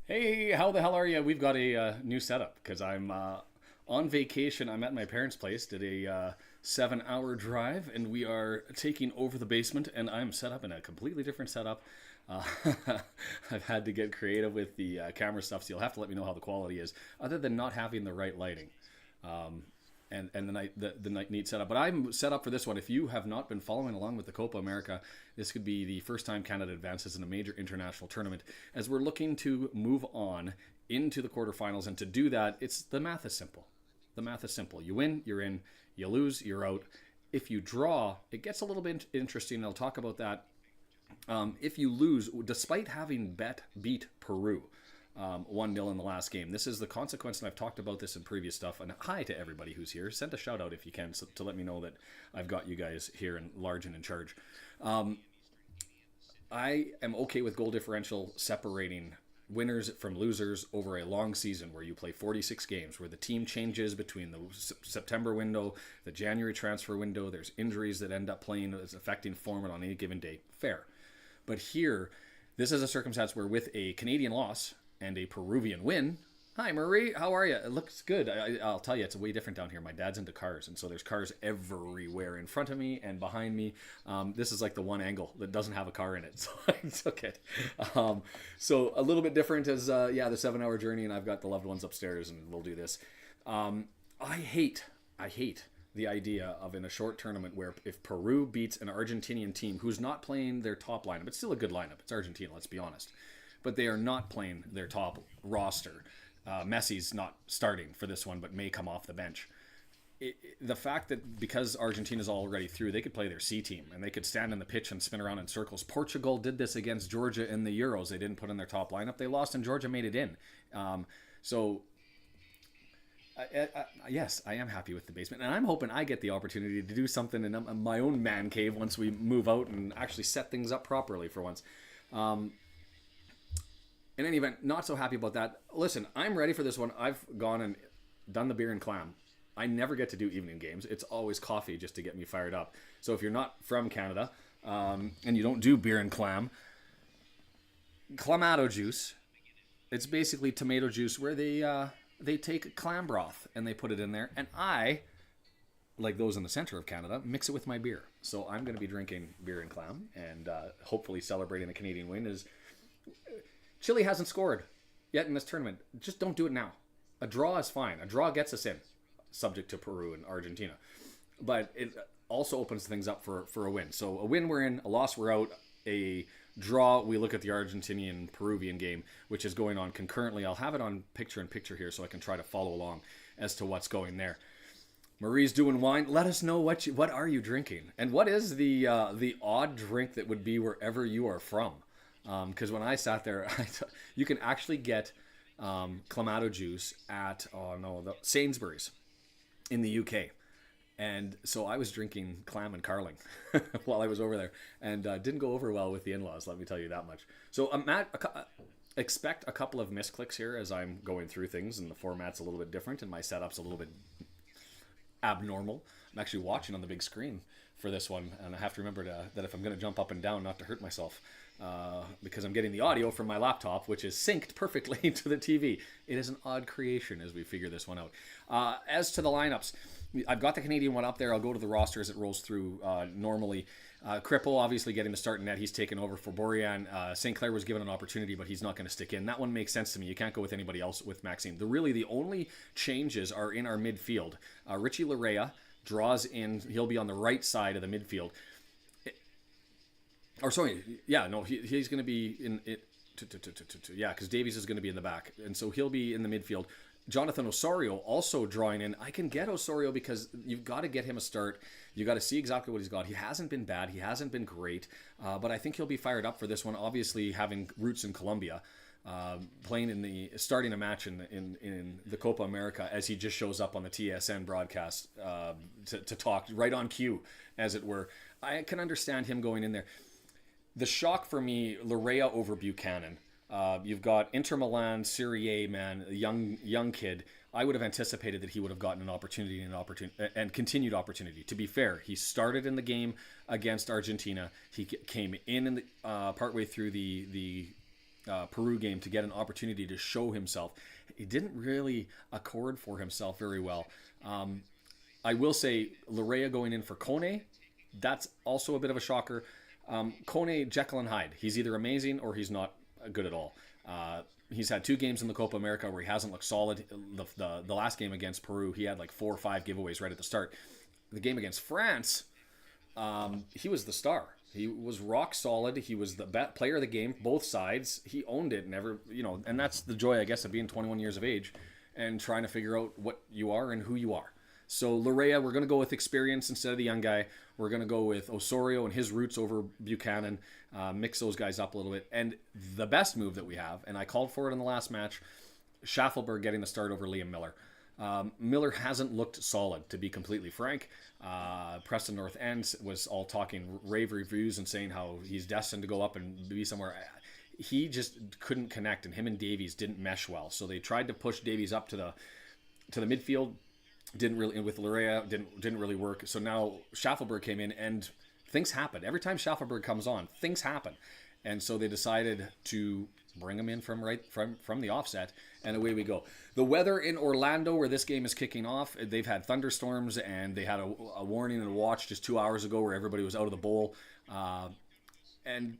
Hey, how the hell are you? We've got a new setup because I'm on vacation. I'm at my parents' place, did a 7 hour drive, and we are taking over the basement, and I'm set up in a completely different setup. Uh, I've had to get creative with the camera stuff, so you'll have to let me know how the quality is, other than not having the right lighting. Um, and the night neat setup. But I'm set up for this one. If you have not been following along with the Copa America, this could be the first time Canada advances in a major international tournament, as we're looking to move on into the quarterfinals. And to do that, it's the math is simple. The math is simple. You win, you're in. You lose, you're out. If you draw, it gets a little bit interesting. I'll talk about that. If you lose, despite having beat Peru, 1-0 in the last game. This is the consequence, and I've talked about this in previous stuff. And hi to everybody who's here. Send a shout out if you can, to let me know that I've got you guys here and large and in charge. I am okay with goal differential separating winners from losers over a long season where you play 46 games, where the team changes between the September window, the January transfer window. There's injuries that end up playing as affecting form on any given day. Fair. But here, this is a circumstance where with a Canadian loss and a Peruvian win. Hi, Marie. How are you? It looks good. I'll tell you, it's way different down here. My dad's into cars, and so there's cars everywhere in front of me and behind me. This is like the one angle that doesn't have a car in it, so I took it. So a little bit different as, the 7 hour journey, and I've got the loved ones upstairs, and we'll do this. I hate the idea of in a short tournament where if Peru beats an Argentinian team who's not playing their top lineup, it's still a good lineup. It's Argentina, let's be honest. But they are not playing their top roster. Messi's not starting for this one, but may come off the bench. The fact that because Argentina's already through, they could play their C team and they could stand in the pitch and spin around in circles. Portugal did this against Georgia in the Euros. They didn't put in their top lineup. They lost and Georgia made it in. Yes, I am happy with the basement. And I'm hoping I get the opportunity to do something in my own man cave once we move out and actually set things up properly for once. In any event, not so happy about that. Listen, I'm ready for this one. I've gone and done the beer and clam. I never get to do evening games. It's always coffee just to get me fired up. So if you're not from Canada and you don't do beer and clam, clamato juice, it's basically tomato juice where they take clam broth and they put it in there. And I, like those in the center of Canada, mix it with my beer. So I'm going to be drinking beer and clam and hopefully celebrating the Canadian win. Chile hasn't scored yet in this tournament. Just don't do it now. A draw is fine. A draw gets us in, subject to Peru and Argentina. But it also opens things up for a win. So a win, we're in. A loss, we're out. A draw, we look at the Argentinian-Peruvian game, which is going on concurrently. I'll have it on picture-in-picture here so I can try to follow along as to what's going there. Marie's doing wine. Let us know what are you drinking? And what is the odd drink that would be wherever you are from? Because when I sat there, you can actually get clamato juice at Sainsbury's in the UK. And so I was drinking clam and carling while I was over there, and didn't go over well with the in-laws, let me tell you that much. So expect a couple of misclicks here as I'm going through things, and the format's a little bit different, and my setup's a little bit abnormal. I'm actually watching on the big screen for this one, and I have to remember that if I'm going to jump up and down, not to hurt myself. Because I'm getting the audio from my laptop, which is synced perfectly to the TV. It is an odd creation as we figure this one out. As to the lineups, I've got the Canadian one up there. I'll go to the roster as it rolls through normally. Cripple obviously getting the start in net. He's taken over for Borjan. St. Clair was given an opportunity, but he's not going to stick in. That one makes sense to me. You can't go with anybody else with Maxime. The only changes are in our midfield. Richie Larea draws in. He'll be on the right side of the midfield. He's going to be in it. Because Davies is going to be in the back, and so he'll be in the midfield. Jonathan Osorio also drawing in. I can get Osorio because you've got to get him a start. You got to see exactly what he's got. He hasn't been bad. He hasn't been great, but I think he'll be fired up for this one. Obviously, having roots in Colombia, starting a match in the Copa America as he just shows up on the TSN broadcast to talk right on cue, as it were. I can understand him going in there. The shock for me, Larea over Buchanan. You've got Inter Milan, Serie A man, a young kid. I would have anticipated that he would have gotten an opportunity and continued opportunity. To be fair, he started in the game against Argentina. He came in the partway through the Peru game to get an opportunity to show himself. He didn't really accord for himself very well. I will say Larea going in for Kone, that's also a bit of a shocker. Kone, Jekyll and Hyde. He's either amazing or he's not good at all. He's had 2 games in the Copa America where he hasn't looked solid. The last game against Peru, he had like 4 or 5 giveaways right at the start. The game against France, he was the star. He was rock solid. He was the player of the game, both sides. He owned it. Never, and that's the joy, I guess, of being 21 years of age and trying to figure out what you are and who you are. So Larea, we're going to go with experience instead of the young guy. We're going to go with Osorio and his roots over Buchanan, mix those guys up a little bit. And the best move that we have, and I called for it in the last match, Schaffelberg getting the start over Liam Miller. Miller hasn't looked solid, to be completely frank. Preston North End was all talking rave reviews and saying how he's destined to go up and be somewhere. He just couldn't connect, and him and Davies didn't mesh well. So they tried to push Davies up to the midfield. Didn't really, with Larea, didn't really work. So now Schaffelberg came in, and things happen. Every time Schaffelberg comes on, things happen. And so they decided to bring him in from the offset, and away we go. The weather in Orlando, where this game is kicking off, they've had thunderstorms, and they had a warning and a watch just 2 hours ago where everybody was out of the bowl. And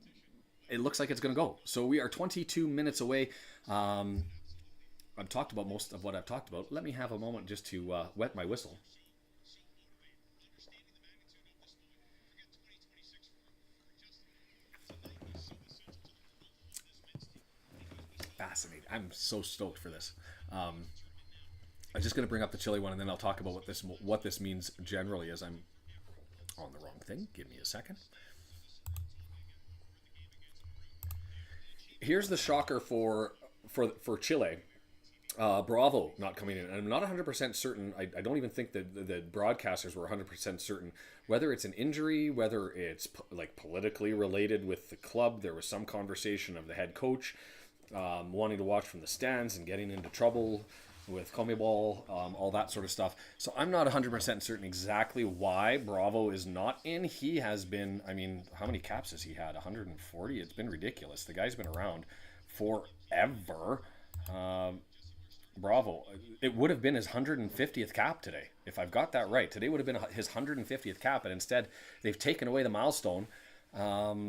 it looks like it's going to go. So we are 22 minutes away. I've talked about most of what I've talked about. Let me have a moment just to wet my whistle. Fascinating. I'm so stoked for this. I'm just going to bring up the Chile one, and then I'll talk about what this means generally, as I'm on the wrong thing. Give me a second. Here's the shocker for Chile. Bravo not coming in. And I'm not 100% certain. I don't even think that the broadcasters were 100% certain whether it's an injury, whether it's politically related with the club. There was some conversation of the head coach wanting to watch from the stands and getting into trouble with CONMEBOL, all that sort of stuff. So I'm not 100% certain exactly why Bravo is not in. He has been, how many caps has he had? 140? It's been ridiculous. The guy's been around forever. Bravo. It would have been his 150th cap today, if I've got that right. Today would have been his 150th cap, and instead they've taken away the milestone. I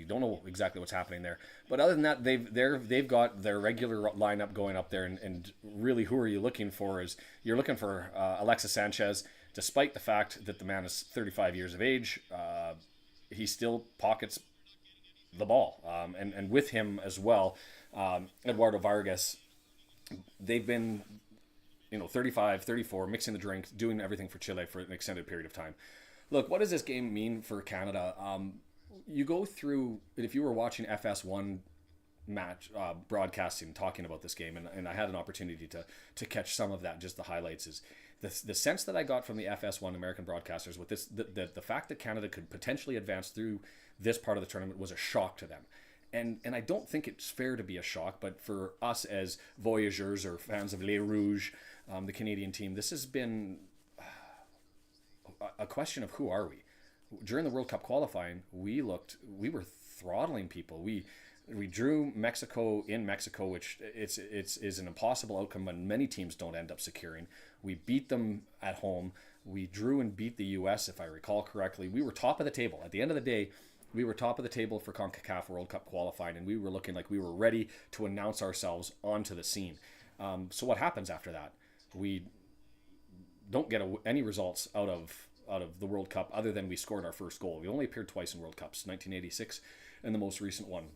don't know exactly what's happening there, but other than that, they've got their regular lineup going up there, and really, who are you looking for? You're looking for Alexis Sanchez, despite the fact that the man is 35 years of age. He still pockets the ball, and with him as well, Eduardo Vargas. They've been 35, 34, mixing the drinks, doing everything for Chile for an extended period of time. Look, what does this game mean for Canada? You go through, if you were watching FS1 match broadcasting, talking about this game, and I had an opportunity to catch some of that, just the highlights, is the sense that I got from the FS1 American broadcasters with this, the fact that Canada could potentially advance through this part of the tournament was a shock to them. And I don't think it's fair to be a shock, but for us as voyageurs or fans of Les Rouges, the Canadian team, this has been a question of who are we. During the World Cup qualifying, we were throttling people. We drew Mexico in Mexico, which is an impossible outcome when many teams don't end up securing. We beat them at home. We drew and beat the U.S., if I recall correctly. We were top of the table. At the end of the day, we were top of the table for Concacaf World Cup qualifying, and we were looking like we were ready to announce ourselves onto the scene. So what happens after that? We don't get any results out of the World Cup other than we scored our first goal. We only appeared twice in World Cups, 1986 and the most recent one.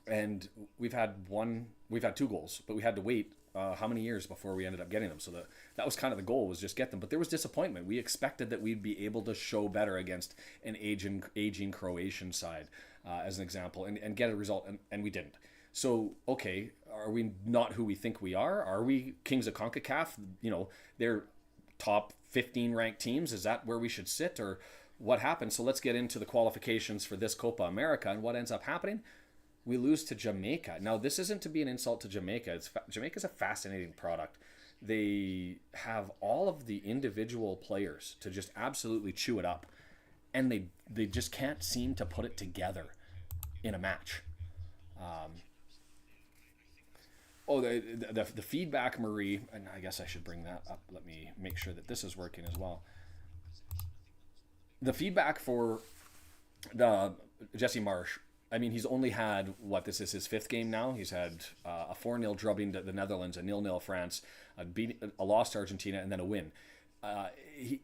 And we've had 2 goals, but we had to wait how many years before we ended up getting them. So that was kind of the goal, was just get them. But there was disappointment. We expected that we'd be able to show better against an aging Croatian side, as an example, and get a result, and we didn't. So, okay, are we not who we think we are? Are we kings of CONCACAF? They're top 15 ranked teams. Is that where we should sit, or what happened? So let's get into the qualifications for this Copa America, and what ends up happening. We lose to Jamaica. Now, this isn't to be an insult to Jamaica. Jamaica's a fascinating product. They have all of the individual players to just absolutely chew it up, and they just can't seem to put it together in a match. Oh, the feedback, Marie, and I guess I should bring that up. Let me make sure that this is working as well. The feedback for the Jesse Marsh. I mean, he's only had what, this is his fifth game now. He's had a 4-0 drubbing to the Netherlands, a 0-0 France, a loss to Argentina, and then a win. He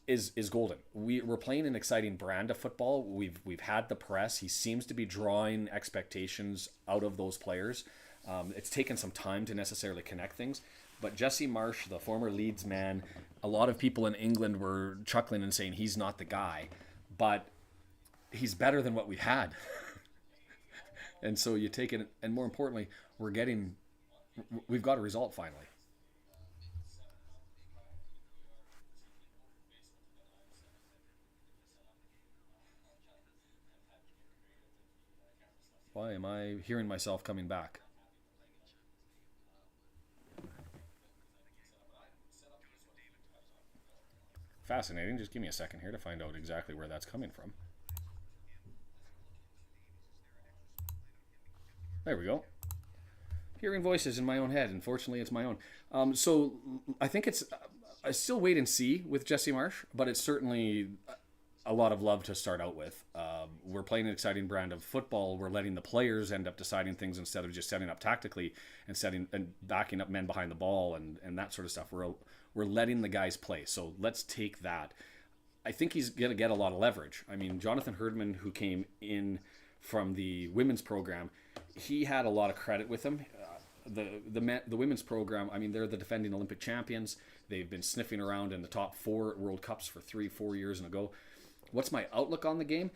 is golden. We're playing an exciting brand of football. We've had the press. He seems to be drawing expectations out of those players. It's taken some time to necessarily connect things. But Jesse Marsh, the former Leeds man, a lot of people in England were chuckling and saying he's not the guy. But he's better than what we've had. And so you take it, and more importantly, we've got a result finally. Why am I hearing myself coming back? Fascinating. Just give me a second here to find out exactly where that's coming from. There we go. Hearing voices in my own head. Unfortunately, it's my own. So I think it's I still wait and see with Jesse Marsh, but it's certainly a lot of love to start out with. We're playing an exciting brand of football. We're letting the players end up deciding things instead of just setting up tactically and setting and backing up men behind the ball and that sort of stuff. We're letting the guys play. So let's take that. I think he's going to get a lot of leverage. I mean, Jonathan Herdman, who came in from the women's program, he had a lot of credit with him. The women's program, I mean, they're the defending Olympic champions. They've been sniffing around in the top 4 World Cups for 3-4 years in a go. What's my outlook on the game?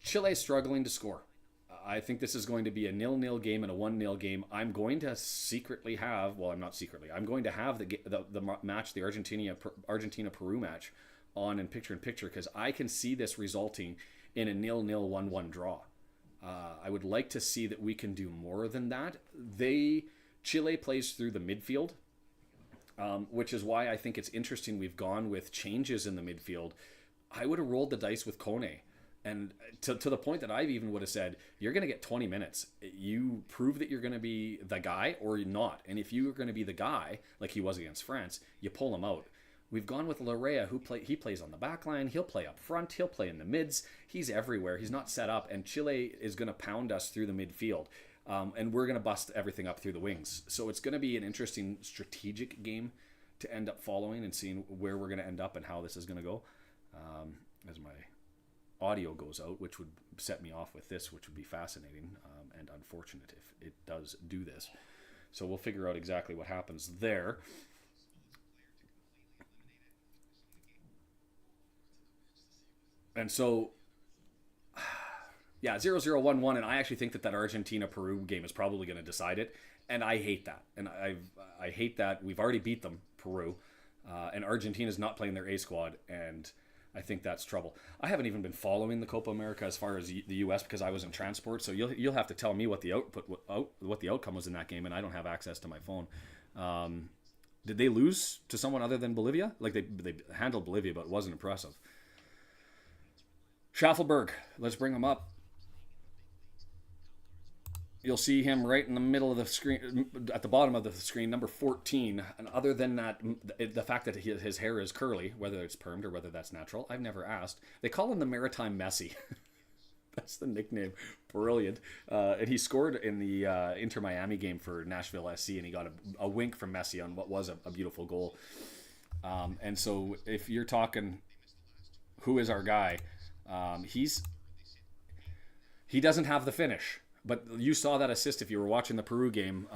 Chile is struggling to score. I think this is going to be a 0-0 game and a 1-0 game. I'm going to secretly have, well, I'm not secretly, I'm going to have the match, the Argentina-Peru match on in picture because I can see this resulting in a 0-0, 1-1 draw. I would like to see that we can do more than that. Chile plays through the midfield, which is why I think it's interesting we've gone with changes in the midfield. I would have rolled the dice with Kone. And to the point that I even would have said, you're going to get 20 minutes. You prove that you're going to be the guy or you're not. And if you're going to be the guy, like he was against France, you pull him out. We've gone with Larea, he plays on the back line. He'll play up front. He'll play in the mids. He's everywhere. He's not set up. And Chile is going to pound us through the midfield. And we're going to bust everything up through the wings. So it's going to be an interesting strategic game to end up following and seeing where we're going to end up and how this is going to go. As my audio goes out, which would set me off with this, which would be fascinating and unfortunate if it does do this. So we'll figure out exactly what happens there. And so, yeah, 0-0-1-1, and I actually think that Argentina-Peru game is probably going to decide it, and I hate that. And I hate that we've already beat them, Peru, and Argentina's not playing their A squad, and I think that's trouble. I haven't even been following the Copa America as far as the U.S. because I was in transport. So you'll have to tell me what the outcome was in that game, and I don't have access to my phone. Did they lose to someone other than Bolivia? Like they handled Bolivia, but it wasn't impressive. Schaffelberg, let's bring him up. You'll see him right in the middle of the screen, at the bottom of the screen, number 14. And other than that, the fact that his hair is curly, whether it's permed or whether that's natural, I've never asked. They call him the Maritime Messi. That's the nickname. Brilliant. And he scored in the Inter Miami game for Nashville SC, and he got a wink from Messi on what was a beautiful goal. And so if you're talking who is our guy, he doesn't have the finish. But you saw that assist if you were watching the Peru game.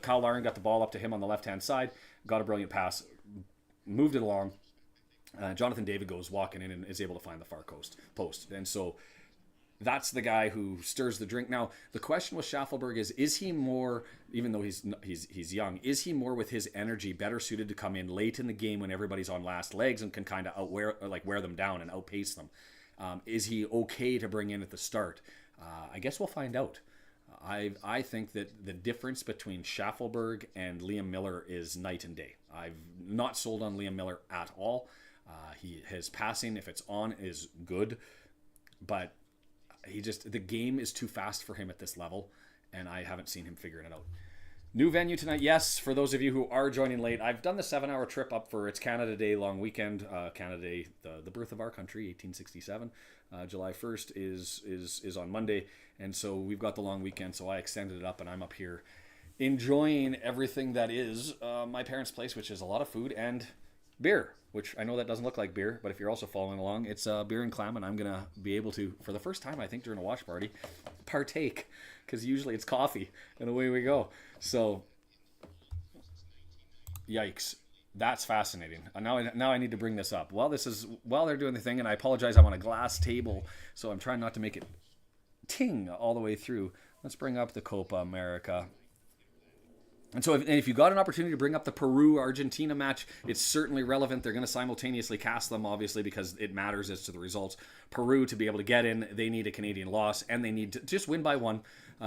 Kyle Larin got the ball up to him on the left-hand side, got a brilliant pass, moved it along. Jonathan David goes walking in and is able to find the far post. And so that's the guy who stirs the drink. Now, the question with Schaffelberg is he more, even though he's young, is he more with his energy better suited to come in late in the game when everybody's on last legs and can kind of wear them down and outpace them? Is he okay to bring in at the start? I guess we'll find out. I think that the difference between Schaffelberg and Liam Miller is night and day. I've not sold on Liam Miller at all. His passing, if it's on, is good, but the game is too fast for him at this level, and I haven't seen him figuring it out. New venue tonight. Yes, for those of you who are joining late, I've done the 7-hour trip up for it's Canada Day long weekend. Canada Day, the birth of our country, 1867. July 1st is on Monday, and so we've got the long weekend. So I extended it up, and I'm up here enjoying everything that is my parents' place, which is a lot of food and beer. Which I know that doesn't look like beer, but if you're also following along, it's beer and clam, and I'm gonna be able to, for the first time I think during a watch party, partake, because usually it's coffee, and away we go. So, yikes, that's fascinating. Now I need to bring this up. While they're doing the thing, and I apologize, I'm on a glass table, so I'm trying not to make it ting all the way through. Let's bring up the Copa America. And so if you got an opportunity to bring up the Peru-Argentina match, it's certainly relevant. They're going to simultaneously cast them, obviously, because it matters as to the results. Peru, to be able to get in, they need a Canadian loss, and they need to just win by one.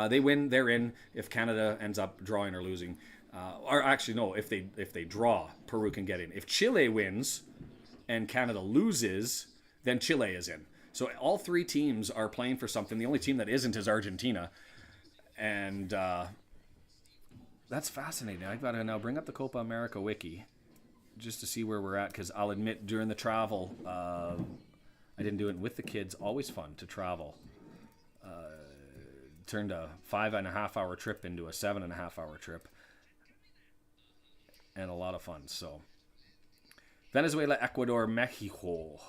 They win, they're in. If Canada ends up drawing or losing, or actually, no, if they draw, Peru can get in. If Chile wins and Canada loses, then Chile is in. So all three teams are playing for something. The only team that isn't is Argentina. And that's fascinating. I've got to now bring up the Copa America wiki just to see where we're at, because I'll admit during the travel, I didn't do it with the kids. Always fun to travel. Turned a 5.5-hour trip into a 7.5-hour trip, and a lot of fun. So Venezuela, Ecuador, Mexico.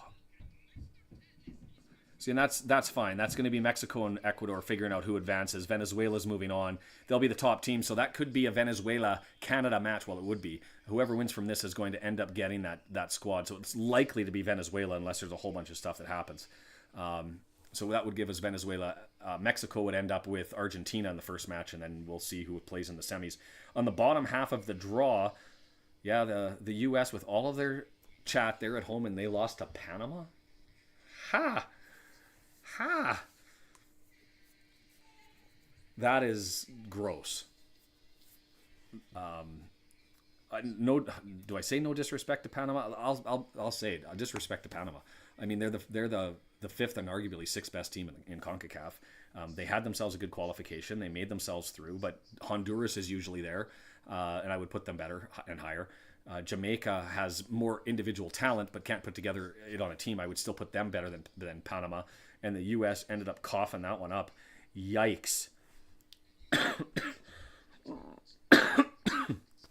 See, and that's fine. That's going to be Mexico and Ecuador figuring out who advances. Venezuela's moving on. They'll be the top team, so that could be a Venezuela-Canada match. Well, it would be. Whoever wins from this is going to end up getting that squad. So it's likely to be Venezuela unless there's a whole bunch of stuff that happens. So that would give us Venezuela. Mexico would end up with Argentina in the first match, and then we'll see who plays in the semis. On the bottom half of the draw, the U.S. with all of their chat, they're at home, and they lost to Panama? Ha! That is gross. No, do I say no disrespect to Panama? I'll say it. Disrespect to Panama. I mean, they're the fifth and arguably sixth best team in Concacaf. They had themselves a good qualification. They made themselves through, but Honduras is usually there, and I would put them better and higher. Jamaica has more individual talent, but can't put together it on a team. I would still put them better than Panama. And the U.S. ended up coughing that one up. Yikes.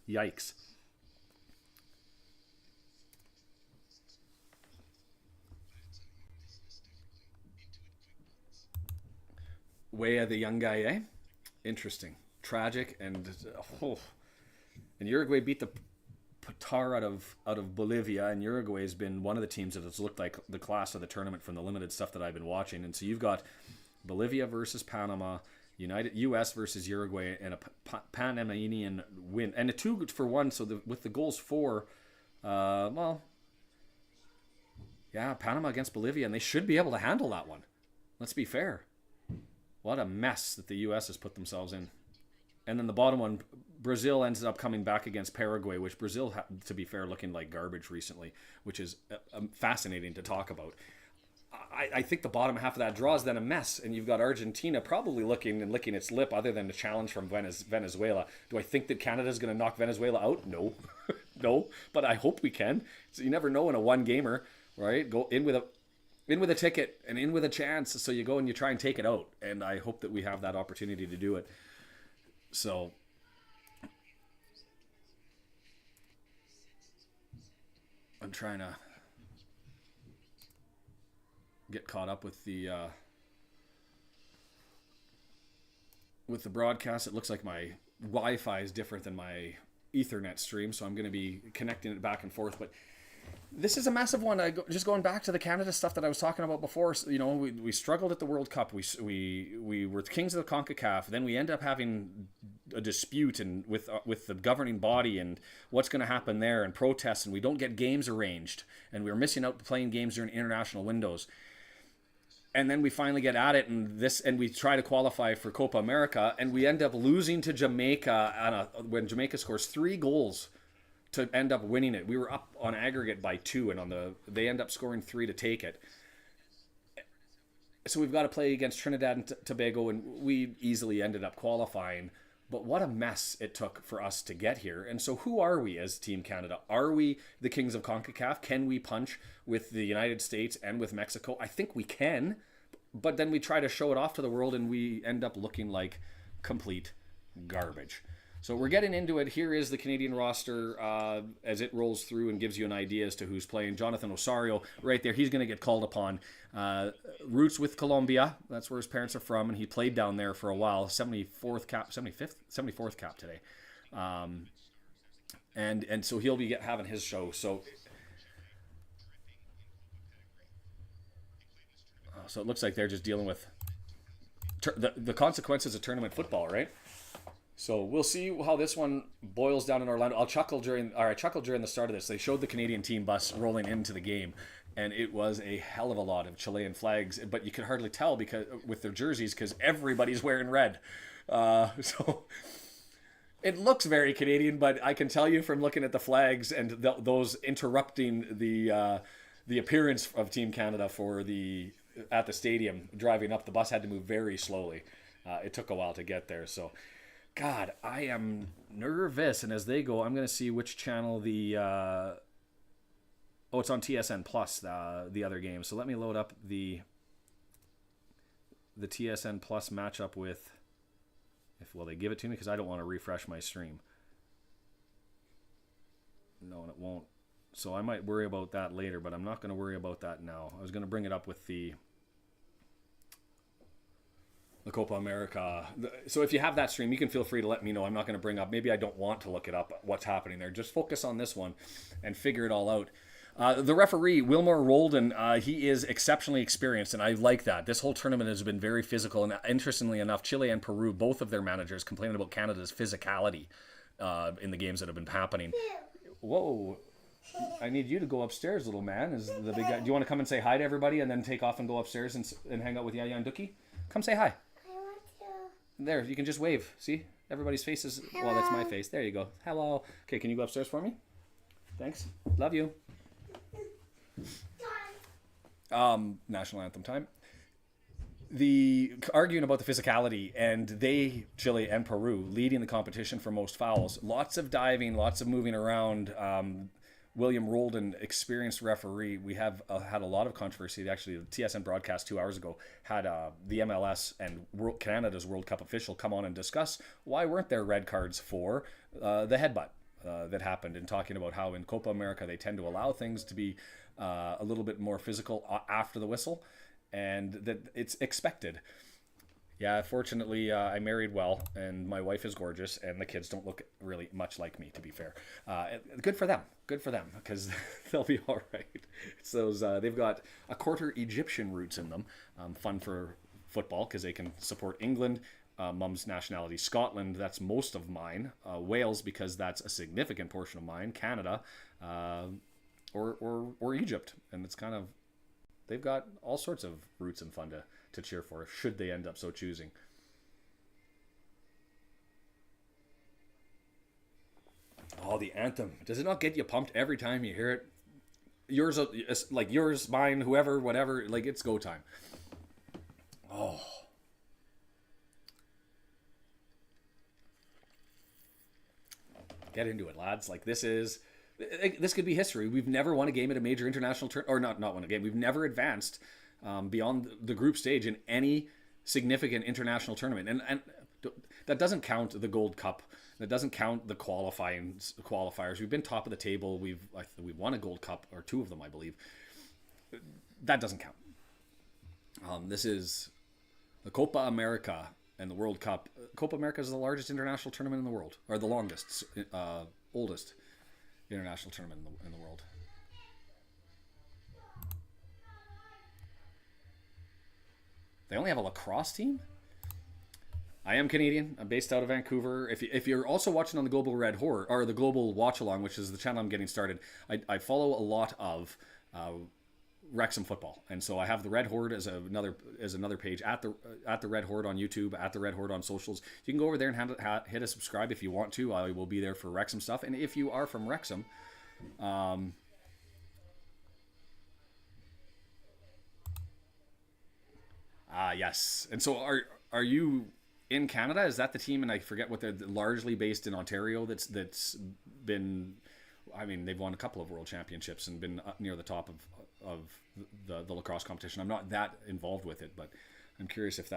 Yikes. Way of the young guy, eh? Interesting. Tragic. And Uruguay beat the tar out of Bolivia, and Uruguay has been one of the teams that has looked like the class of the tournament from the limited stuff that I've been watching. And so you've got Bolivia versus Panama, U.S. versus Uruguay, and a Panamanian win, and a 2-1. So with the goals for, Panama against Bolivia, and they should be able to handle that one. Let's be fair. What a mess that the U.S. has put themselves in. And then the bottom one, Brazil ends up coming back against Paraguay, which Brazil, to be fair, looking like garbage recently, which is fascinating to talk about. I think the bottom half of that draw is then a mess, and you've got Argentina probably looking and licking its lip other than the challenge from Venezuela. Do I think that Canada's going to knock Venezuela out? No. No, but I hope we can. So you never know in a one-gamer, right? Go in with a ticket and in with a chance, so you go and you try and take it out, and I hope that we have that opportunity to do it. So I'm trying to get caught up with the broadcast. It looks like my Wi-Fi is different than my Ethernet stream, so I'm going to be connecting it back and forth. But this is a massive one. Just going back to the Canada stuff that I was talking about before. You know, we struggled at the World Cup. We were kings of the Concacaf. Then we end up having a dispute and with the governing body and what's going to happen there and protests, and we don't get games arranged, and we're missing out playing games during international windows. And then we finally get at it, and we try to qualify for Copa America, and we end up losing to Jamaica when Jamaica scores 3 goals to end up winning it. We were up on aggregate by 2, and they end up scoring 3 to take it. So we've got to play against Trinidad and Tobago, and we easily ended up qualifying. But what a mess it took for us to get here. And so who are we as Team Canada? Are we the kings of CONCACAF? Can we punch with the United States and with Mexico? I think we can. But then we try to show it off to the world and we end up looking like complete garbage. So we're getting into it. Here is the Canadian roster as it rolls through and gives you an idea as to who's playing. Jonathan Osorio, right there, he's going to get called upon. Roots with Colombia. That's where his parents are from, and he played down there for a while. 74th cap, 74th cap today. And so he'll be having his show. So it looks like they're just dealing with the consequences of tournament football, right? So we'll see how this one boils down in Orlando. I chuckled during the start of this. They showed the Canadian team bus rolling into the game, and it was a hell of a lot of Chilean flags, but you could hardly tell because with their jerseys because everybody's wearing red. So it looks very Canadian, but I can tell you from looking at the flags and those interrupting the appearance of Team Canada at the stadium driving up, the bus had to move very slowly. It took a while to get there, so. God, I am nervous. And as they go, I'm going to see which channel it's on TSN Plus, the other game. So let me load up the TSN Plus matchup with, will they give it to me? Because I don't want to refresh my stream. No, and it won't. So I might worry about that later, but I'm not going to worry about that now. I was going to bring it up with the Copa America. So if you have that stream, you can feel free to let me know. I'm not going to bring up, maybe I don't want to look it up, what's happening there. Just focus on this one and figure it all out. The referee, Wilmore Roldan, he is exceptionally experienced, and I like that. This whole tournament has been very physical, and interestingly enough, Chile and Peru, both of their managers complaining about Canada's physicality in the games that have been happening. Whoa. I need you to go upstairs, little man. Is the big guy. Do you want to come and say hi to everybody and then take off and go upstairs and hang out with Yaya and Dookie? Come say hi. There, you can just wave. See? Everybody's face is... Hello. Well, that's my face. There you go. Hello. Okay, can you go upstairs for me? Thanks. Love you. National anthem time. The arguing about the physicality, and Chile and Peru, leading the competition for most fouls. Lots of diving, lots of moving around. William Roldan, experienced referee. We have had a lot of controversy. Actually, the TSN broadcast 2 hours ago had the MLS and Canada's World Cup official come on and discuss why weren't there red cards for the headbutt that happened, and talking about how in Copa America they tend to allow things to be a little bit more physical after the whistle, and that it's expected. Yeah, fortunately, I married well, and my wife is gorgeous, and the kids don't look really much like me, to be fair. Good for them, because they'll be all right. It's those, they've got a quarter Egyptian roots in them. Fun for football, because they can support England. Mum's nationality, Scotland, that's most of mine. Wales, because that's a significant portion of mine. Canada, or Egypt, and it's kind of, they've got all sorts of roots and fun to cheer for, should they end up so choosing. Oh, the anthem. Does it not get you pumped every time you hear it? Yours, like yours, mine, whoever, whatever, like it's go time. Oh. Get into it, lads. Like this could be history. We've never won a game at a major international or not won a game. We've never advanced beyond the group stage in any significant international tournament, and that doesn't count the Gold Cup. That doesn't count the qualifiers. We've been top of the table. We've won a Gold Cup, or 2 of them, I believe. That doesn't count. This is the Copa America and the World Cup. Copa America is the largest international tournament in the world, or the longest, oldest international tournament in the world. They only have a lacrosse team? I am Canadian. I'm based out of Vancouver. If you're also watching on the Global Red Horde, or the Global Watch Along, which is the channel I'm getting started, I follow a lot of Wrexham football, and so I have the Red Horde as another page at the Red Horde on YouTube, at the Red Horde on socials. You can go over there and hit a subscribe if you want to. I will be there for Wrexham stuff, and if you are from Wrexham, Ah, yes. And so are you in Canada? Is that the team? And I forget what they're largely based in Ontario. That's been. I mean, they've won a couple of world championships and been up near the top of the lacrosse competition. I'm not that involved with it, but I'm curious if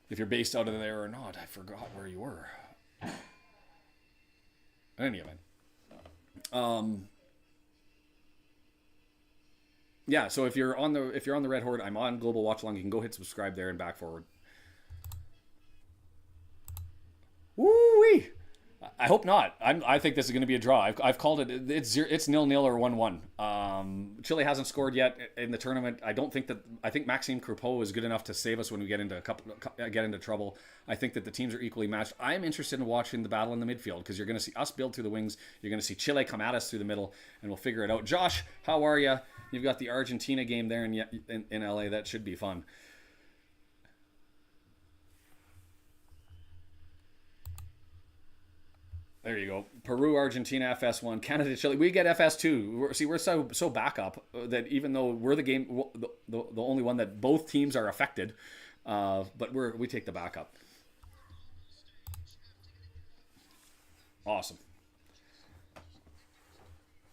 you're based out of there or not. I forgot where you were. In any event, yeah. So if you're on the Red Horde, I'm on Global Watch Along. You can go hit subscribe there and back forward. Woo-wee! I hope not. I think this is going to be a draw. I've called it. It's 0-0 or 1-1. Chile hasn't scored yet in the tournament. I think Maxime Croupeau is good enough to save us when we get into trouble. I think that the teams are equally matched. I'm interested in watching the battle in the midfield because you're going to see us build through the wings. You're going to see Chile come at us through the middle, and we'll figure it out. Josh, how are you? You've got the Argentina game there in LA. That should be fun. There you go. Peru, Argentina, FS1, Canada, Chile. We get FS2. We're so backup that even though we're the only one that both teams are affected, but we take the backup. Awesome.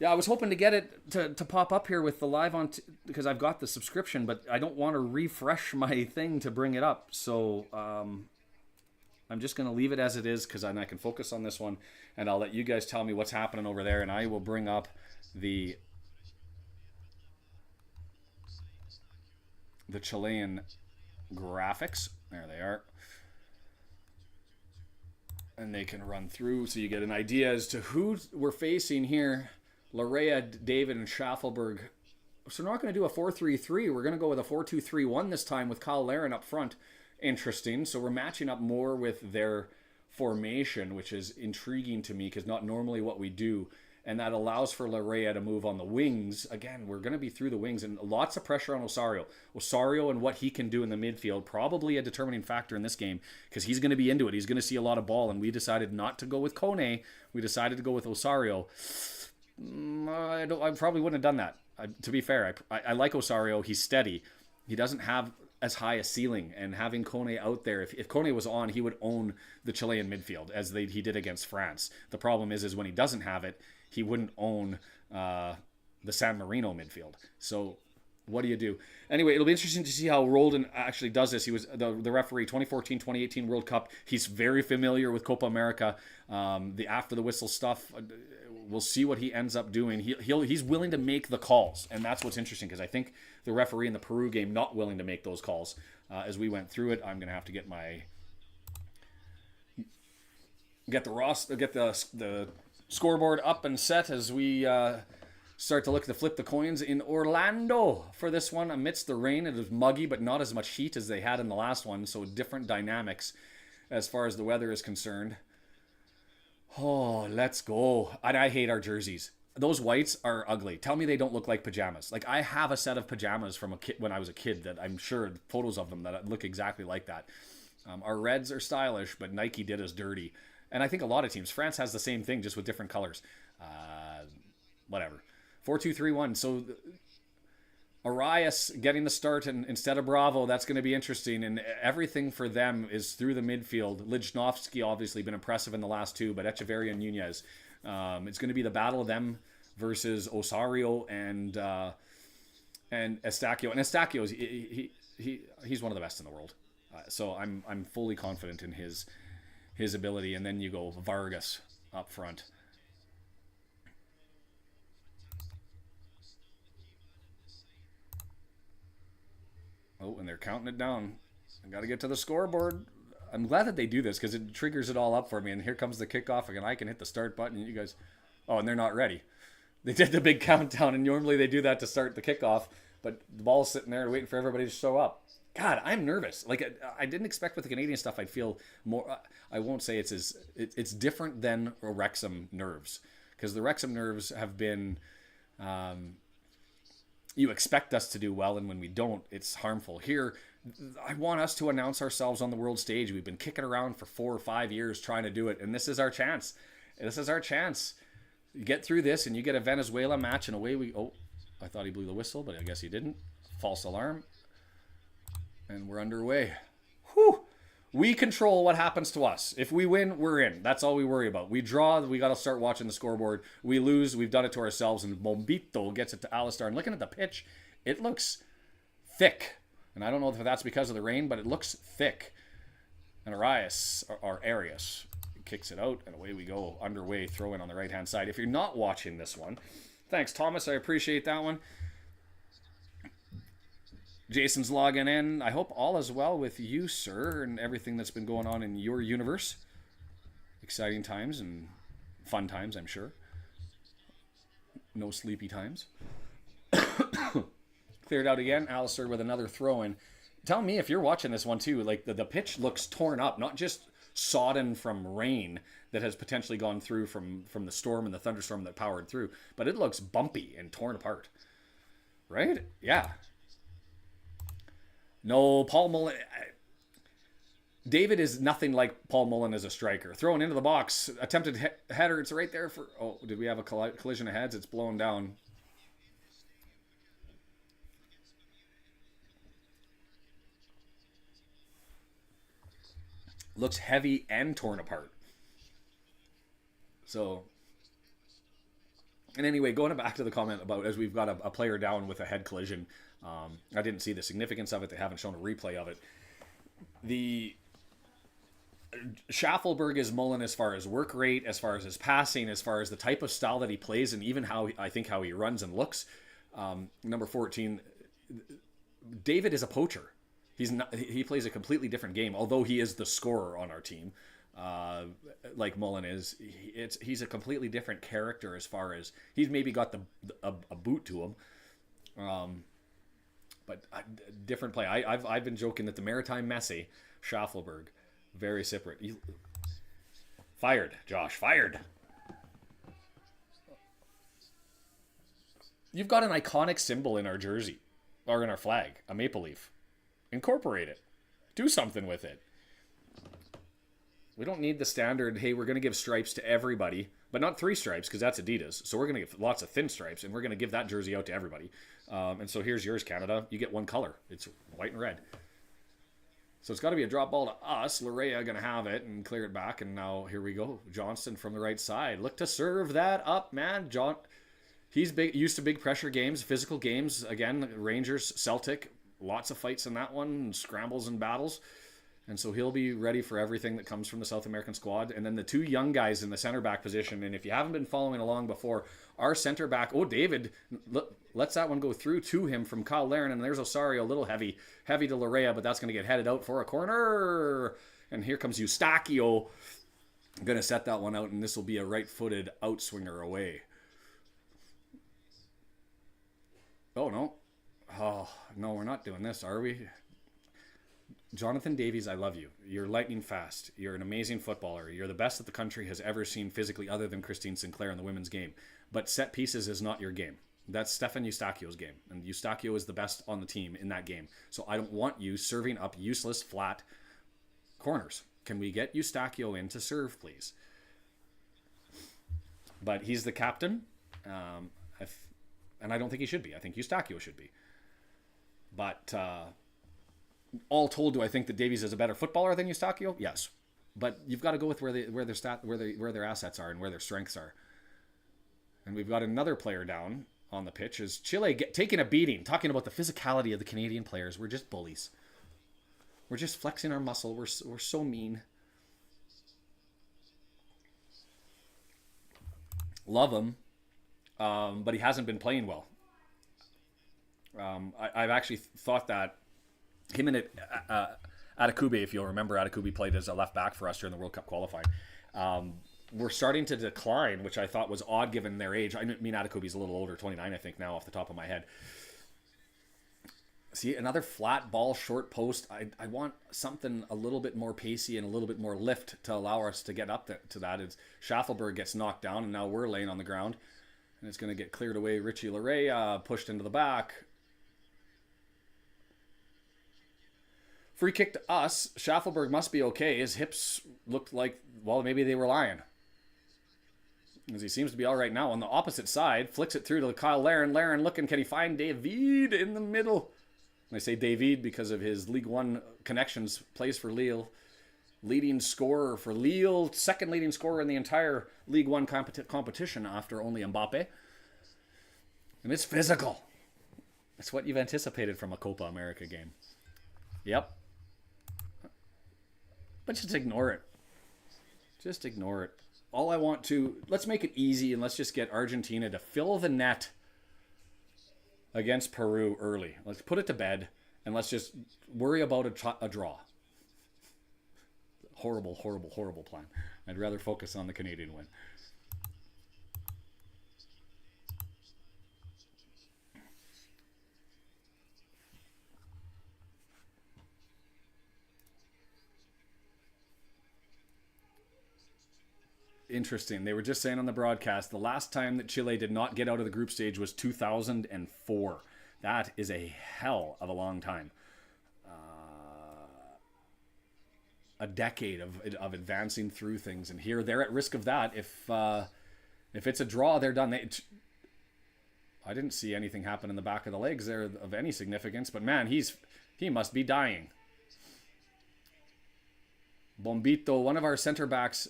Yeah, I was hoping to get it to pop up here with the live on because I've got the subscription, but I don't want to refresh my thing to bring it up. So I'm just going to leave it as it is because I can focus on this one, and I'll let you guys tell me what's happening over there, and I will bring up the Chilean graphics. There they are. And they can run through so you get an idea as to who we're facing here. Larea, David, and Schaffelberg. So we're not going to do a 4-3-3. We're going to go with a 4-2-3-1 this time with Kyle Laren up front. Interesting. So we're matching up more with their formation, which is intriguing to me because not normally what we do. And that allows for Larea to move on the wings. Again, we're going to be through the wings and lots of pressure on Osorio. Osorio and what he can do in the midfield, probably a determining factor in this game because he's going to be into it. He's going to see a lot of ball, and we decided not to go with Kone. We decided to go with Osorio. I probably wouldn't have done that. To be fair, I like Osorio. He's steady. He doesn't have as high a ceiling, and having Kone out there, if Kone was on, he would own the Chilean midfield as he did against France. The problem is when he doesn't have it, he wouldn't own the San Marino midfield. So what do you do? Anyway, it'll be interesting to see how Roldan actually does this. He was the referee 2014-2018 World Cup. He's very familiar with Copa America. The after the whistle stuff. We'll see what he ends up doing. He's willing to make the calls, and that's what's interesting because I think the referee in the Peru game not willing to make those calls as we went through it. I'm gonna have to get the scoreboard up and set as we start to look to flip the coins in Orlando for this one. Amidst the rain, it is muggy, but not as much heat as they had in the last one, so different dynamics as far as the weather is concerned. Oh, let's go. And I hate our jerseys. Those whites are ugly. Tell me they don't look like pajamas. Like, I have a set of pajamas from a kid when I was a kid that I'm sure photos of them that look exactly like that. Our reds are stylish, but Nike did us dirty. And I think a lot of teams. France has the same thing, just with different colors. Whatever. 4-2-3-1. So Arias getting the start instead of Bravo. That's going to be interesting. And everything for them is through the midfield. Lichnowsky obviously been impressive in the last two, but Echeverria and Nunez. It's going to be the battle of them versus Osorio and Estacio. And Estacio he's one of the best in the world. So I'm fully confident in his ability. And then you go Vargas up front. Oh, and they're counting it down. I got to get to the scoreboard. I'm glad that they do this because it triggers it all up for me. And here comes the kickoff again. I can hit the start button. And you guys, oh, and they're not ready. They did the big countdown, and normally they do that to start the kickoff. But the ball's sitting there waiting for everybody to show up. God, I'm nervous. Like I didn't expect with the Canadian stuff. I'd feel more. I won't say it's different than a Wrexham nerves because the Wrexham nerves have been. You expect us to do well, and when we don't, it's harmful. Here, I want us to announce ourselves on the world stage. We've been kicking around for 4 or 5 years trying to do it, and this is our chance. This is our chance. You get through this, and you get a Venezuela match, and away we... Oh, I thought he blew the whistle, but I guess he didn't. False alarm. And we're underway. Whew. We control what happens to us. If we win, we're in. That's all we worry about. We draw, we got to start watching the scoreboard. We lose, we've done it to ourselves. And Bombito gets it to Alistair. And looking at the pitch, it looks thick. And I don't know if that's because of the rain, but it looks thick. And Arias kicks it out, and away we go. Underway, throw in on the right-hand side. If you're not watching this one, thanks, Thomas. I appreciate that one. Jason's logging in. I hope all is well with you, sir, and everything that's been going on in your universe. Exciting times and fun times, I'm sure. No sleepy times. Cleared out again. Alistair with another throw in. Tell me if you're watching this one too. Like the pitch looks torn up, not just sodden from rain that has potentially gone through from the storm and the thunderstorm that powered through, but it looks bumpy and torn apart. Right? Yeah. No, Paul Mullen. David is nothing like Paul Mullen as a striker. Thrown into the box, attempted header. It's right there for. Oh, did we have a collision of heads? It's blown down. Looks heavy and torn apart. So, and anyway, going back to the comment about as we've got a player down with a head collision. I didn't see the significance of it. They haven't shown a replay of it. The Schaffelberg is Mullen as far as work rate, as far as his passing, as far as the type of style that he plays, and even how he runs and looks. Number 14, David is a poacher. He plays a completely different game, although he is the scorer on our team. Like Mullen is, he's a completely different character as far as he's maybe got a boot to him. But different play. I've been joking that the Maritime Messi, Schaffelberg, very separate. Fired, Josh, fired. You've got an iconic symbol in our jersey, or in our flag, a maple leaf. Incorporate it. Do something with it. We don't need the standard, hey, we're going to give stripes to everybody, but not 3 stripes because that's Adidas. So we're going to give lots of thin stripes, and we're going to give that jersey out to everybody. And so here's yours, Canada. You get one color. It's white and red. So it's got to be a drop ball to us. Larea going to have it and clear it back. And now here we go. Johnston from the right side. Look to serve that up, man. He's used to big pressure games, physical games. Again, Rangers, Celtic, lots of fights in that one, and scrambles and battles. And so he'll be ready for everything that comes from the South American squad. And then the 2 young guys in the center back position. And if you haven't been following along before, our center back, David lets that one go through to him from Kyle Laren. And there's Osario, a little heavy to Larea, but that's going to get headed out for a corner. And here comes Eustachio. Going to set that one out, and this will be a right-footed outswinger away. Oh, no. Oh, no, we're not doing this, are we? Jonathan Davies, I love you. You're lightning fast. You're an amazing footballer. You're the best that the country has ever seen physically other than Christine Sinclair in the women's game. But set pieces is not your game. That's Stefan Eustachio's game. And Eustachio is the best on the team in that game. So I don't want you serving up useless, flat corners. Can we get Eustachio in to serve, please? But he's the captain. And I don't think he should be. I think Eustachio should be. But all told, do I think that Davies is a better footballer than Eustachio? Yes. But you've got to go with where their assets are and where their strengths are. And we've got another player down on the pitch. Is Chile taking a beating? Talking about the physicality of the Canadian players. We're just bullies. We're just flexing our muscle. We're so mean. Love him, but he hasn't been playing well. I've actually thought that him and Adekube, if you'll remember, Adekube played as a left back for us during the World Cup qualifying. We're starting to decline, which I thought was odd given their age. I mean, Adekube's a little older, 29, I think, now off the top of my head. See, another flat ball, short post. I want something a little bit more pacey and a little bit more lift to allow us to get up to that. It's Schaffelberg gets knocked down, and now we're laying on the ground. And it's going to get cleared away. Richie Larea pushed into the back. Free kick to us. Schaffelberg must be okay. His hips looked like, well, maybe they were lying. As he seems to be all right now. On the opposite side, flicks it through to Kyle Laren. Laren looking, can he find David in the middle? I say David because of his League One connections, plays for Lille. Leading scorer for Lille, second leading scorer in the entire League One competition after only Mbappe. And it's physical. That's what you've anticipated from a Copa America game. Yep. But just ignore it. Just ignore it. All I want to, let's make it easy and let's just get Argentina to fill the net against Peru early. Let's put it to bed and let's just worry about a draw. Horrible, horrible, horrible plan. I'd rather focus on the Canadian win. Interesting. They were just saying on the broadcast, the last time that Chile did not get out of the group stage was 2004. That is a hell of a long time. A decade of advancing through things, and here they're at risk of that. If it's a draw, they're done. I didn't see anything happen in the back of the legs there of any significance, but man, he must be dying. Bombito, one of our center backs.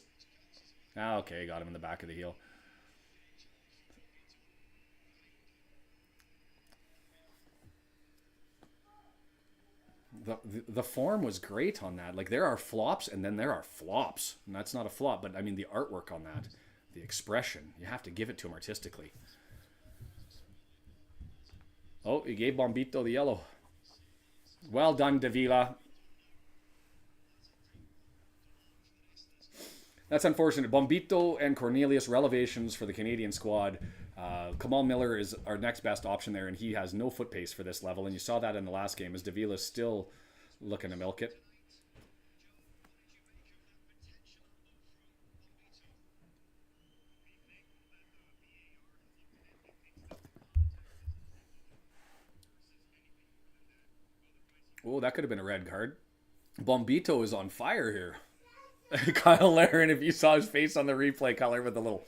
Okay, got him in the back of the heel. The form was great on that. Like, there are flops and then there are flops. And that's not a flop, but I mean the artwork on that. The expression. You have to give it to him artistically. Oh, he gave Bombito the yellow. Well done, Davila. That's unfortunate. Bombito and Cornelius, relevations for the Canadian squad. Kamal Miller is our next best option there, and he has no foot pace for this level. And you saw that in the last game as Davila's still looking to milk it. Oh, that could have been a red card. Bombito is on fire here. Kyle Larin, if you saw his face on the replay, Kyle with the little...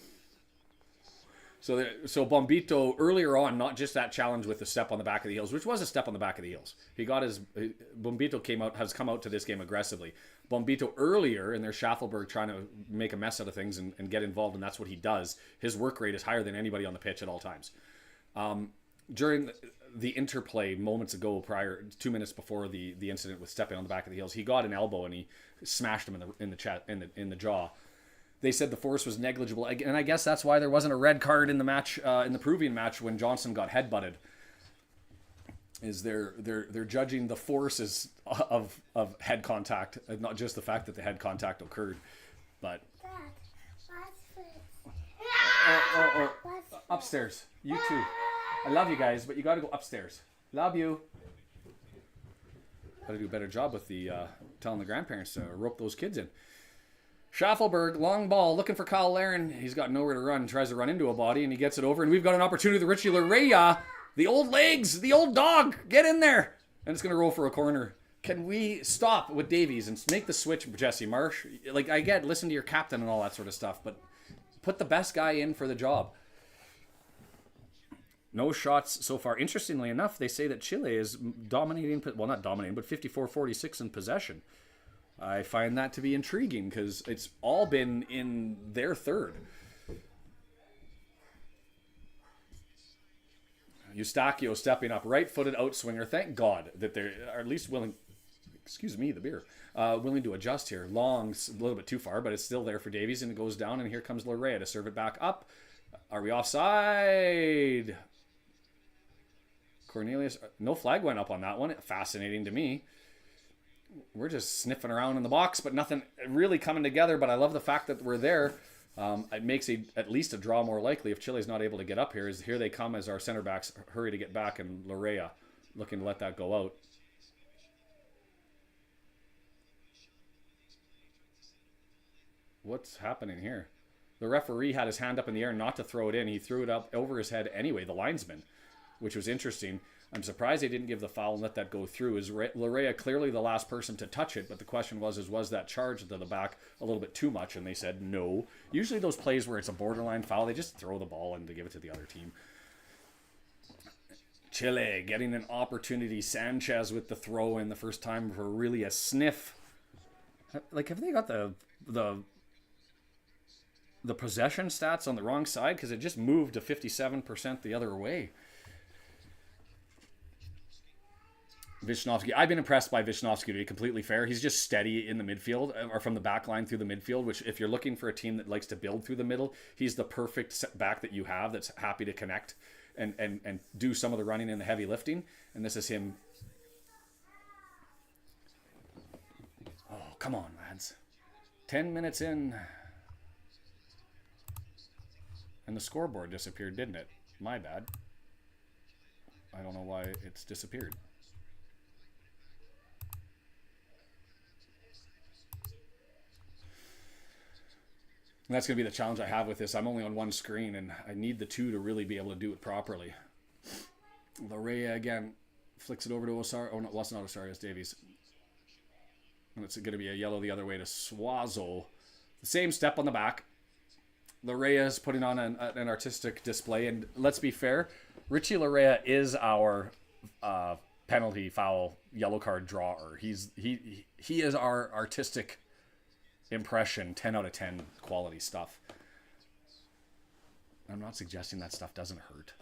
So Bombito, earlier on, not just that challenge with the step on the back of the heels, which was a step on the back of the heels. Bombito has come out to this game aggressively. Bombito earlier in their Schaffelberg trying to make a mess out of things and get involved, and that's what he does. His work rate is higher than anybody on the pitch at all times. During the interplay moments ago, 2 minutes before the incident with stepping on the back of the heels, he got an elbow and he smashed him in the jaw. They said the force was negligible, and I guess that's why there wasn't a red card in the match, in the Peruvian match when Johnson got headbutted. Is they're judging the forces of head contact, not just the fact that the head contact occurred, but. Upstairs, you too. I love you guys, but you got to go upstairs. Love you. Got to do a better job with the telling the grandparents to rope those kids in. Schaffelberg, long ball, looking for Kyle Larin. He's got nowhere to run. Tries to run into a body, and he gets it over. And we've got an opportunity with Richie Larea. The old legs, the old dog. Get in there. And it's going to roll for a corner. Can we stop with Davies and make the switch, Jesse Marsh? Like, I get, listen to your captain and all that sort of stuff, but put the best guy in for the job. No shots so far. Interestingly enough, they say that Chile is dominating, well, not dominating, but 54-46 in possession. I find that to be intriguing because it's all been in their third. Eustachio stepping up, right-footed outswinger. Thank God that they're at least willing, excuse me, the beer, willing to adjust here. Long, a little bit too far, but it's still there for Davies, and it goes down, and here comes Larea to serve it back up. Are we offside? Cornelius, no flag went up on that one. Fascinating to me. We're just sniffing around in the box, but nothing really coming together. But I love the fact that we're there. It makes at least a draw more likely if Chile's not able to get up here. Here they come as our center backs hurry to get back, and Larea looking to let that go out. What's happening here? The referee had his hand up in the air not to throw it in. He threw it up over his head anyway, the linesman, which was interesting. I'm surprised they didn't give the foul and let that go through. Is Larea clearly the last person to touch it? But the question was that charge to the back a little bit too much? And they said no. Usually those plays where it's a borderline foul, they just throw the ball in to give it to the other team. Chile getting an opportunity. Sanchez with the throw in the first time for really a sniff. Like, have they got the possession stats on the wrong side? Because it just moved to 57% the other way. Wisnowski. I've been impressed by Wisnowski, to be completely fair. He's just steady in the midfield, or from the back line through the midfield, which if you're looking for a team that likes to build through the middle, he's the perfect back that you have that's happy to connect and do some of the running and the heavy lifting. And this is him. Oh, come on, lads. 10 minutes in. And the scoreboard disappeared, didn't it? My bad. I don't know why it's disappeared. And that's going to be the challenge I have with this. I'm only on one screen, and I need the two to really be able to do it properly. Larea again flicks it over to Osario. Oh, no, well, it's not Osario, it's Davies. And it's going to be a yellow the other way to Suazo. The same step on the back. Larea is putting on an artistic display. And let's be fair, Richie Larea is our penalty, foul, yellow card drawer. He is our artistic impression, 10 out of 10 quality stuff. I'm not suggesting that stuff doesn't hurt.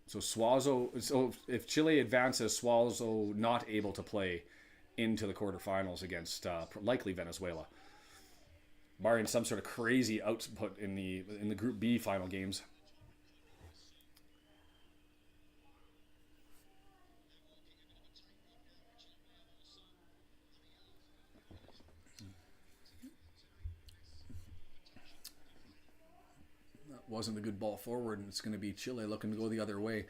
So Suazo, so if Chile advances, Suazo not able to play into the quarterfinals against likely Venezuela, barring some sort of crazy output in the Group B final games. Wasn't a good ball forward, and it's going to be Chile looking to go the other way.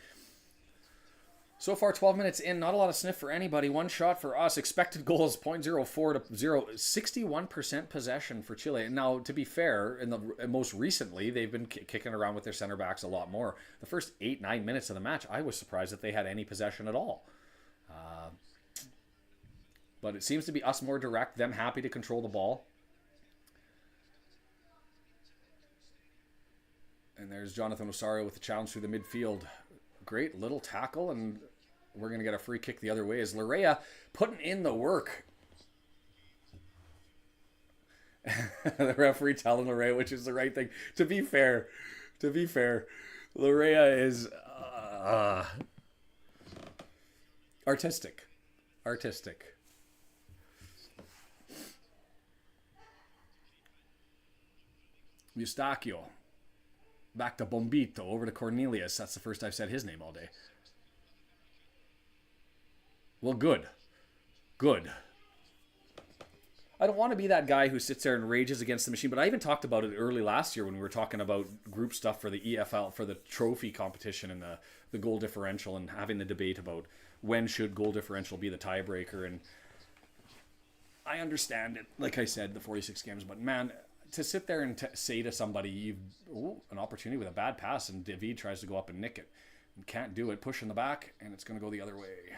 So far, 12 minutes in, not a lot of sniff for anybody. One shot for us. Expected goals, 0.04 to 0. 61% possession for Chile. Now, to be fair, most recently, they've been kicking around with their center backs a lot more. The first 8-9 minutes of the match, I was surprised that they had any possession at all. But it seems to be us more direct, them happy to control the ball. And there's Jonathan Osario with the challenge through the midfield. Great little tackle, and we're going to get a free kick the other way as Larea putting in the work. The referee telling Larea, which is the right thing. To be fair, Larea is artistic. Eustachio. Back to Bombito, over to Cornelius. That's the first I've said his name all day. Well, good. I don't want to be that guy who sits there and rages against the machine, but I even talked about it early last year when we were talking about group stuff for the EFL, for the trophy competition and the goal differential, and having the debate about when should goal differential be the tiebreaker. And I understand it, like I said, the 46 games, but man, to sit there and say to somebody, you've an opportunity with a bad pass, and David tries to go up and nick it. And can't do it. Push in the back, and it's going to go the other way.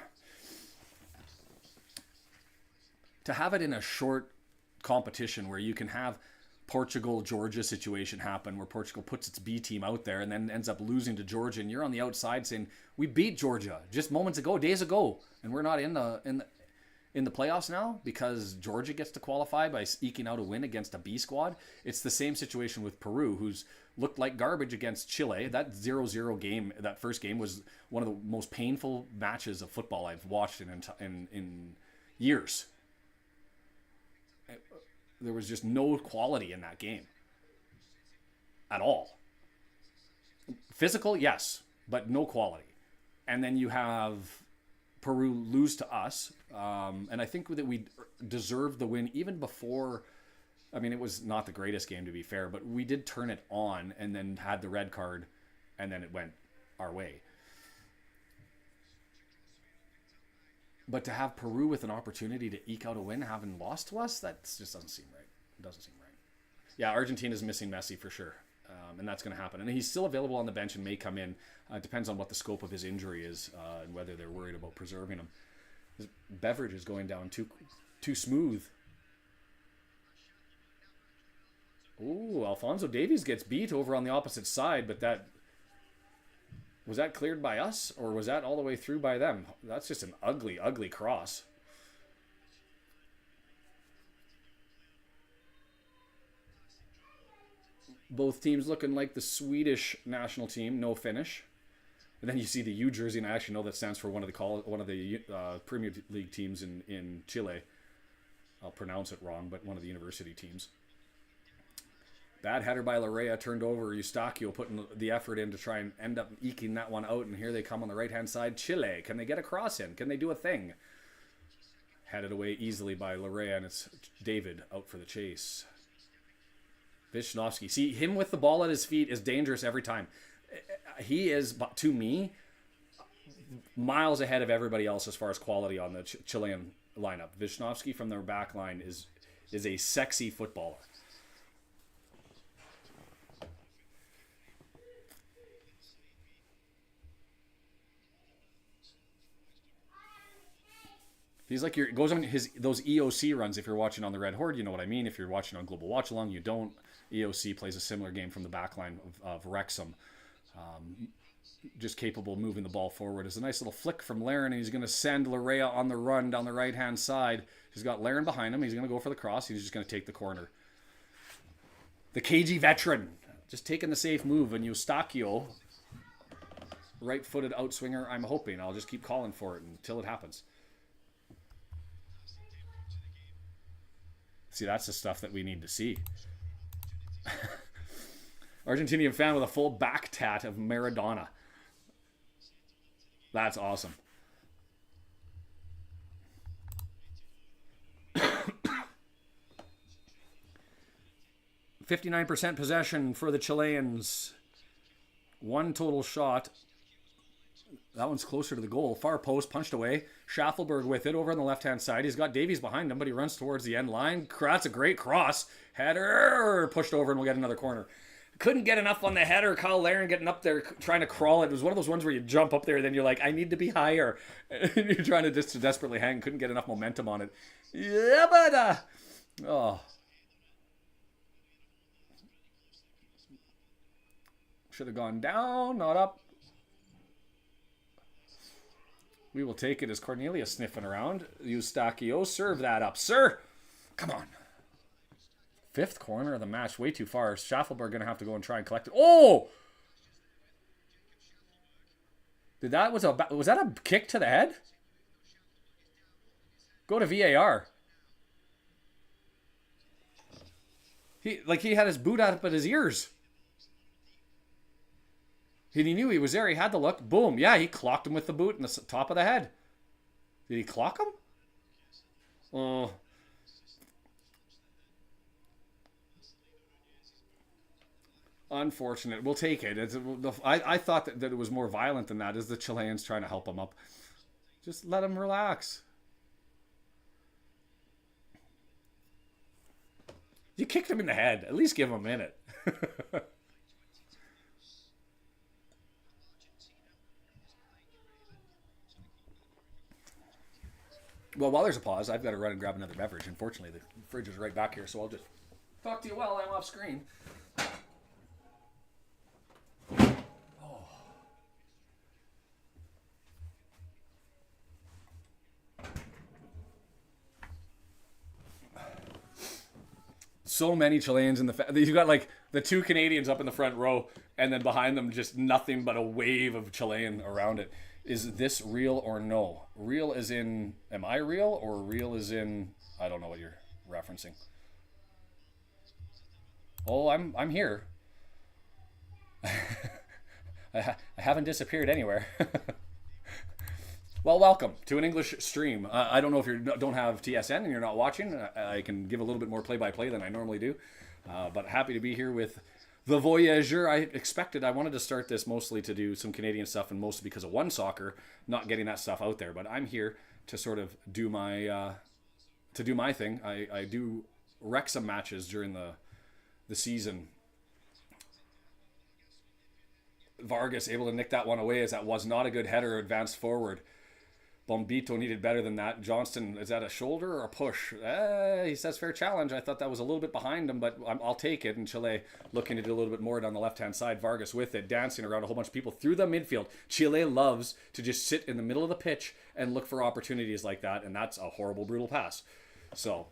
To have it in a short competition where you can have Portugal-Georgia situation happen, where Portugal puts its B team out there and then ends up losing to Georgia, and you're on the outside saying, we beat Georgia just moments ago, days ago, and we're not in the playoffs now because Georgia gets to qualify by eking out a win against a B squad. It's the same situation with Peru, who's looked like garbage against Chile. That 0-0 game, that first game, was one of the most painful matches of football I've watched in years. There was just no quality in that game at all. Physical, yes, but no quality. And then you have Peru lose to us, and I think that we deserved the win even before. I mean, it was not the greatest game, to be fair, but we did turn it on and then had the red card, and then it went our way. But to have Peru with an opportunity to eke out a win, having lost to us, that just doesn't seem right. It doesn't seem right. Yeah, Argentina's missing Messi for sure, and that's going to happen. And he's still available on the bench and may come in. It depends on what the scope of his injury is and whether they're worried about preserving him. His beverage is going down too smooth. Ooh, Alphonso Davies gets beat over on the opposite side, but that was that cleared by us or was that all the way through by them? That's just an ugly, ugly cross. Both teams looking like the Swedish national team, no finish. And then you see the U jersey, and I actually know that stands for one of the Premier League teams in Chile. I'll pronounce it wrong, but one of the university teams. Bad header by Larea, turned over. Eustachio putting the effort in to try and end up eking that one out, and here they come on the right-hand side. Chile, can they get a cross in? Can they do a thing? Headed away easily by Larea, and it's David out for the chase. Wisnowski. See, him with the ball at his feet is dangerous every time. He is, to me, miles ahead of everybody else as far as quality on the Chilean lineup. Wisnowski from their back line is a sexy footballer. He's like goes on those EOC runs. If you're watching on the Red Horde, you know what I mean. If you're watching on Global Watch Along, you don't. EOC plays a similar game from the back line of Wrexham. Just capable of moving the ball forward. It's a nice little flick from Laren, and he's going to send Larea on the run down the right-hand side. He's got Laren behind him. He's going to go for the cross. He's just going to take the corner. The KG veteran just taking the safe move, and Eustachio, right-footed outswinger, I'm hoping. I'll just keep calling for it until it happens. See, that's the stuff that we need to see. Argentinian fan with a full back tat of Maradona. That's awesome. .59% possession for the Chileans. One total shot. That one's closer to the goal. Far post, punched away. Schaffelberg with it over on the left-hand side. He's got Davies behind him, but he runs towards the end line. That's a great cross. Header pushed over, and we'll get another corner. Couldn't get enough on the header. Kyle Laren getting up there, trying to crawl it. It was one of those ones where you jump up there, then you're like, I need to be higher. And you're trying to just desperately hang. Couldn't get enough momentum on it. Yeah, but oh. Should have gone down, not up. We will take it as Cornelius sniffing around. Eustachio, serve that up, sir. Come on. Fifth corner of the match, way too far. Schaffelberg going to have to go and try and collect it. Oh! Was that a kick to the head? Go to VAR. He had his boot up at his ears. He knew he was there. He had the look. Boom. Yeah, he clocked him with the boot in the top of the head. Did he clock him? Oh. Unfortunate. We'll take it. I thought that it was more violent than that. Is the Chileans trying to help him up? Just let him relax. You kicked him in the head. At least give him a minute. Well, while there's a pause, I've got to run and grab another beverage. Unfortunately, the fridge is right back here, so I'll just talk to you while I'm off screen. So many Chileans in the... You've got like the two Canadians up in the front row, and then behind them just nothing but a wave of Chilean around it. Is this real or no? Real as in, am I real? Or real as in, I don't know what you're referencing. Oh, I'm here. I haven't disappeared anywhere. Well, welcome to an English stream. I don't know if you don't have TSN and you're not watching. I can give a little bit more play-by-play than I normally do. But happy to be here with the Voyageur. I wanted to start this mostly to do some Canadian stuff, and mostly because of One Soccer, not getting that stuff out there. But I'm here to sort of do my thing. I do Wrexham matches during the season. Vargas able to nick that one away, as that was not a good header, advanced forward. Bombito needed better than that. Johnston, is that a shoulder or a push? He says fair challenge. I thought that was a little bit behind him, but I'll take it. And Chile looking to do a little bit more down the left-hand side. Vargas with it, dancing around a whole bunch of people through the midfield. Chile loves to just sit in the middle of the pitch and look for opportunities like that, and that's a horrible, brutal pass. So,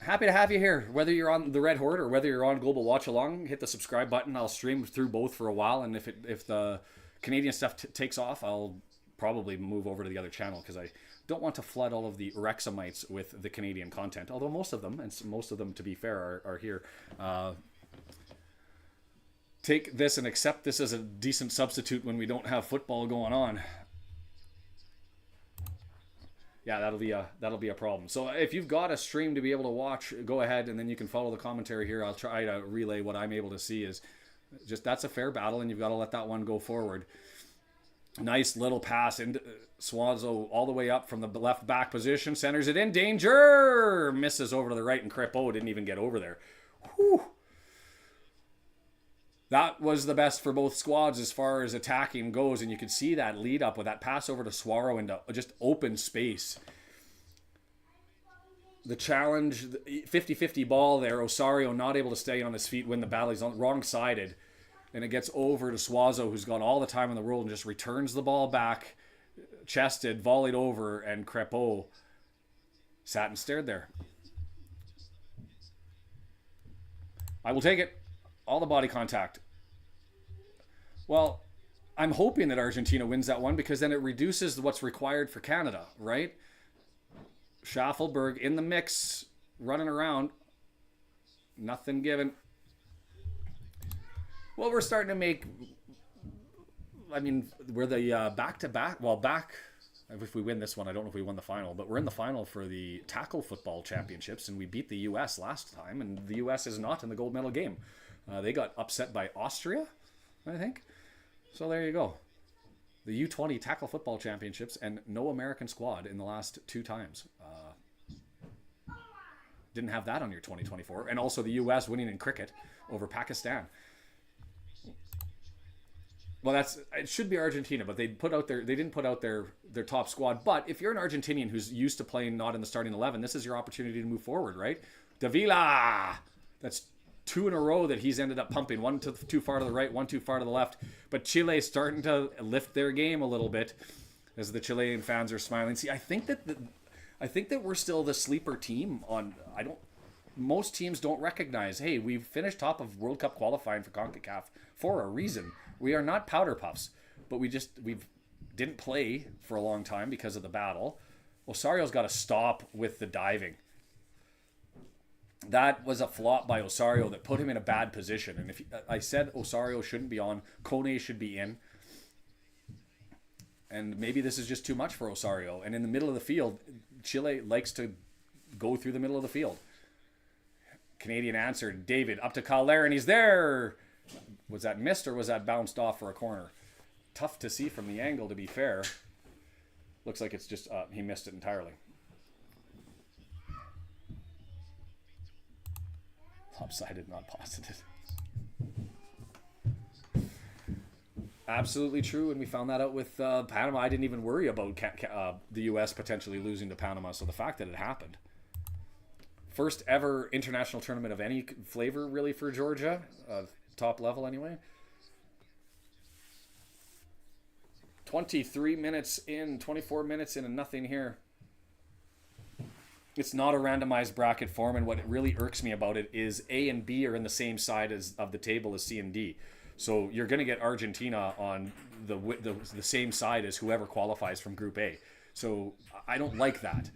happy to have you here. Whether you're on the Red Horde or whether you're on Global Watch Along, hit the subscribe button. I'll stream through both for a while, and if the Canadian stuff takes off, I'll probably move over to the other channel because I don't want to flood all of the Wrexhamites with the Canadian content, although most of them, to be fair, are here. Take this and accept this as a decent substitute when we don't have football going on. Yeah, that'll be a problem. So if you've got a stream to be able to watch, go ahead, and then you can follow the commentary here. I'll try to relay what I'm able to see. Is just that's a fair battle, and you've got to let that one go forward. Nice little pass into Suazo all the way up from the left back position. Centers it in. Danger! Misses over to the right, and Crepeau didn't even get over there. Whew. That was the best for both squads as far as attacking goes, and you could see that lead up with that pass over to Suaro into just open space. The challenge, 50-50 ball there. Osorio not able to stay on his feet when the battle. He's on wrong-sided. And it gets over to Suazo, who's got all the time in the world, and just returns the ball back, chested, volleyed over, and Crepeau sat and stared there. I will take it. All the body contact. Well, I'm hoping that Argentina wins that one because then it reduces what's required for Canada, right? Schaffelberg in the mix, running around. Nothing given. Well, we're starting to make, I mean, we're the back-to-back, well, if we win this one, I don't know if we won the final, but we're in the final for the tackle football championships, and we beat the U.S. last time, and the U.S. is not in the gold medal game. They got upset by Austria, I think. So there you go. The U-20 tackle football championships, and no American squad in the last 2 times. Didn't have that on your 2024. And also the U.S. winning in cricket over Pakistan. Well, it should be Argentina, but they didn't put out their top squad. But if you're an Argentinian who's used to playing not in the starting 11, this is your opportunity to move forward, right? Davila, that's 2 in a row that he's ended up pumping. One too far to the right, one too far to the left. But Chile's starting to lift their game a little bit as the Chilean fans are smiling. See, I think that we're still the sleeper team on. Most teams don't recognize, hey, we've finished top of World Cup qualifying for Concacaf for a reason. We are not powder puffs, but we didn't play for a long time because of the battle. Osario's got to stop with the diving. That was a flop by Osorio that put him in a bad position. And I said Osorio shouldn't be on, Kone should be in. And maybe this is just too much for Osorio. And in the middle of the field, Chile likes to go through the middle of the field. Canadian answered, David up to Calder, and he's there. Was that missed or was that bounced off for a corner? Tough to see from the angle, to be fair. Looks like it's just, he missed it entirely. Lopsided, not positive. Absolutely true, and we found that out with Panama. I didn't even worry about the U.S. potentially losing to Panama, so the fact that it happened. First ever international tournament of any flavor, really, for Georgia. Top level, anyway. 23 minutes in, 24 minutes in, and nothing here. It's not a randomized bracket form, and what really irks me about it is A and B are in the same side of the table as C and D. So you're going to get Argentina on the same side as whoever qualifies from Group A. So I don't like that.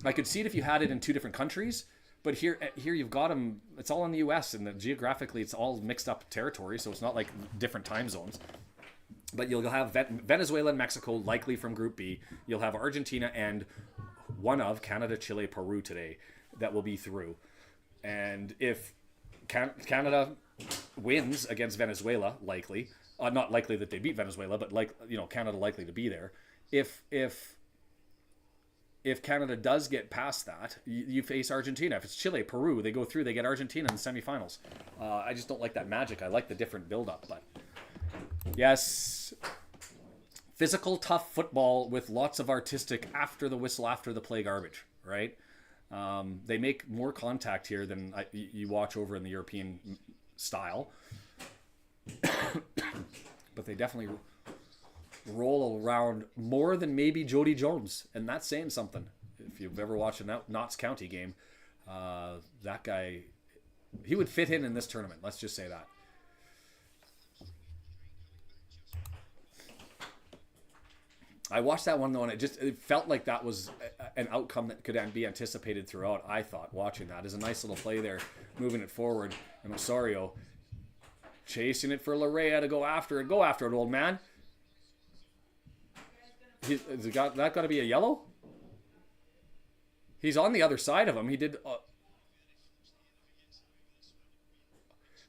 I could see it if you had it in 2 different countries, but here you've got them. It's all in the U.S. and geographically it's all mixed up territory, so it's not like different time zones. But you'll have Venezuela and Mexico likely from Group B. You'll have Argentina and one of Canada, Chile, Peru today that will be through. And if Canada wins against Venezuela, likely, not likely that they beat Venezuela, but Canada likely to be there. If Canada does get past that, you face Argentina. If it's Chile, Peru, they go through, they get Argentina in the semifinals. I just don't like that magic. I like the different build-up, but yes, physical, tough football with lots of artistic after the whistle, after the play garbage, right? They make more contact here than you watch over in the European style. But they definitely roll around more than maybe Jody Jones. And that's saying something. If you've ever watched a Notts County game, that guy, he would fit in this tournament. Let's just say that. I watched that one though, and it felt like that was an outcome that could be anticipated throughout. I thought watching that is a nice little play there, moving it forward, and Osorio chasing it for Larea to go after it. Go after it, old man. That got to be a yellow? He's on the other side of him. He did.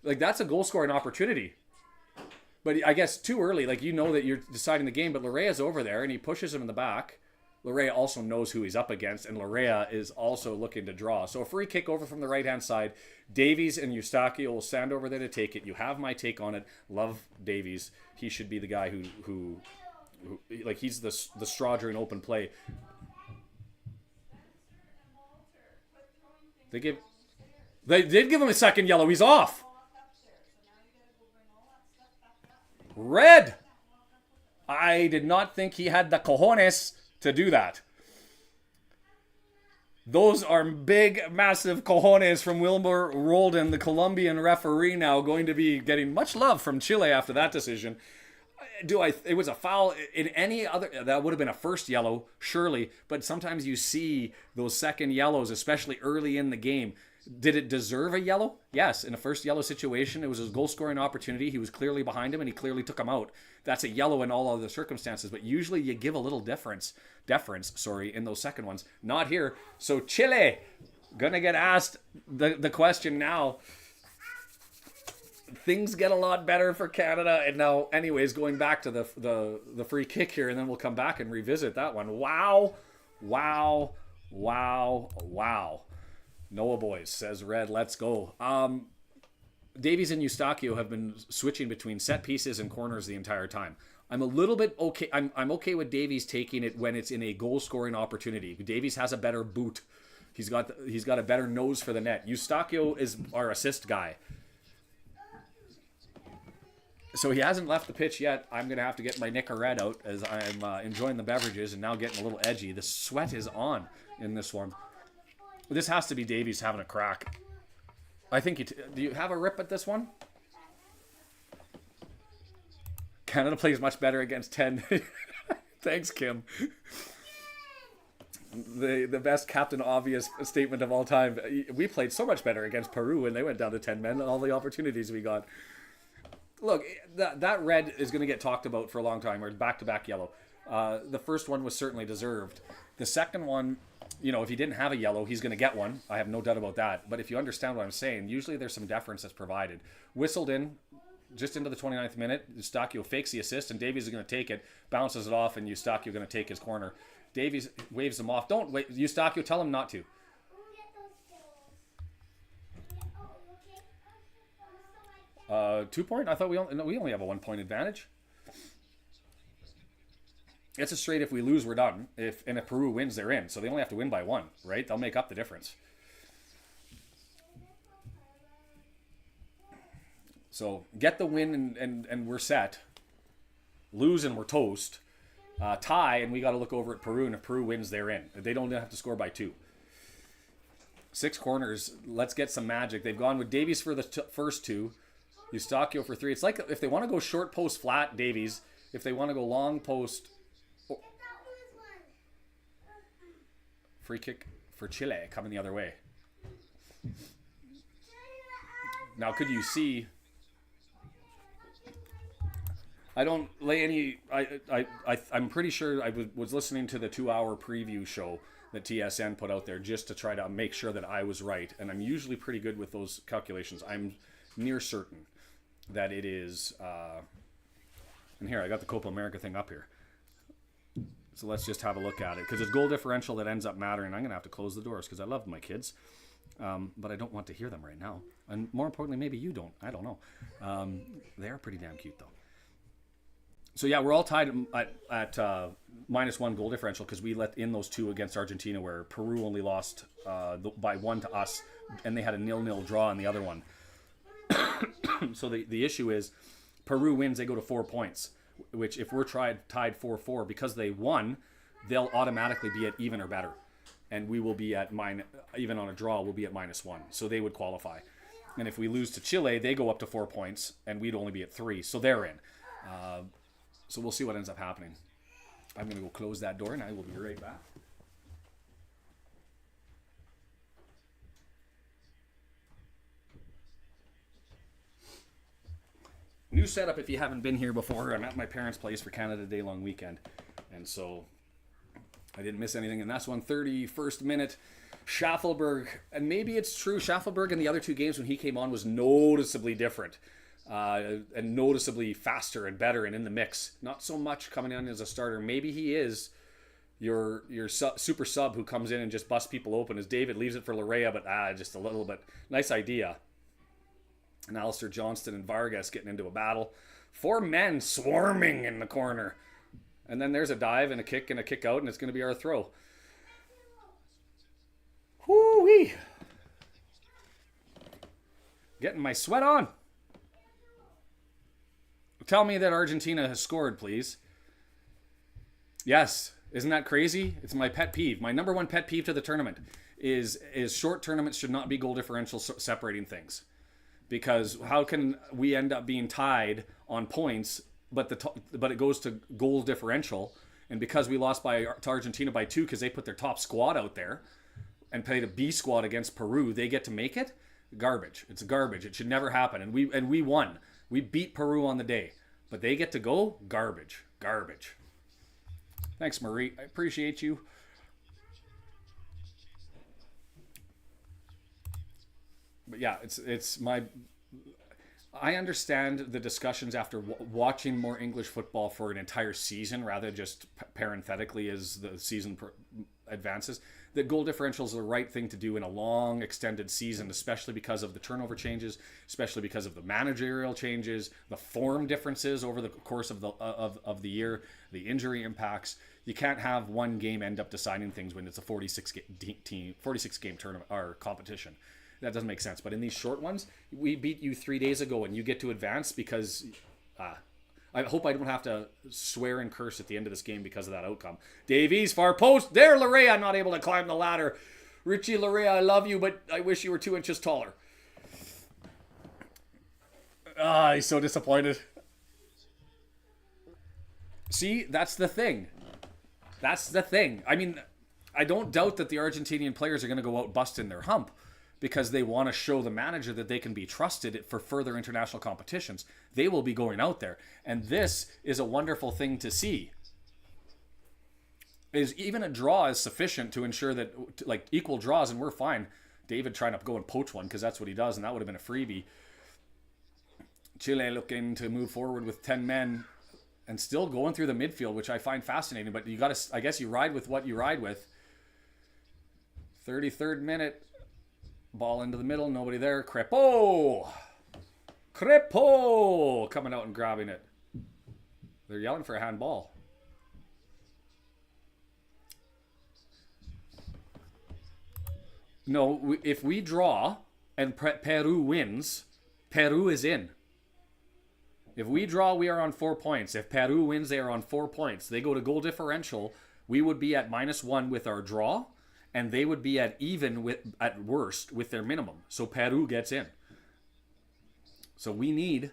Like, that's a goal scoring opportunity. But I guess too early. Like, you know that you're deciding the game, but Larea's over there and he pushes him in the back. Larea also knows who he's up against, and Larea is also looking to draw. So a free kick over from the right-hand side. Davies and Eustachio will stand over there to take it. You have my take on it. Love Davies. He should be the guy who like, he's the straw during open play. They did give him a second yellow. He's off. Red. I did not think he had the cojones to do that. Those are big, massive cojones from Wilmer Roldan, the Colombian referee, now going to be getting much love from Chile after that decision. It was a foul in any other, that would have been a first yellow, surely, but sometimes you see those second yellows, especially early in the game. Did it deserve a yellow? Yes. In a first yellow situation, it was a goal-scoring opportunity. He was clearly behind him, and he clearly took him out. That's a yellow in all other circumstances, but usually you give a little deference, in those second ones. Not here. So Chile, gonna get asked the question now. Things get a lot better for Canada, and now, anyways, going back to the free kick here, and then we'll come back and revisit that one. Wow. Noah boys, says Red, let's go. Davies and Eustachio have been switching between set pieces and corners the entire time. I'm a little bit okay. I'm okay with Davies taking it when it's in a goal-scoring opportunity. Davies has a better boot. He's got a better nose for the net. Eustachio is our assist guy. So he hasn't left the pitch yet. I'm going to have to get my Nicorette out as I'm enjoying the beverages and now getting a little edgy. The sweat is on in this one. This has to be Davies having a crack. I think do you have a rip at this one? Canada plays much better against 10. Thanks, Kim. The best Captain Obvious statement of all time. We played so much better against Peru when they went down to 10 men and all the opportunities we got. Look, that red is going to get talked about for a long time, or back-to-back yellow. The first one was certainly deserved. The second one, if he didn't have a yellow, he's going to get one. I have no doubt about that. But if you understand what I'm saying, usually there's some deference that's provided. Whistled in, just into the 29th minute. Eustachio fakes the assist, and Davies is going to take it, bounces it off, and Eustachio going to take his corner. Davies waves him off. Don't wait, Eustachio, tell him not to. 2 point? I thought we only have a 1 point advantage. It's a straight if we lose, we're done. If Peru wins, they're in. So they only have to win by 1, right? They'll make up the difference. So get the win and we're set. Lose and we're toast. Tie and we got to look over at Peru, and if Peru wins, they're in. They don't have to score by 2. 6 corners. Let's get some magic. They've gone with Davies for the first 2. Eustachio for 3. It's like if they want to go short post flat, Davies. If they want to go long post... Free kick for Chile coming the other way. Now, could you see... I don't lay any... I'm pretty sure I was listening to the 2-hour preview show that TSN put out there just to try to make sure that I was right. And I'm usually pretty good with those calculations. I'm near certain that it is... and here, I got the Copa America thing up here. So let's just have a look at it. Because it's goal differential that ends up mattering. I'm going to have to close the doors because I love my kids. But I don't want to hear them right now. And more importantly, maybe you don't. I don't know. They are pretty damn cute, though. So yeah, we're all tied at -1 goal differential because we let in those two against Argentina, where Peru only lost by 1 to us, and they had a 0-0 draw in the other one. So the issue is, Peru wins, they go to 4 points, which if we're tied 4-4, because they won, they'll automatically be at even or better. And we will be at even on a draw, we'll be at -1. So they would qualify. And if we lose to Chile, they go up to 4 points, and we'd only be at 3. So they're in. So we'll see what ends up happening. I'm going to go close that door, and I will be right back. New setup if you haven't been here before. I'm at my parents' place for Canada Day long weekend. And so I didn't miss anything. And that's 131st minute. Schaffelberg, and maybe it's true, Schaffelberg in the other two games when he came on was noticeably different. And noticeably faster and better and in the mix. Not so much coming in as a starter. Maybe he is your super sub who comes in and just busts people open as David leaves it for Larea, but just a little bit. Nice idea. And Alistair Johnston and Vargas getting into a battle. 4 men swarming in the corner. And then there's a dive and a kick out, and it's going to be our throw. Whoo-wee. Getting my sweat on. Tell me that Argentina has scored, please. Yes. Isn't that crazy? It's my pet peeve. My number one pet peeve to the tournament is short tournaments should not be goal differential separating things. Because how can we end up being tied on points, but it goes to goal differential, and because we lost to Argentina by 2 because they put their top squad out there and played a B squad against Peru, they get to make it? Garbage. It's garbage. It should never happen. And we won. We beat Peru on the day, but they get to go? Garbage. Garbage. Thanks, Marie. I appreciate you. But yeah, it's my... I understand the discussions after watching more English football for an entire season rather than just parenthetically as the season advances, that goal differential is the right thing to do in a long, extended season, especially because of the turnover changes, especially because of the managerial changes, the form differences over the course of the year, the injury impacts. You can't have one game end up deciding things when it's a 46 game tournament or competition. That doesn't make sense. But in these short ones, we beat you 3 days ago and you get to advance because... I hope I don't have to swear and curse at the end of this game because of that outcome. Davies, far post. There, Larea, not able to climb the ladder. Richie Larea, I love you, but I wish you were 2 inches taller. He's so disappointed. See, that's the thing. That's the thing. I mean, I don't doubt that the Argentinian players are going to go out busting their hump because they want to show the manager that they can be trusted for further international competitions. They will be going out there. And this is a wonderful thing to see. Is even a draw is sufficient to ensure that, like, equal draws, and we're fine. David trying to go and poach one because that's what he does, and that would have been a freebie. Chile looking to move forward with 10 men and still going through the midfield, which I find fascinating. But you got to, I guess you ride with what you ride with. 33rd minute. Ball into the middle, nobody there. Crepo coming out and grabbing it. They're yelling for a handball. No, if we draw and Peru wins, Peru is in. If we draw, we are on 4 points. If Peru wins, they are on 4 points. They go to goal differential. We would be at -1 with our draw. And they would be at even at worst with their minimum. So Peru gets in. So we need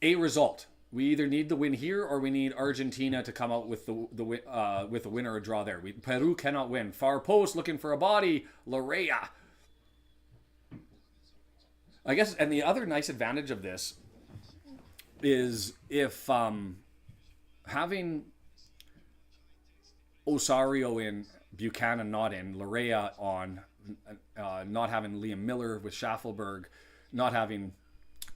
a result. We either need the win here or we need Argentina to come out with with a win or a draw there. Peru cannot win. Far post looking for a body. Larea. I guess, and the other nice advantage of this is if having Osario in, Buchanan not in, Larea on, not having Liam Miller with Schaffelberg, not having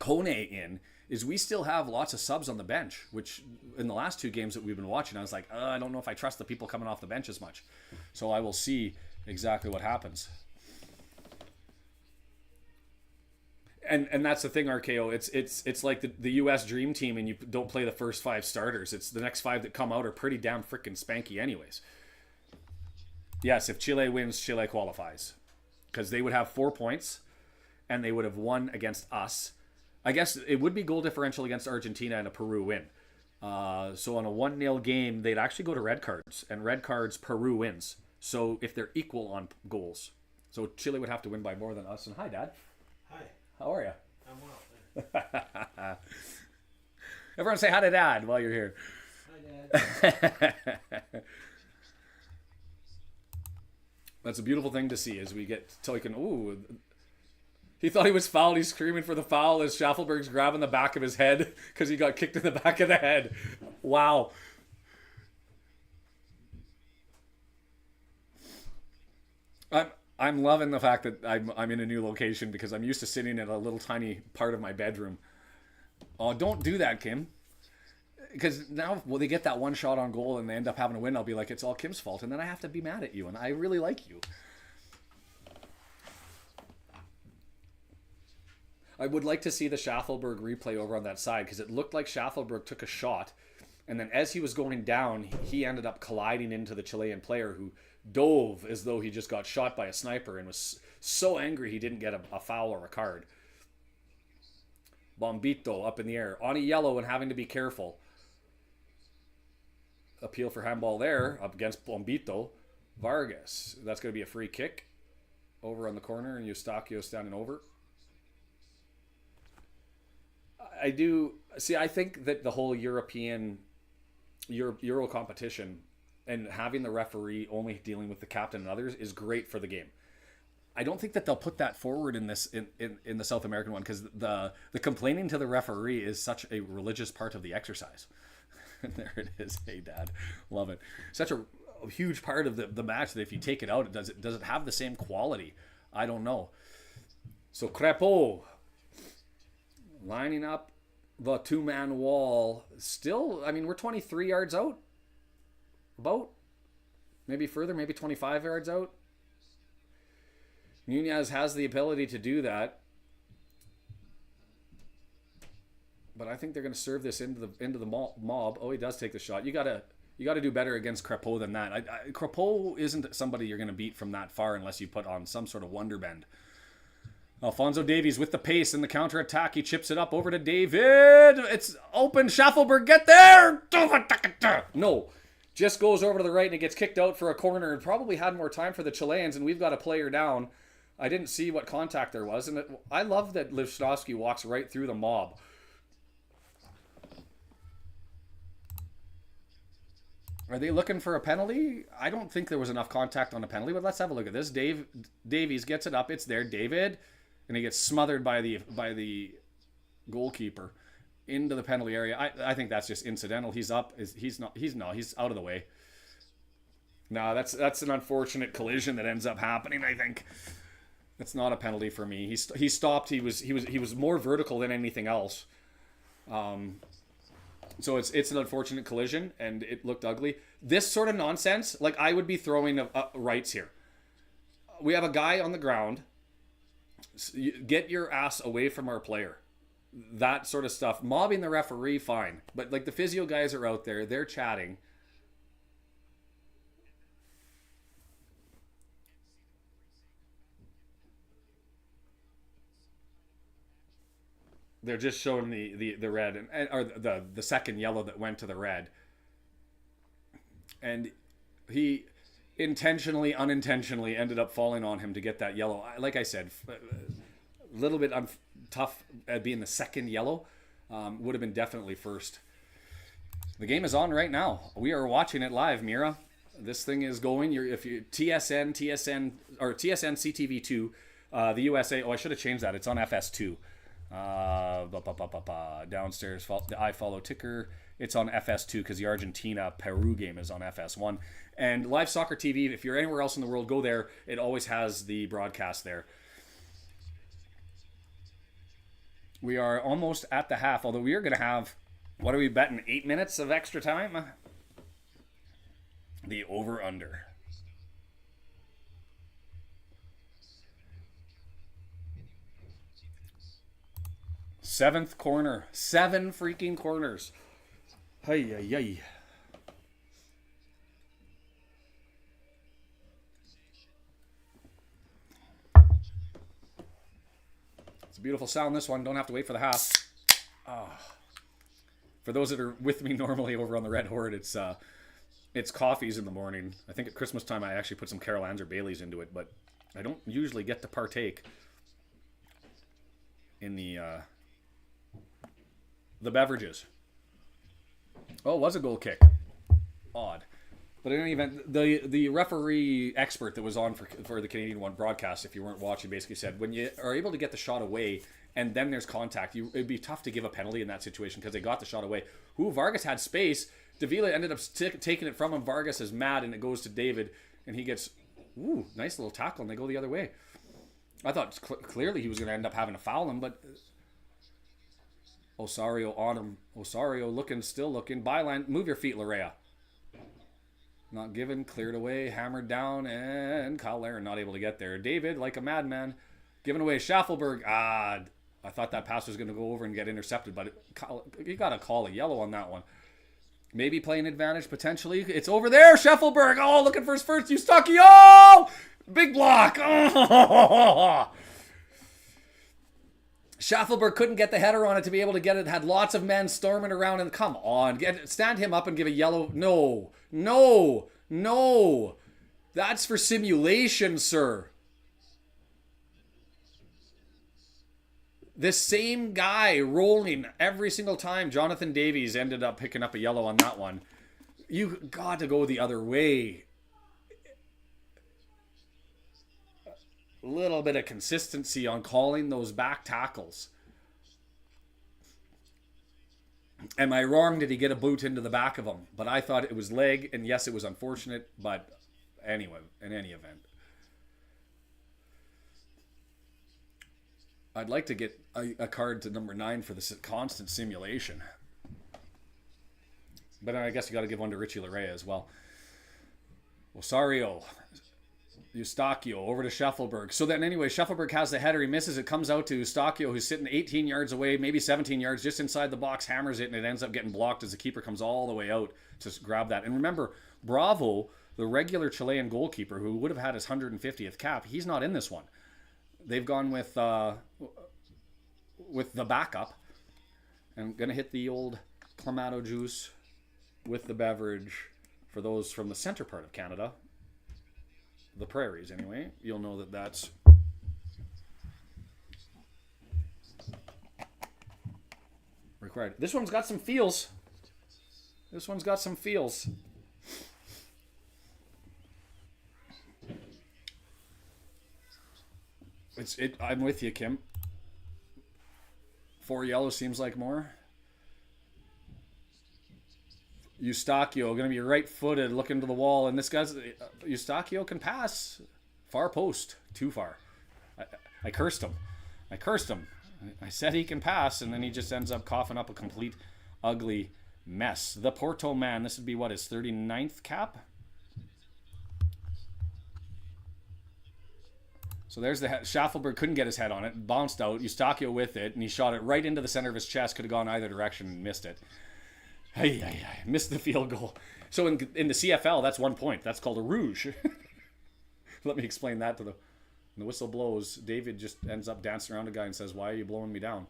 Kone in, is we still have lots of subs on the bench, which in the last 2 games that we've been watching, I was like, I don't know if I trust the people coming off the bench as much. So I will see exactly what happens. And that's the thing, RKO. It's like the U.S. Dream Team, and you don't play the first five starters. It's the next five that come out are pretty damn freaking spanky, anyways. Yes, if Chile wins, Chile qualifies because they would have 4 points, and they would have won against us. I guess it would be goal differential against Argentina and a Peru win. So on a 1-0 game, they'd actually go to red cards, and red cards Peru wins. So if they're equal on goals, so Chile would have to win by more than us. And hi, Dad. Hi. How are you? I'm well. Everyone say hi to Dad while you're here. Hi, Dad. That's a beautiful thing to see as we get taken. Ooh, he thought he was fouled. He's screaming for the foul as Schaffelberg's grabbing the back of his head because he got kicked in the back of the head. Wow. I'm loving the fact that I'm in a new location because I'm used to sitting in a little tiny part of my bedroom. Oh, don't do that, Kim. Because now, they get that one shot on goal and they end up having to win, I'll be like, it's all Kim's fault. And then I have to be mad at you. And I really like you. I would like to see the Schaffelberg replay over on that side because it looked like Schaffelberg took a shot. And then as he was going down, he ended up colliding into the Chilean player who dove as though he just got shot by a sniper and was so angry he didn't get a foul or a card. Bombito up in the air. On a yellow and having to be careful. Appeal for handball there up against Bombito. Vargas. That's going to be a free kick. Over on the corner and Eustachio standing over. I think that the whole Euro competition and having the referee only dealing with the captain and others is great for the game. I don't think that they'll put that forward in this in the South American one because the complaining to the referee is such a religious part of the exercise. There it is. Hey, Dad. Love it. Such a huge part of the match that if you take it out, does it have the same quality? I don't know. So Crepeau lining up the two-man wall. Still, I mean, we're 23 yards out. About. Maybe further, maybe 25 yards out. Nunez has the ability to do that. But I think they're going to serve this into the mob. Oh, he does take the shot. You gotta do better against Crepeau than that. Crepeau isn't somebody you're going to beat from that far unless you put on some sort of wonder bend. Alphonso Davies with the pace and the counterattack. He chips it up over to David. It's open. Schaffelberg, get there. No. Just goes over to the right and it gets kicked out for a corner and probably had more time for the Chileans, and we've got a player down. I didn't see what contact there was. And I love that Livstovsky walks right through the mob. Are they looking for a penalty? I don't think there was enough contact on the penalty, but let's have a look at this. Davies gets it up. It's there. David. And he gets smothered by the goalkeeper into the penalty area. I think that's just incidental. He's up. He's out of the way. No, that's an unfortunate collision that ends up happening, I think. It's not a penalty for me. He stopped. He was more vertical than anything else. So it's an unfortunate collision, and it looked ugly. This sort of nonsense, like I would be throwing rights here. We have a guy on the ground. Get your ass away from our player. That sort of stuff. Mobbing the referee, fine. But like the physio guys are out there, they're chatting. They're just showing the red or the second yellow that went to the red. And he intentionally, unintentionally ended up falling on him to get that yellow. Like I said, a little bit tough at being the second yellow. Would have been definitely first. The game is on right now. We are watching it live, Mira. This thing is going. If you TSN or TSN CTV2, the USA. Oh, I should have changed that. It's on FS2. Downstairs, the I follow ticker. It's on FS2 because the Argentina Peru game is on FS1. And Live Soccer TV, if you're anywhere else in the world, go there. It always has the broadcast there. We are almost at the half, although we are going to have, what are we betting, 8 minutes of extra time? The over-under. 7th corner. 7 freaking corners. Hey, hey, hey. It's a beautiful sound, this one. Don't have to wait for the half. For those that are with me normally over on the Red Horde, it's coffees in the morning. I think at Christmas time I actually put some Carol Anns or Baileys into it, but I don't usually get to partake in the beverages. Oh, it was a goal kick. Odd. But in any event, the referee expert that was on for the Canadian one broadcast, if you weren't watching, basically said when you are able to get the shot away and then there's contact, it'd be tough to give a penalty in that situation because they got the shot away. Vargas had space. Davila ended up taking it from him. Vargas is mad and it goes to David and he gets, nice little tackle and they go the other way. I thought clearly he was going to end up having to foul him, but Osario on him. Osario still looking. Byline, move your feet, Larea. Not given, cleared away, hammered down, and Kyle Laren not able to get there. David, like a madman, giving away. Schaffelberg, I thought that pass was going to go over and get intercepted, but you got to call a yellow on that one. Maybe playing advantage, potentially. It's over there, Schaffelberg. Oh, looking for his first Eustachio. Oh! Big block. Oh! Schaffelberg couldn't get the header on it to be able to get it. Had lots of men storming around and come on. Stand him up and give a yellow. No. That's for simulation, sir. This same guy rolling every single time. Jonathan Davies ended up picking up a yellow on that one. You got to go the other way. A little bit of consistency on calling those back tackles. Am I wrong? Did he get a boot into the back of him? But I thought it was leg, and yes, it was unfortunate, but anyway, in any event. I'd like to get a card to number 9 for this constant simulation. But I guess you got to give one to Richie Larea as well. Osario. Eustachio over to Schaffelberg. So then anyway, Schaffelberg has the header. He misses it. Comes out to Eustachio, who's sitting 18 yards away, maybe 17 yards, just inside the box, hammers it, and it ends up getting blocked as the keeper comes all the way out to grab that. And remember, Bravo, the regular Chilean goalkeeper, who would have had his 150th cap, he's not in this one. They've gone with the backup. I'm going to hit the old Clamato juice with the beverage for those from the center part of Canada. The prairies, anyway. You'll know that that's required. This one's got some feels. I'm with you, Kim. 4 yellow seems like more. Eustachio going to be right-footed, looking to the wall, and this guy's Eustachio can pass far post, too far. I cursed him. I said he can pass, and then he just ends up coughing up a complete ugly mess. The Porto man, this would be what, his 39th cap? So there's the Schaffelberg couldn't get his head on it, bounced out, Eustachio with it, and he shot it right into the center of his chest. Could have gone either direction and missed it. Missed the field goal. So in the CFL, that's 1 point. That's called a rouge. Let me explain that to the whistle blows. David just ends up dancing around a guy and says, "Why are you blowing me down?"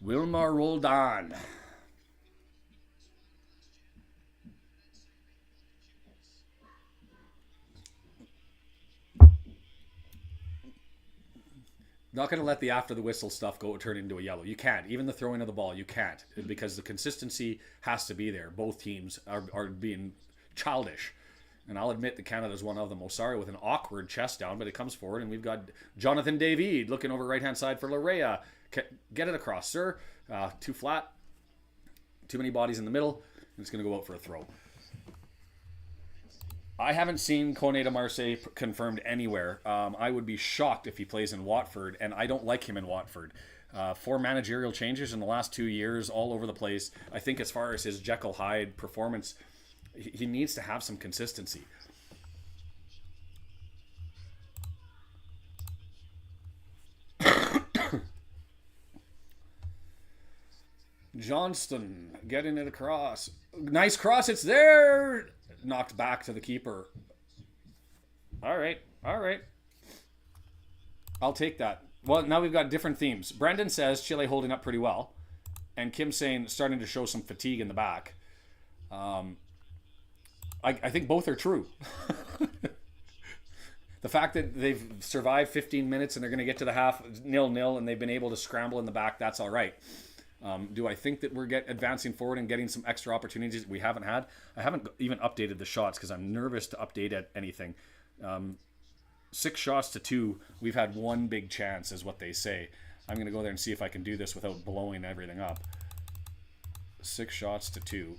Wilmar Roldan. Not going to let the after the whistle stuff turn into a yellow. You can't. Even the throwing of the ball, you can't. Because the consistency has to be there. Both teams are being childish. And I'll admit that Canada's one of them. Osario with an awkward chest down, but it comes forward. And we've got Jonathan David looking over right-hand side for Larea. Get it across, sir. Too flat. Too many bodies in the middle. And it's going to go out for a throw. I haven't seen Koné de Marseille confirmed anywhere. I would be shocked if he plays in Watford, and I don't like him in Watford. 4 managerial changes in the last 2 years, all over the place. I think as far as his Jekyll Hyde performance, he needs to have some consistency. Johnston getting it across. Nice cross. It's there. Knocked back to the keeper. All right. All right. I'll take that. Well, now we've got different themes. Brendan says Chile holding up pretty well. And Kim saying starting to show some fatigue in the back. I think both are true. The fact that they've survived 15 minutes and they're going to get to the half 0-0 and they've been able to scramble in the back, that's all right. Do I think that we're advancing forward and getting some extra opportunities we haven't had? I haven't even updated the shots because I'm nervous to update at anything. 6 shots to 2. We've had one big chance is what they say. I'm going to go there and see if I can do this without blowing everything up. 6 shots to 2.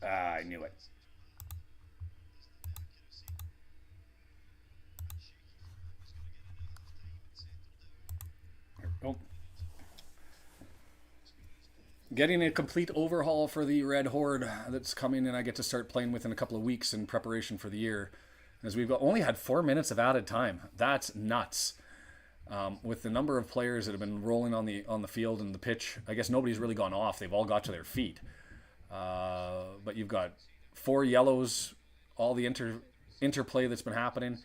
I knew it. There we go. Getting a complete overhaul for the Red Horde that's coming and I get to start playing with in a couple of weeks in preparation for the year. As we've only had 4 minutes of added time. That's nuts. With the number of players that have been rolling on the field and the pitch, I guess nobody's really gone off. They've all got to their feet. But you've got 4 yellows, all the interplay that's been happening.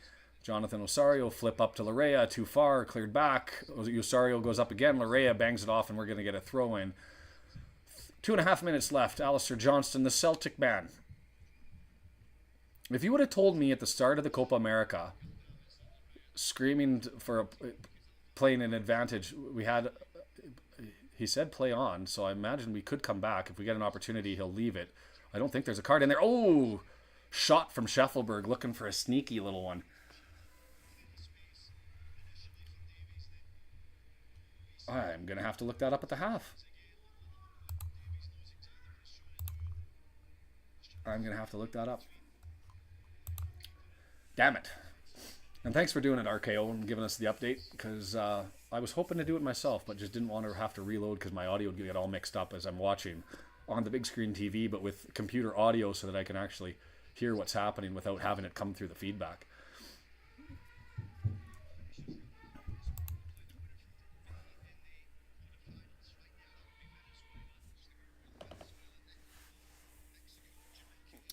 Jonathan Osorio flip up to Larea, too far, cleared back. Osorio goes up again. Larea bangs it off, and we're going to get a throw in. 2.5 minutes left. Alistair Johnston, the Celtic man. If you would have told me at the start of the Copa America, screaming for playing an advantage, he said play on, so I imagine we could come back. If we get an opportunity, he'll leave it. I don't think there's a card in there. Oh! Shot from Scheffelberg, looking for a sneaky little one. I'm going to have to look that up at the half. I'm going to have to look that up. Damn it. And thanks for doing it, RKO, and giving us the update, because I was hoping to do it myself, but just didn't want to have to reload because my audio would get all mixed up as I'm watching on the big screen TV, but with computer audio so that I can actually hear what's happening without having it come through the feedback.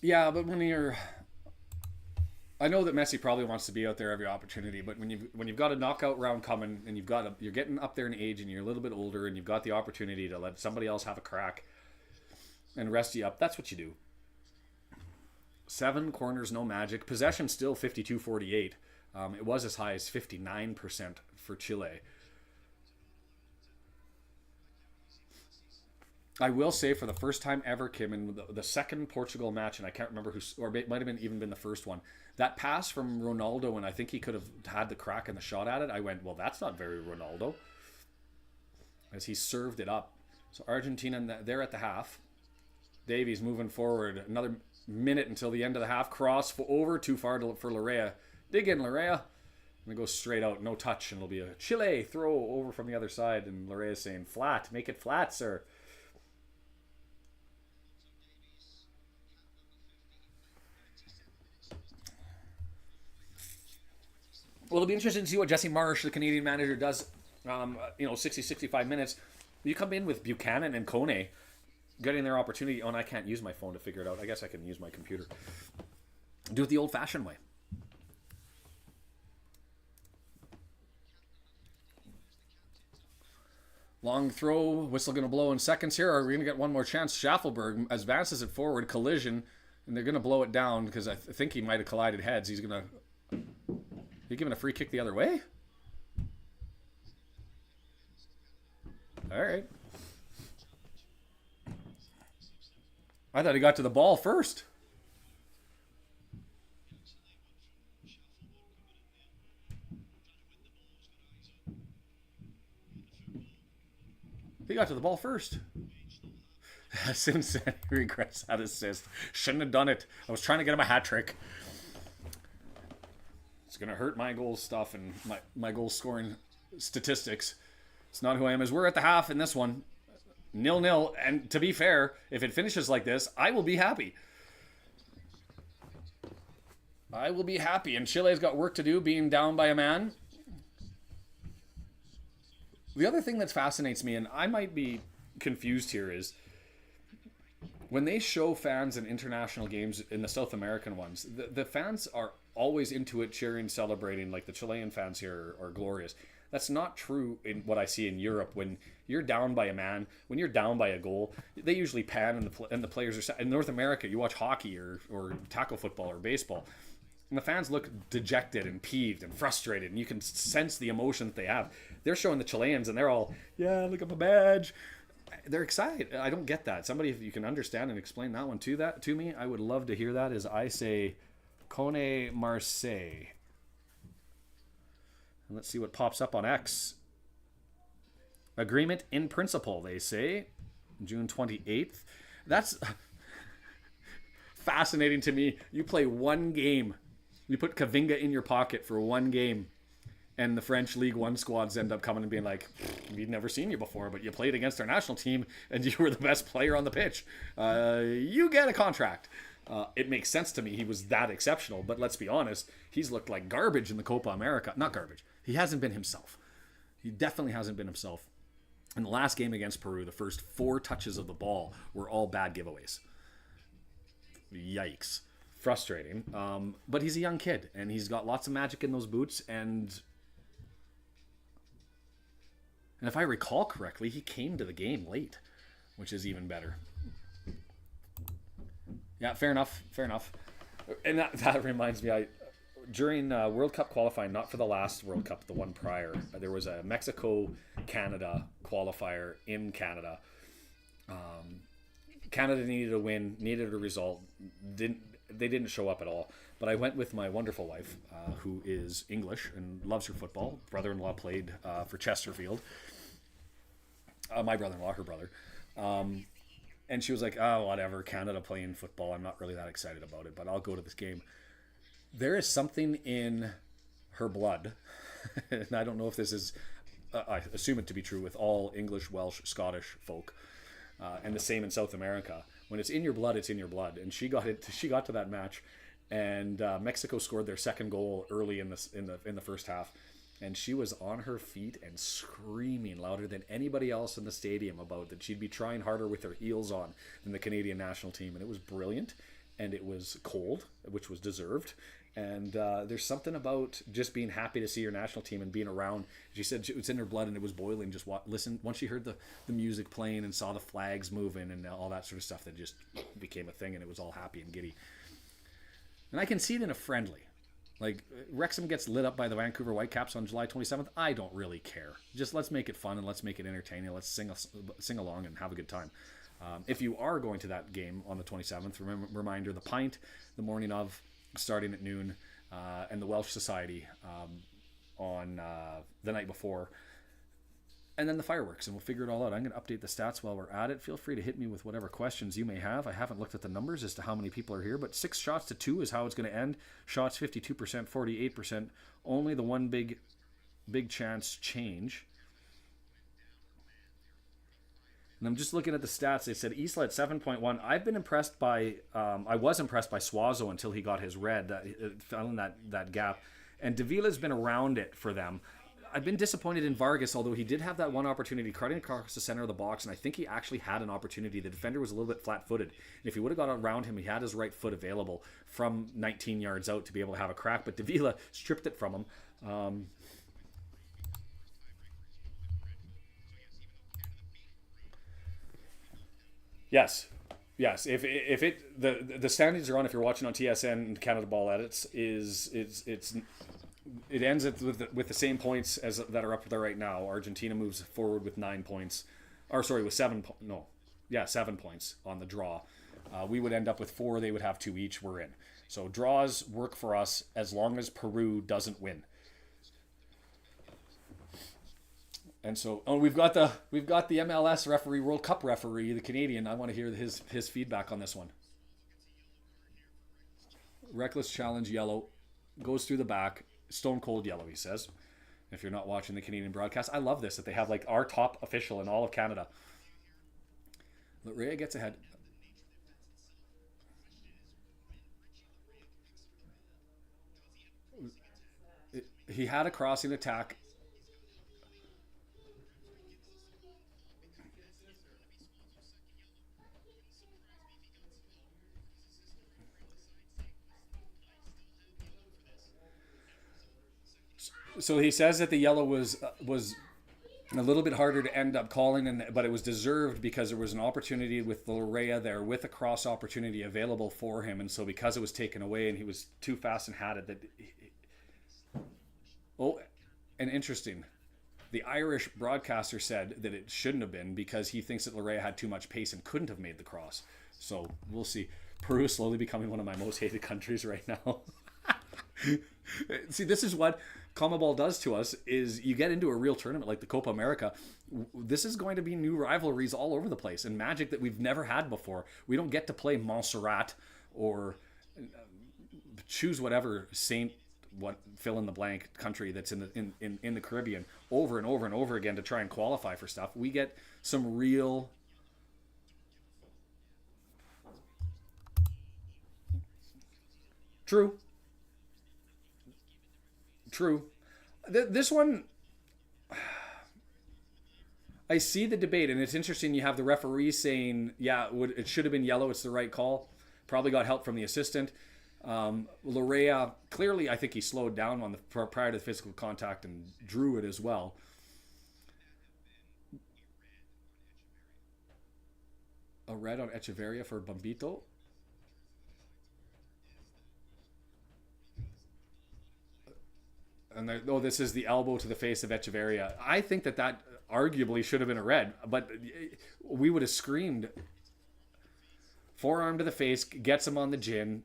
Yeah, but when you're... I know that Messi probably wants to be out there every opportunity, but when you've got a knockout round coming and you're getting up there in age and you're a little bit older and you've got the opportunity to let somebody else have a crack and rest you up, that's what you do. 7 corners, no magic. Possession still 52-48. It was as high as 59% for Chile. I will say for the first time ever, Kim, in the second Portugal match, and I can't remember who, or it might have even been the first one, that pass from Ronaldo, and I think he could have had the crack and the shot at it, I went, well, that's not very Ronaldo, as he served it up. So Argentina, they're at the half. Davies moving forward. Another minute until the end of the half. Cross over, too far for Larea. Dig in, Larea. And it goes straight out, no touch, and it'll be a Chile throw over from the other side, and Larea saying, flat, make it flat, sir. Well, it'll be interesting to see what Jesse Marsh, the Canadian manager, does. 60, 65 minutes. You come in with Buchanan and Kone getting their opportunity. Oh, and I can't use my phone to figure it out. I guess I can use my computer. Do it the old-fashioned way. Long throw. Whistle going to blow in seconds here. Are we going to get one more chance? Schaffelberg advances it forward. Collision. And they're going to blow it down because I think he might have collided heads. He's going to... You giving a free kick the other way? All right. I thought he got to the ball first. He got to the ball first. Simpson regrets that assist. Shouldn't have done it. I was trying to get him a hat trick. It's going to hurt my goal stuff and my goal scoring statistics. It's not who I am. As we're at the half in this one, 0-0. And to be fair, if it finishes like this, I will be happy. I will be happy. And Chile's got work to do, being down by a man. The other thing that fascinates me, and I might be confused here, is when they show fans in international games, in the South American ones, the fans are always into it, cheering, celebrating, like the Chilean fans here are glorious. That's not true in what I see in Europe. When you're down by a man, when you're down by a goal, they usually pan and the players are sad. In North America, you watch hockey or tackle football or baseball, and the fans look dejected and peeved and frustrated, and you can sense the emotion that they have. They're showing the Chileans, and they're all, yeah, look at my badge. They're excited. I don't get that. Somebody, if you can understand and explain that one to me, I would love to hear that. As I say, Cone Marseille. And let's see what pops up on X. Agreement in principle, they say. June 28th. That's fascinating to me. You play one game. You put Kavinga in your pocket for one game. And the French League One squads end up coming and being like, we've never seen you before, but you played against our national team and you were the best player on the pitch. You get a contract. It makes sense to me. He was that exceptional. But let's be honest, he's looked like garbage in the Copa America. Not garbage. He hasn't been himself. He definitely hasn't been himself. In the last game against Peru, the first 4 touches of the ball were all bad giveaways. Yikes. Frustrating. But he's a young kid, and he's got lots of magic in those boots, and if I recall correctly, he came to the game late, which is even better. Yeah, fair enough. And that reminds me, during World Cup qualifying, not for the last World Cup, the one prior, there was a Mexico-Canada qualifier in Canada. Canada needed a win, needed a result. They didn't show up at all. But I went with my wonderful wife, who is English and loves her football. Brother-in-law played for Chesterfield. My brother-in-law, her brother. And she was like, oh, whatever, Canada playing football. I'm not really that excited about it, but I'll go to this game. There is something in her blood, and I don't know if this is, I assume it to be true with all English, Welsh, Scottish folk, and the same in South America. When it's in your blood, it's in your blood. And she got to that match, and Mexico scored their second goal early in the first half. And she was on her feet and screaming louder than anybody else in the stadium about that she'd be trying harder with her heels on than the Canadian national team. And it was brilliant, and it was cold, which was deserved. And there's something about just being happy to see your national team and being around. She said it's in her blood and it was boiling. Just listen. Once she heard the music playing and saw the flags moving and all that sort of stuff, that just became a thing, and it was all happy and giddy. And I can see it in a friendly. Like, Wrexham gets lit up by the Vancouver Whitecaps on July 27th. I don't really care. Just let's make it fun and let's make it entertaining. Let's sing along and have a good time. If you are going to that game on the 27th, reminder, the pint, the morning of, starting at noon, and the Welsh Society on the night before. And then the fireworks, and we'll figure it all out. I'm going to update the stats while we're at it. Feel free to hit me with whatever questions you may have. I haven't looked at the numbers as to how many people are here, but 6 shots to 2 is how it's going to end. Shots 52%, 48%. Only the one big chance change. And I'm just looking at the stats. They said Isla at 7.1. I've been impressed by, I was impressed by Suazo until he got his red, filling that gap. And Davila's been around it for them. I've been disappointed in Vargas, although he did have that one opportunity cutting across the center of the box, and I think he actually had an opportunity. The defender was a little bit flat-footed. And if he would have got around him, he had his right foot available from 19 yards out to be able to have a crack, but Davila stripped it from him. Yes. If the standings are on, if you're watching on TSN and Canada Ball Edits, it ends with the same points as that are up there right now. Argentina moves forward with 9 points, with 7 points on the draw. We would end up with 4. They would have 2 each. We're in. So draws work for us as long as Peru doesn't win. And so, we've got the MLS referee, World Cup referee, the Canadian. I want to hear his feedback on this one. Reckless challenge, yellow, goes through the back. Stone cold yellow, he says. If you're not watching the Canadian broadcast, I love this, that they have like our top official in all of Canada. But Rea gets ahead. He had a crossing attack. So he says that the yellow was a little bit harder to end up calling, but it was deserved because there was an opportunity with Larea there with a cross opportunity available for him, and so because it was taken away and he was too fast and had it, oh, and interesting, the Irish broadcaster said that it shouldn't have been because he thinks that Larea had too much pace and couldn't have made the cross. So we'll see. Peru is slowly becoming one of my most hated countries right now. See, this is what CONMEBOL does to us, is you get into a real tournament like the Copa America. This is going to be new rivalries all over the place and magic that we've never had before. We don't get to play Montserrat or choose whatever fill in the blank country that's in the Caribbean over and over and over again to try and qualify for stuff. We get some real True. This one, I see the debate, and it's interesting. You have the referee saying, yeah, it should have been yellow. It's the right call. Probably got help from the assistant. Larea, clearly, I think he slowed down on the prior to the physical contact and drew it as well. A red on Echeverria for Bombito. And this is the elbow to the face of Echeverria. I think that arguably should have been a red, but we would have screamed. Forearm to the face, gets him on the gin.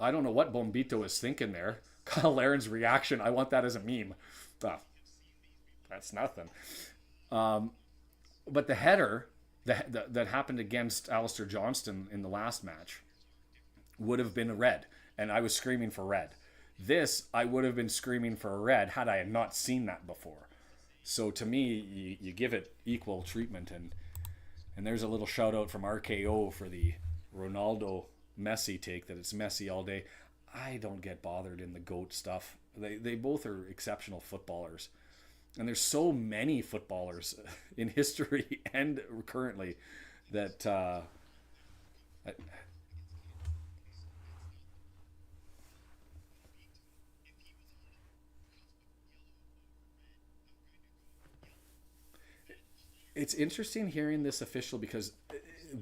I don't know what Bombito is thinking there. Kyle Laren's reaction, I want that as a meme. Oh, that's nothing. But the header that happened against Alistair Johnston in the last match would have been a red, and I was screaming for red. This, I would have been screaming for a red had I not seen that before. So to me, you give it equal treatment, and there's a little shout out from RKO for the Ronaldo Messi take, that it's Messi all day. I don't get bothered in the GOAT stuff. They both are exceptional footballers. And there's so many footballers in history and currently that it's interesting hearing this official because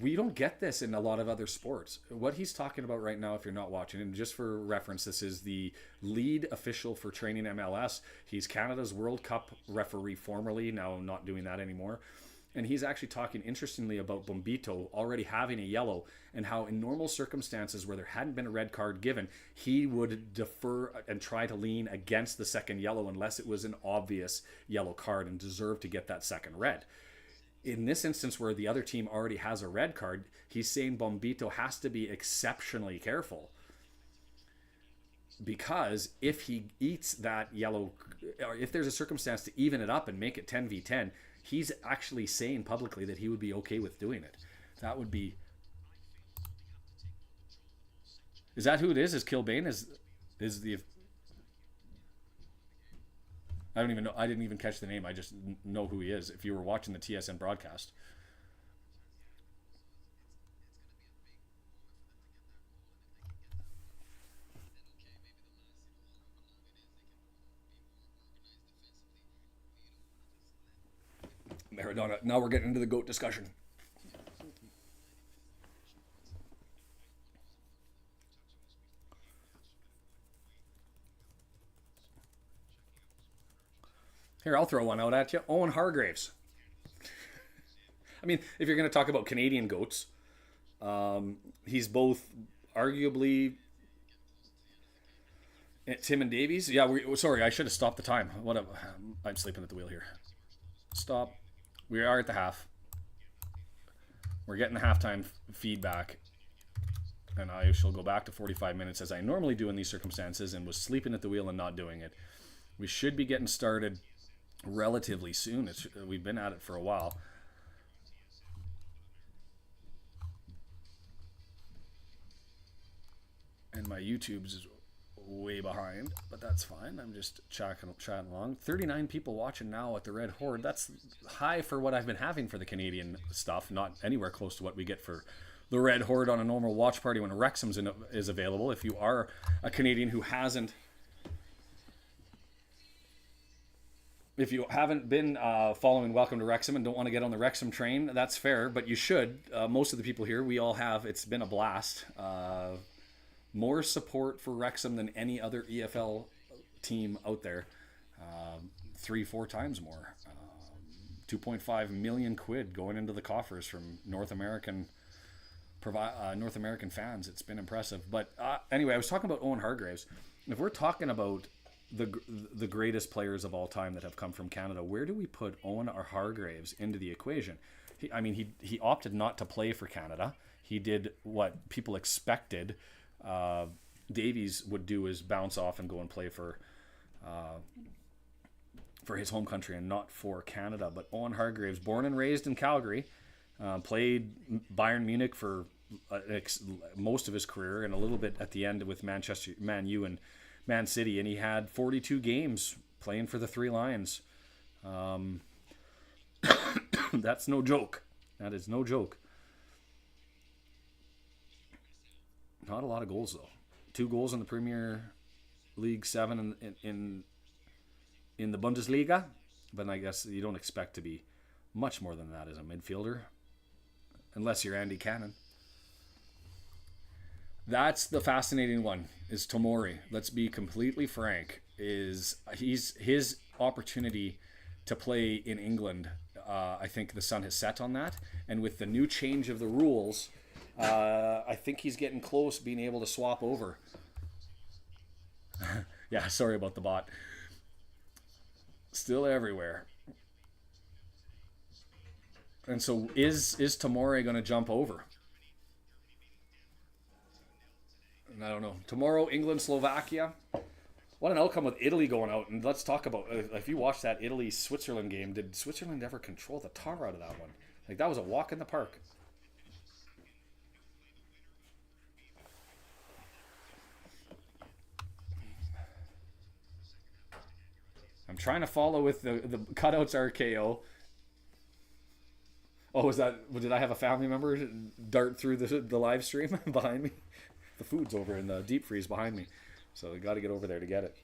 we don't get this in a lot of other sports. What he's talking about right now, if you're not watching, and just for reference, this is the lead official for training MLS. He's Canada's World Cup referee formerly, now not doing that anymore. And he's actually talking interestingly about Bombito already having a yellow and how in normal circumstances where there hadn't been a red card given, he would defer and try to lean against the second yellow unless it was an obvious yellow card and deserved to get that second red. In this instance where the other team already has a red card, he's saying Bombito has to be exceptionally careful. Because if he eats that yellow, or if there's a circumstance to even it up and make it 10v10, he's actually saying publicly that he would be okay with doing it. That would be... Is that who it is? Is Kilbane? Is the... I don't even know. I didn't even catch the name. I just know who he is. If you were watching the TSN broadcast. Maradona. Now we're getting into the GOAT discussion. Here, I'll throw one out at you. Owen Hargreaves. I mean, if you're going to talk about Canadian GOATs, he's both arguably Tim and Davies. Yeah, sorry, I should have stopped the time. I'm sleeping at the wheel here. Stop. We are at the half. We're getting the halftime feedback. And I shall go back to 45 minutes as I normally do in these circumstances and was sleeping at the wheel and not doing it. We should be getting started relatively soon. We've been at it for a while. And my YouTube's is way behind, but that's fine. I'm just chatting along. 39 people watching now at the Red Horde. That's high for what I've been having for the Canadian stuff. Not anywhere close to what we get for the Red Horde on a normal watch party when Wrexham is available. If you are a Canadian who hasn't If you haven't been following Welcome to Wrexham and don't want to get on the Wrexham train, that's fair, but you should. Most of the people here, we all have. It's been a blast. More support for Wrexham than any other EFL team out there. 3-4 times more. 2.5 million quid going into the coffers from North American fans. It's been impressive. But anyway, I was talking about Owen Hargreaves. If we're talking about the greatest players of all time that have come from Canada, where do we put Owen or Hargreaves into the equation? He opted not to play for Canada. He did what people expected Davies would do, is bounce off and go and play for his home country and not for Canada. But Owen Hargreaves, born and raised in Calgary, played Bayern Munich for most of his career and a little bit at the end with Man U and Man City, and he had 42 games playing for the Three Lions. That's no joke. That is no joke. Not a lot of goals though. 2 goals in the Premier League, 7 in the Bundesliga, but I guess you don't expect to be much more than that as a midfielder, unless you're Andy Cannon. That's the fascinating one, is Tomori. Let's be completely frank. His opportunity to play in England, I think the sun has set on that. And with the new change of the rules, I think he's getting close being able to swap over. Yeah, sorry about the bot. Still everywhere. And so is Tomori going to jump over? I don't know. Tomorrow, England, Slovakia. What an outcome with Italy going out. And let's talk about, if you watched that Italy-Switzerland game, did Switzerland ever control the tar out of that one? Like, that was a walk in the park. I'm trying to follow with the cutouts RKO. Oh, did I have a family member dart through the live stream behind me? The food's over in the deep freeze behind me, so I got to get over there to get it.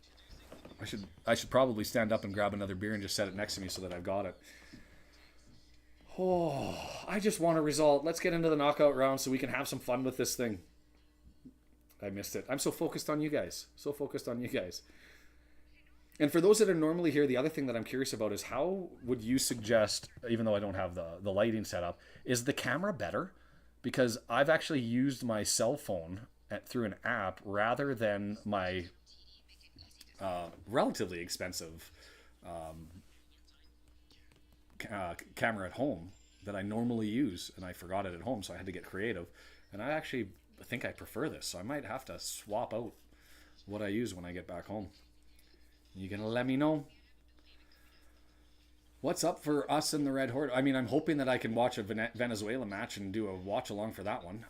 I should probably stand up and grab another beer and just set it next to me so that I've got it. Oh, I just want a result. Let's get into the knockout round so we can have some fun with this thing. I missed it. I'm so focused on you guys. And for those that are normally here, the other thing that I'm curious about is how would you suggest, even though I don't have the lighting set up, is the camera better? Because I've actually used my cell phone through an app rather than my relatively expensive camera at home that I normally use, and I forgot it at home, so I had to get creative. And I actually think I prefer this, so I might have to swap out what I use when I get back home. You gonna let me know what's up for us in the Red Horde? I mean, I'm hoping that I can watch a Venezuela match and do a watch along for that one.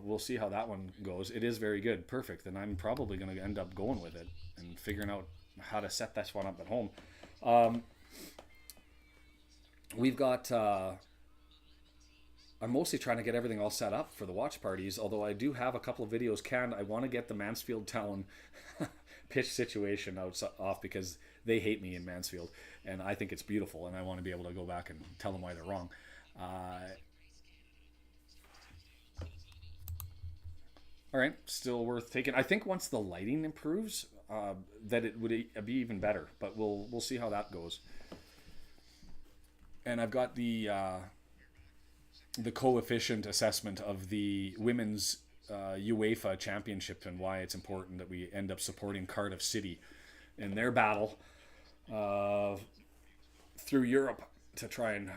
We'll see how that one goes. It is very good. Perfect. Then I'm probably going to end up going with it and figuring out how to set this one up at home. We've got... I'm mostly trying to get everything all set up for the watch parties, although I do have a couple of videos canned. I want to get the Mansfield Town pitch situation off because they hate me in Mansfield, and I think it's beautiful, and I want to be able to go back and tell them why they're wrong. All right, still worth taking. I think once the lighting improves, that it would be even better, but we'll see how that goes. And I've got the coefficient assessment of the women's UEFA Championship and why it's important that we end up supporting Cardiff City in their battle through Europe to try and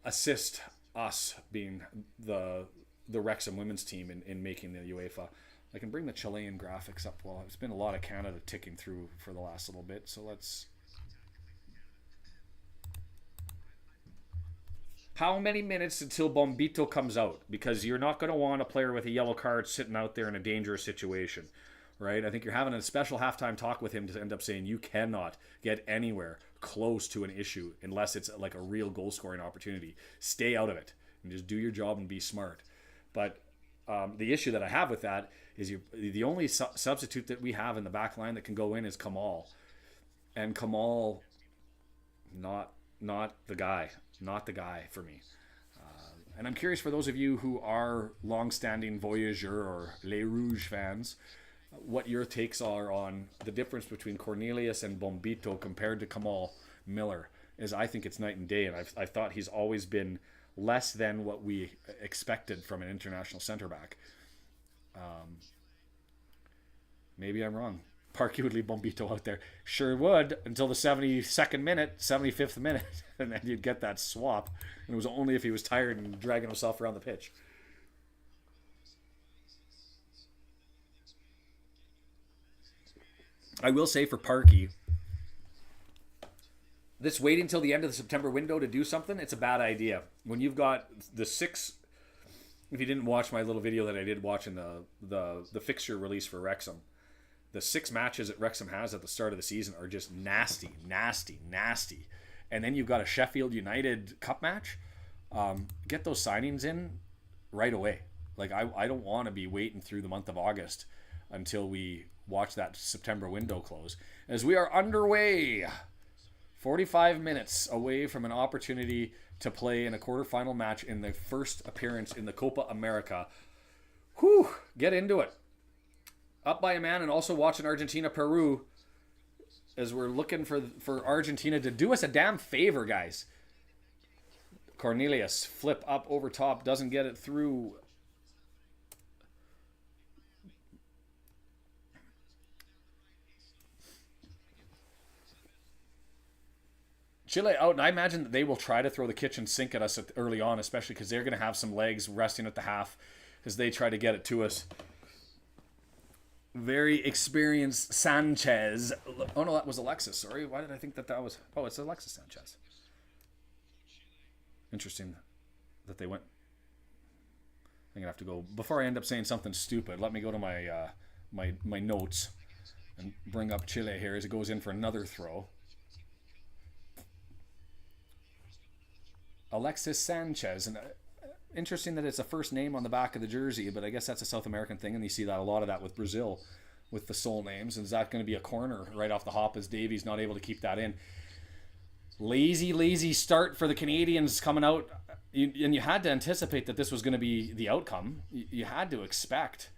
assist us being the Wrexham women's team in making the UEFA. I can bring the Chilean graphics up. Well, it's been a lot of Canada ticking through for the last little bit, so let's... How many minutes until Bombito comes out? Because you're not going to want a player with a yellow card sitting out there in a dangerous situation, right? I think you're having a special halftime talk with him to end up saying you cannot get anywhere close to an issue unless it's like a real goal-scoring opportunity. Stay out of it and just do your job and be smart. But the issue that I have with that is the only substitute that we have in the back line that can go in is Kamal. And Kamal... Not the guy. Not the guy for me. And I'm curious for those of you who are long-standing Voyageur or Les Rouges fans, what your takes are on the difference between Cornelius and Bombito compared to Kamal Miller. Is I think it's night and day, and I've thought he's always been less than what we expected from an international center back. Maybe I'm wrong. Parky would leave Bombito out there. Sure would, until the 72nd minute, 75th minute, and then you'd get that swap. And it was only if he was tired and dragging himself around the pitch. I will say for Parky, this waiting till the end of the September window to do something, it's a bad idea. When you've got the 6, if you didn't watch my little video that I did watching the fixture release for Wrexham, the 6 matches that Wrexham has at the start of the season are just nasty. And then you've got a Sheffield United Cup match. Get those signings in right away. Like, I don't want to be waiting through the month of August until we watch that September window close. As we are underway, 45 minutes away from an opportunity to play in a quarterfinal match in the first appearance in the Copa America. Whew, get into it. Up by a man, and also watching Argentina Peru as we're looking for Argentina to do us a damn favor, guys. Cornelius, flip up over top, doesn't get it through. Chile out, and I imagine that they will try to throw the kitchen sink at us early on, especially because they're going to have some legs resting at the half as they try to get it to us. Very experienced Sanchez. Oh, no, that was Alexis. Sorry, why did I think that was... Oh, it's Alexis Sanchez. Interesting that they went... I'm going to have to go... Before I end up saying something stupid, let me go to my my notes and bring up Chile here as it goes in for another throw. Alexis Sanchez. And interesting that it's a first name on the back of the jersey, but I guess that's a South American thing, and you see that a lot of that with Brazil, with the sole names. And is that going to be a corner right off the hop as Davies not able to keep that in? Lazy start for the Canadians coming out. And you had to anticipate that this was going to be the outcome. You had to expect.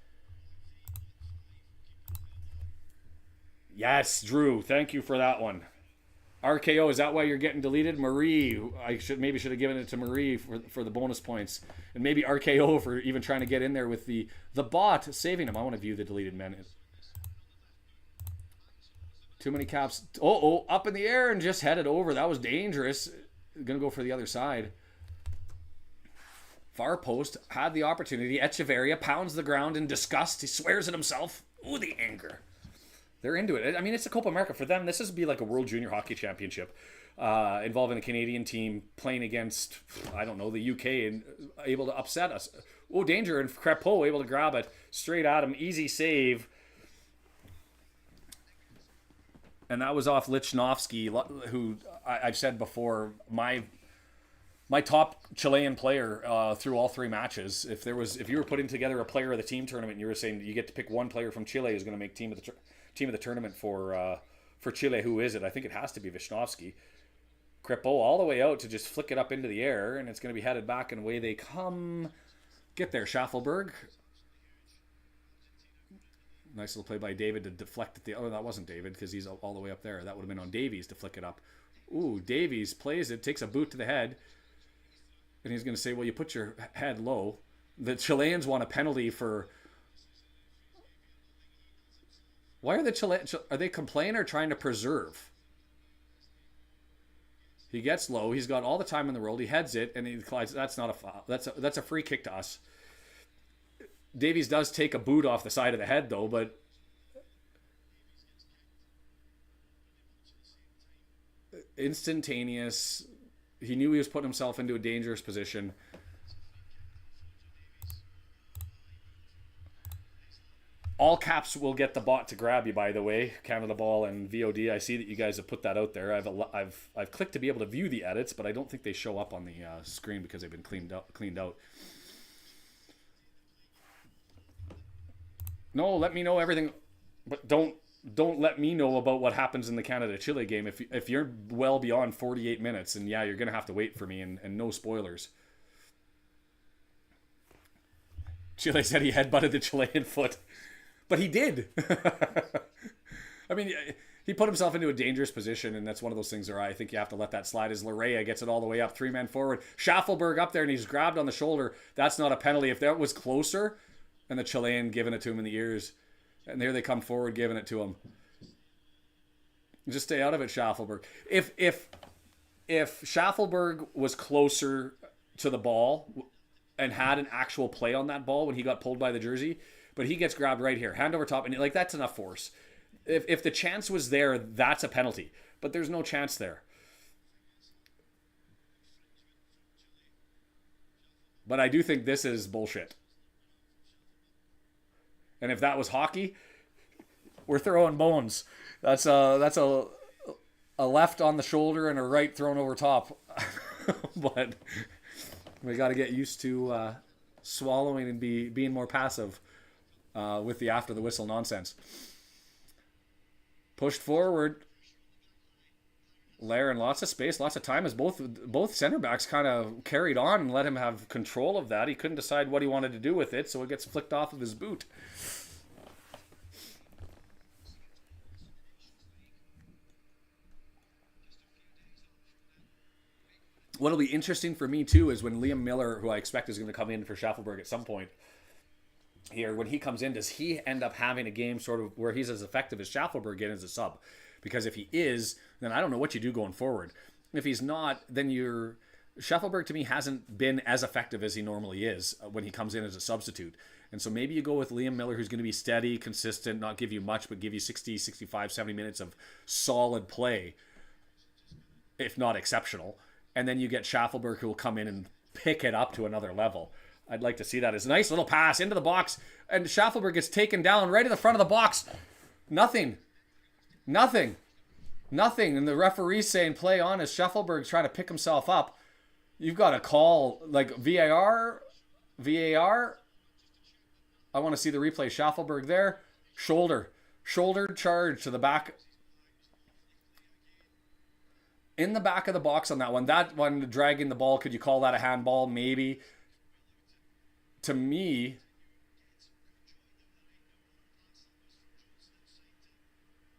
Yes, Drew, thank you for that one. RKO, is that why you're getting deleted? Marie, I should have given it to Marie for the bonus points. And maybe RKO for even trying to get in there with the bot saving him. I want to view the deleted men. Too many caps. Oh, up in the air and just headed over. That was dangerous. Going to go for the other side. Far post had the opportunity. Echeverria pounds the ground in disgust. He swears at himself. Ooh, the anger. They're into it. I mean, it's the Copa America. For them, this is be like a World Junior Hockey Championship involving a Canadian team playing against, I don't know, the UK and able to upset us. Oh, danger. And Crepeau able to grab it straight at him. Easy save. And that was off Lichnowsky, who I've said before, my top Chilean player through all 3 matches. If you were putting together a player of the team tournament and you were saying you get to pick one player from Chile who's going to make team of the tournament for Chile, who is it? I think it has to be Wisnowski. Crepeau all the way out to just flick it up into the air, and it's going to be headed back, and away they come. Get there, Schaffelberg. Nice little play by David to deflect it. Oh, that wasn't David because he's all the way up there. That would have been on Davies to flick it up. Ooh, Davies plays it, takes a boot to the head, and he's going to say, well, you put your head low. The Chileans want a penalty for... Why are the Chileans... Are they complaining or trying to preserve? He gets low. He's got all the time in the world. He heads it, and he collides. That's not a foul. That's a free kick to us. Davies does take a boot off the side of the head, though, but... Instantaneous. He knew he was putting himself into a dangerous position. All caps will get the bot to grab you, by the way. Canada Ball and VOD. I see that you guys have put that out there. I've clicked to be able to view the edits, but I don't think they show up on the screen because they've been cleaned out. No, let me know everything, but don't don't let me know about what happens in the Canada-Chile game if you're well beyond 48 minutes, and yeah, you're going to have to wait for me, and no spoilers. Chile said he headbutted the Chilean foot. But he did. I mean, he put himself into a dangerous position, and that's one of those things where I think you have to let that slide as Larea gets it all the way up, 3-man forward. Schaffelberg up there, and he's grabbed on the shoulder. That's not a penalty. If that was closer, and the Chilean giving it to him in the ears, and there they come forward giving it to him. Just stay out of it, Schaffelberg. If Schaffelberg was closer to the ball and had an actual play on that ball when he got pulled by the jersey, but he gets grabbed right here, hand over top, and like that's enough force. If the chance was there, that's a penalty. But there's no chance there. But I do think this is bullshit. And if that was hockey, we're throwing bones. That's a left on the shoulder and a right thrown over top. But we got to get used to swallowing and being more passive with the after the whistle nonsense. Pushed forward. Lair in lots of space, lots of time as both center backs kind of carried on and let him have control of that. He couldn't decide what he wanted to do with it, so it gets flicked off of his boot. What'll be interesting for me too is when Liam Miller, who I expect is going to come in for Schaffelberg at some point here, when he comes in, does he end up having a game sort of where he's as effective as Schaffelberg in as a sub? Because if he is, then I don't know what you do going forward. If he's not, then Schaffelberg to me hasn't been as effective as he normally is when he comes in as a substitute. And so maybe you go with Liam Miller, who's going to be steady, consistent, not give you much, but give you 60, 65, 70 minutes of solid play, if not exceptional. And then you get Schaffelberg, who will come in and pick it up to another level. I'd like to see that. It's a nice little pass into the box, and Schaffelberg gets taken down right at the front of the box. Nothing. And the referee's saying play on as Schaffelberg's trying to pick himself up. You've got to call, like, VAR. I want to see the replay. Schaffelberg there. Shoulder charge to the back. In the back of the box on that one. That one, dragging the ball, could you call that a handball? Maybe. To me,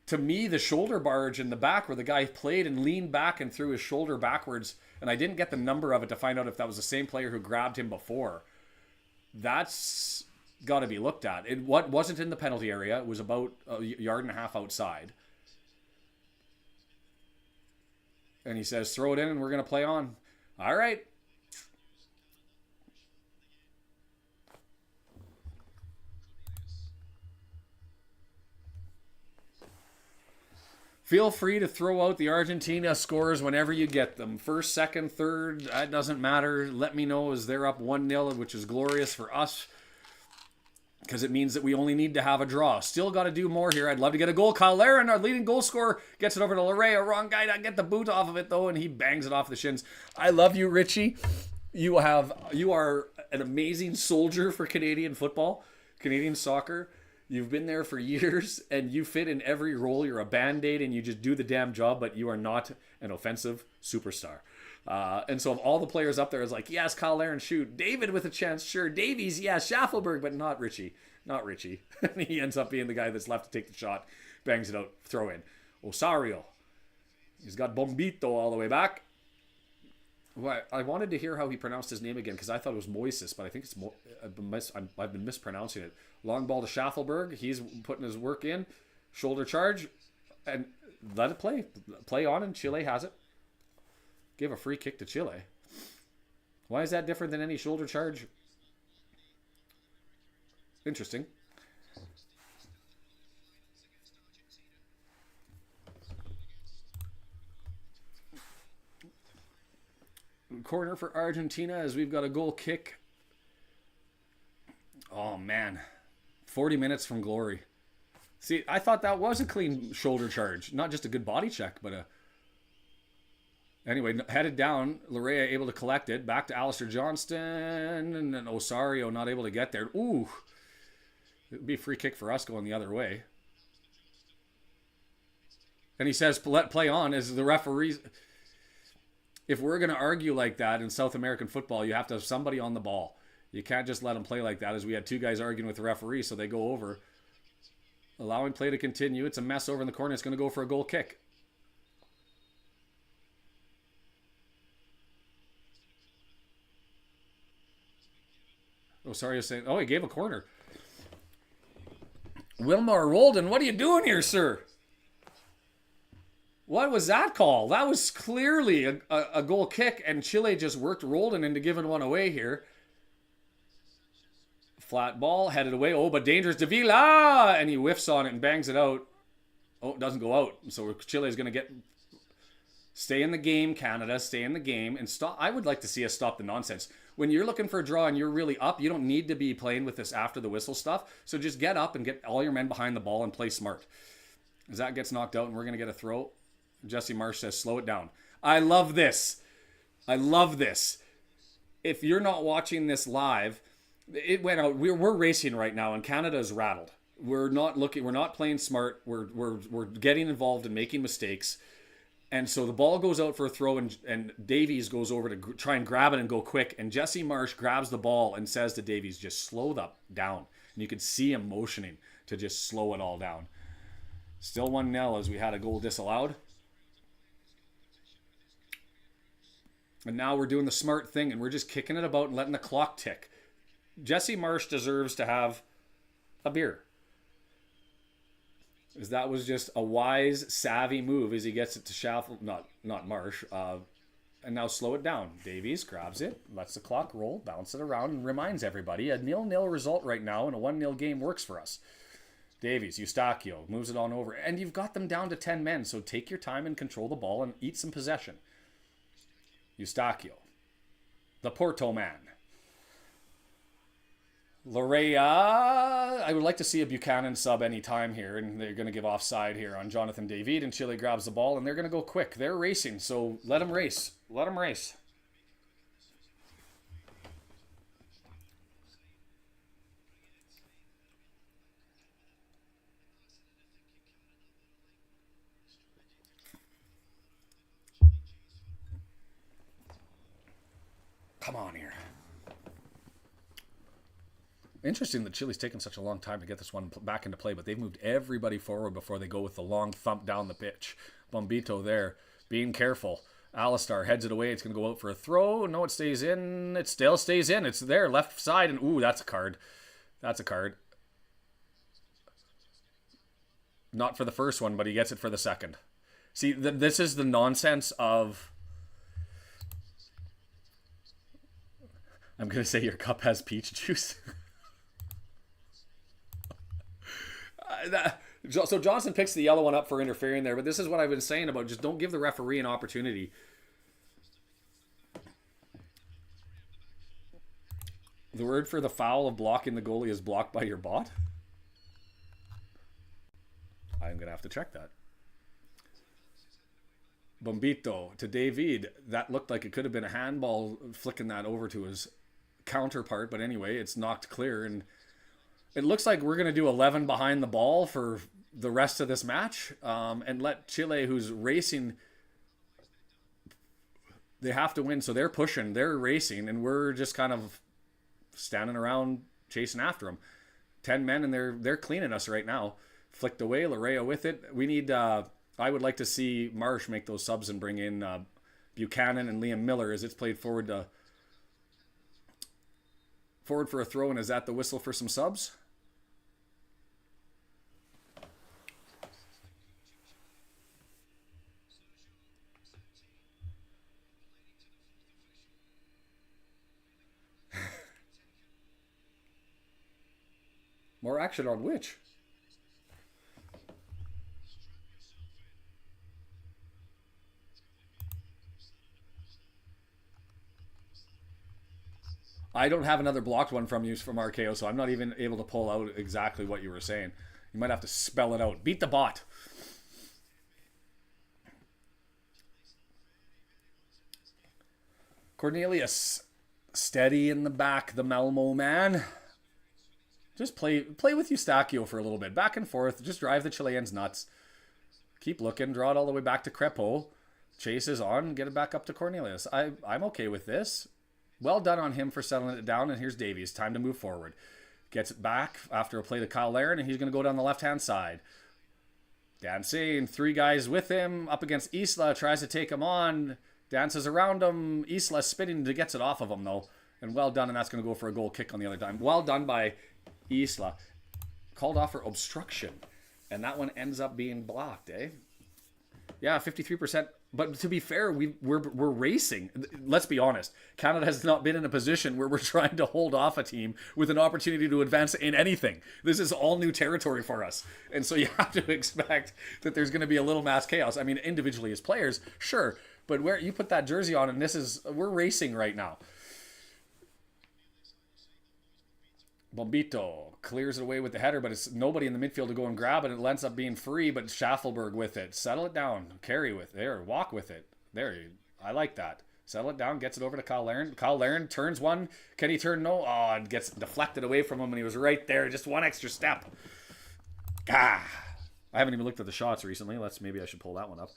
the shoulder barge in the back where the guy played and leaned back and threw his shoulder backwards, and I didn't get the number of it to find out if that was the same player who grabbed him before. That's got to be looked at. It wasn't in the penalty area. It was about a yard and a half outside. And he says, throw it in and we're going to play on. All right. Feel free to throw out the Argentina scores whenever you get them. First, second, third, that doesn't matter. Let me know as they're up 1-0, which is glorious for us because it means that we only need to have a draw. Still got to do more here. I'd love to get a goal. Kyle Larin, our leading goal scorer, gets it over to Larea. Wrong guy to get the boot off of it, though, and he bangs it off the shins. I love you, Richie. You are an amazing soldier for Canadian football, Canadian soccer. You've been there for years, and you fit in every role. You're a Band-Aid, and you just do the damn job, but you are not an offensive superstar. And so of all the players up there, it's like, yes, Kyle Larin, shoot. David with a chance, sure. Davies, yes. Schaffelberg, but not Richie. Not Richie. And he ends up being the guy that's left to take the shot, bangs it out, throw in. Osario. He's got Bombito all the way back. Well, I wanted to hear how he pronounced his name again because I thought it was Moises, but I think it's I've been mispronouncing it. Long ball to Schaffelberg. He's putting his work in. Shoulder charge. And let it play. Play on, and Chile has it. Give a free kick to Chile. Why is that different than any shoulder charge? Interesting. Corner for Argentina as we've got a goal kick. Oh, man. 40 minutes from glory. See, I thought that was a clean shoulder charge. Not just a good body check, but a... Anyway, headed down. Larea able to collect it. Back to Alistair Johnston. And then Osario not able to get there. Ooh. It would be a free kick for us going the other way. And he says, let play on as the referees. If we're going to argue like that in South American football, you have to have somebody on the ball. You can't just let them play like that, as we had two guys arguing with the referee, so they go over. Allowing play to continue. It's a mess over in the corner. It's going to go for a goal kick. Oh, sorry, I was saying. Oh, he gave a corner. Wilmar Roldan, what are you doing here, sir? What was that call? That was clearly a goal kick, and Chile just worked Roldan into giving one away here. Flat ball, headed away. Oh, but dangerous. Davila! And he whiffs on it and bangs it out. Oh, it doesn't go out. So Chile is going to stay in the game, Canada. Stay in the game. And stop. I would like to see us stop the nonsense. When you're looking for a draw and you're really up, you don't need to be playing with this after the whistle stuff. So just get up and get all your men behind the ball and play smart. As that gets knocked out and we're going to get a throw. Jesse Marsh says, slow it down. I love this. I love this. If you're not watching this live, it went out. We're racing right now, and Canada is rattled. We're not looking. We're not playing smart. We're getting involved and making mistakes. And so the ball goes out for a throw, and Davies goes over to try and grab it and go quick. And Jesse Marsh grabs the ball and says to Davies, just slow that down. And you could see him motioning to just slow it all down. Still 1-0 as we had a goal disallowed. And now we're doing the smart thing, and we're just kicking it about and letting the clock tick. Jesse Marsh deserves to have a beer. As that was just a wise, savvy move as he gets it to Schaffel, not Marsh, and now slow it down. Davies grabs it, lets the clock roll, bounce it around, and reminds everybody a 0-0 result right now and a 1-0 game works for us. Davies, Eustachio, moves it on over, and you've got them down to 10 men, so take your time and control the ball and eat some possession. Eustachio, the Porto man. Lorea, I would like to see a Buchanan sub anytime here, and they're going to give offside here on Jonathan David, and Chile grabs the ball, and they're going to go quick. They're racing, so let them race. Let them race. Come on here. Interesting that Chile's taken such a long time to get this one back into play, but they've moved everybody forward before they go with the long thump down the pitch. Bombito there, being careful. Alistar heads it away. It's going to go out for a throw. No, it stays in. It still stays in. It's there, left side, and ooh, that's a card. That's a card. Not for the first one, but he gets it for the second. See, this is the nonsense of... I'm going to say your cup has peach juice. So Johnson picks the yellow one up for interfering there, but this is what I've been saying about just don't give the referee an opportunity. The word for the foul of blocking the goalie is blocked by your bot? I'm going to have to check that. Bombito to David. That looked like it could have been a handball flicking that over to his counterpart, but anyway, it's knocked clear, and it looks like we're going to do 11 behind the ball for the rest of this match, and let Chile, who's racing, they have to win, so they're pushing, they're racing, and we're just kind of standing around chasing after them. 10 men, and they're cleaning us right now. Flicked away, Larea with it. We need, I would like to see Marsh make those subs and bring in Buchanan and Liam Miller as it's played forward for a throw, and is that the whistle for some subs? More action on which? I don't have another blocked one from you from RKO, so I'm not even able to pull out exactly what you were saying. You might have to spell it out. Beat the bot. Cornelius, steady in the back, the Malmo man. Just play with Eustachio for a little bit. Back and forth. Just drive the Chileans nuts. Keep looking. Draw it all the way back to Crepeau. Chases on. Get it back up to Cornelius. I'm okay with this. Well done on him for settling it down. And here's Davies. Time to move forward. Gets it back after a play to Kyle Larin, and he's going to go down the left-hand side. Dancing, 3 guys with him, up against Isla, tries to take him on, dances around him. Isla spinning to gets it off of him, though. And well done, and that's going to go for a goal kick on the other time. Well done by Isla. Called off for obstruction. And that one ends up being blocked, eh? Yeah, 53%. But to be fair, we're racing. Let's be honest. Canada has not been in a position where we're trying to hold off a team with an opportunity to advance in anything. This is all new territory for us. And so you have to expect that there's going to be a little mass chaos. I mean, individually as players, sure. But where you put that jersey on, and we're racing right now. Bombito clears it away with the header, but it's nobody in the midfield to go and grab it. It ends up being free, but Schaffelberg with it. Settle it down. Carry with it. There. Walk with it. There. I like that. Settle it down. Gets it over to Kyle Larin. Kyle Larin turns one. Can he turn? No. Oh, and gets deflected away from him, and he was right there. Just one extra step. I haven't even looked at the shots recently. Maybe I should pull that one up.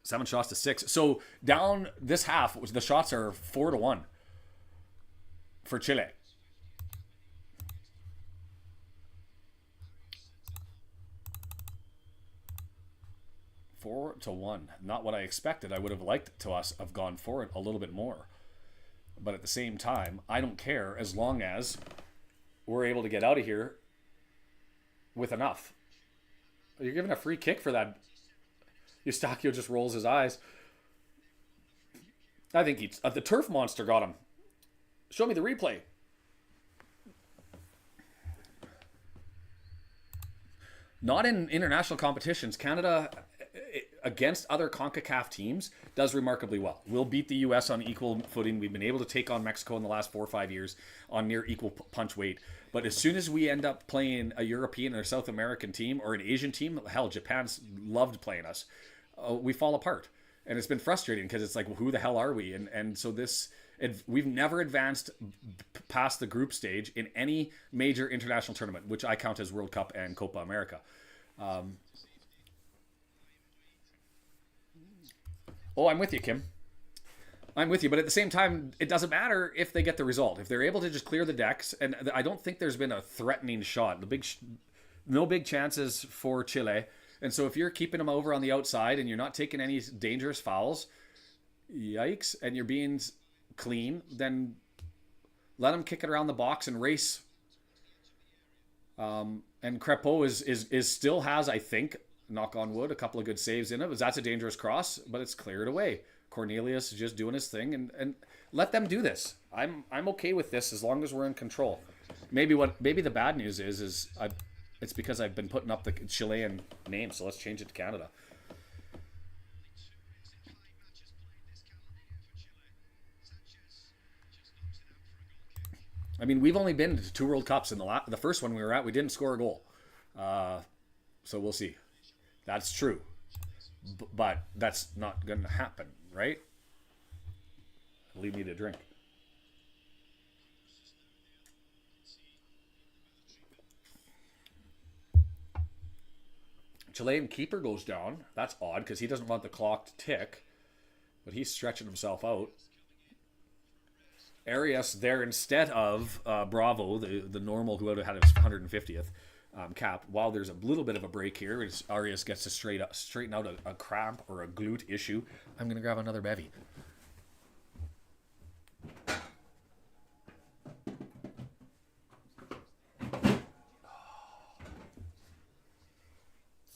7 shots to 6. So down this half, the shots are 4-1 for Chile. 4-1. Not what I expected. I would have liked to us have gone for it a little bit more. But at the same time, I don't care as long as we're able to get out of here with enough. You're giving a free kick for that. Eustachio just rolls his eyes. I think the turf monster got him. Show me the replay. Not in international competitions. Canada, against other Concacaf teams, does remarkably well. We'll beat the U.S. on equal footing. We've been able to take on Mexico in the last 4 or 5 years on near equal punch weight. But as soon as we end up playing a European or South American team or an Asian team, hell, Japan's loved playing us. We fall apart. And it's been frustrating because it's like, well, who the hell are we? And so we've never advanced past the group stage in any major international tournament, which I count as World Cup and Copa America. I'm with you, Kim. I'm with you, but at the same time, it doesn't matter if they get the result. If they're able to just clear the decks, and I don't think there's been a threatening shot. No big chances for Chile. And so if you're keeping them over on the outside and you're not taking any dangerous fouls, yikes, and you're being clean, then let them kick it around the box and race. And Crepeau is still has, I think, knock on wood, a couple of good saves in it. That's a dangerous cross, but it's cleared away. Cornelius is just doing his thing, and let them do this. I'm okay with this as long as we're in control. Maybe the bad news is it's because I've been putting up the Chilean name, so let's change it to Canada. I mean, we've only been to 2 World Cups. In the first one we were at, we didn't score a goal. So we'll see. That's true. But that's not going to happen, right? Leave me to drink. Chilean keeper goes down. That's odd because he doesn't want the clock to tick. But he's stretching himself out. Arias there instead of Bravo, the normal who would have had his 150th cap. While there's a little bit of a break here, Arias gets to straighten out a cramp or a glute issue. I'm going to grab another bevy.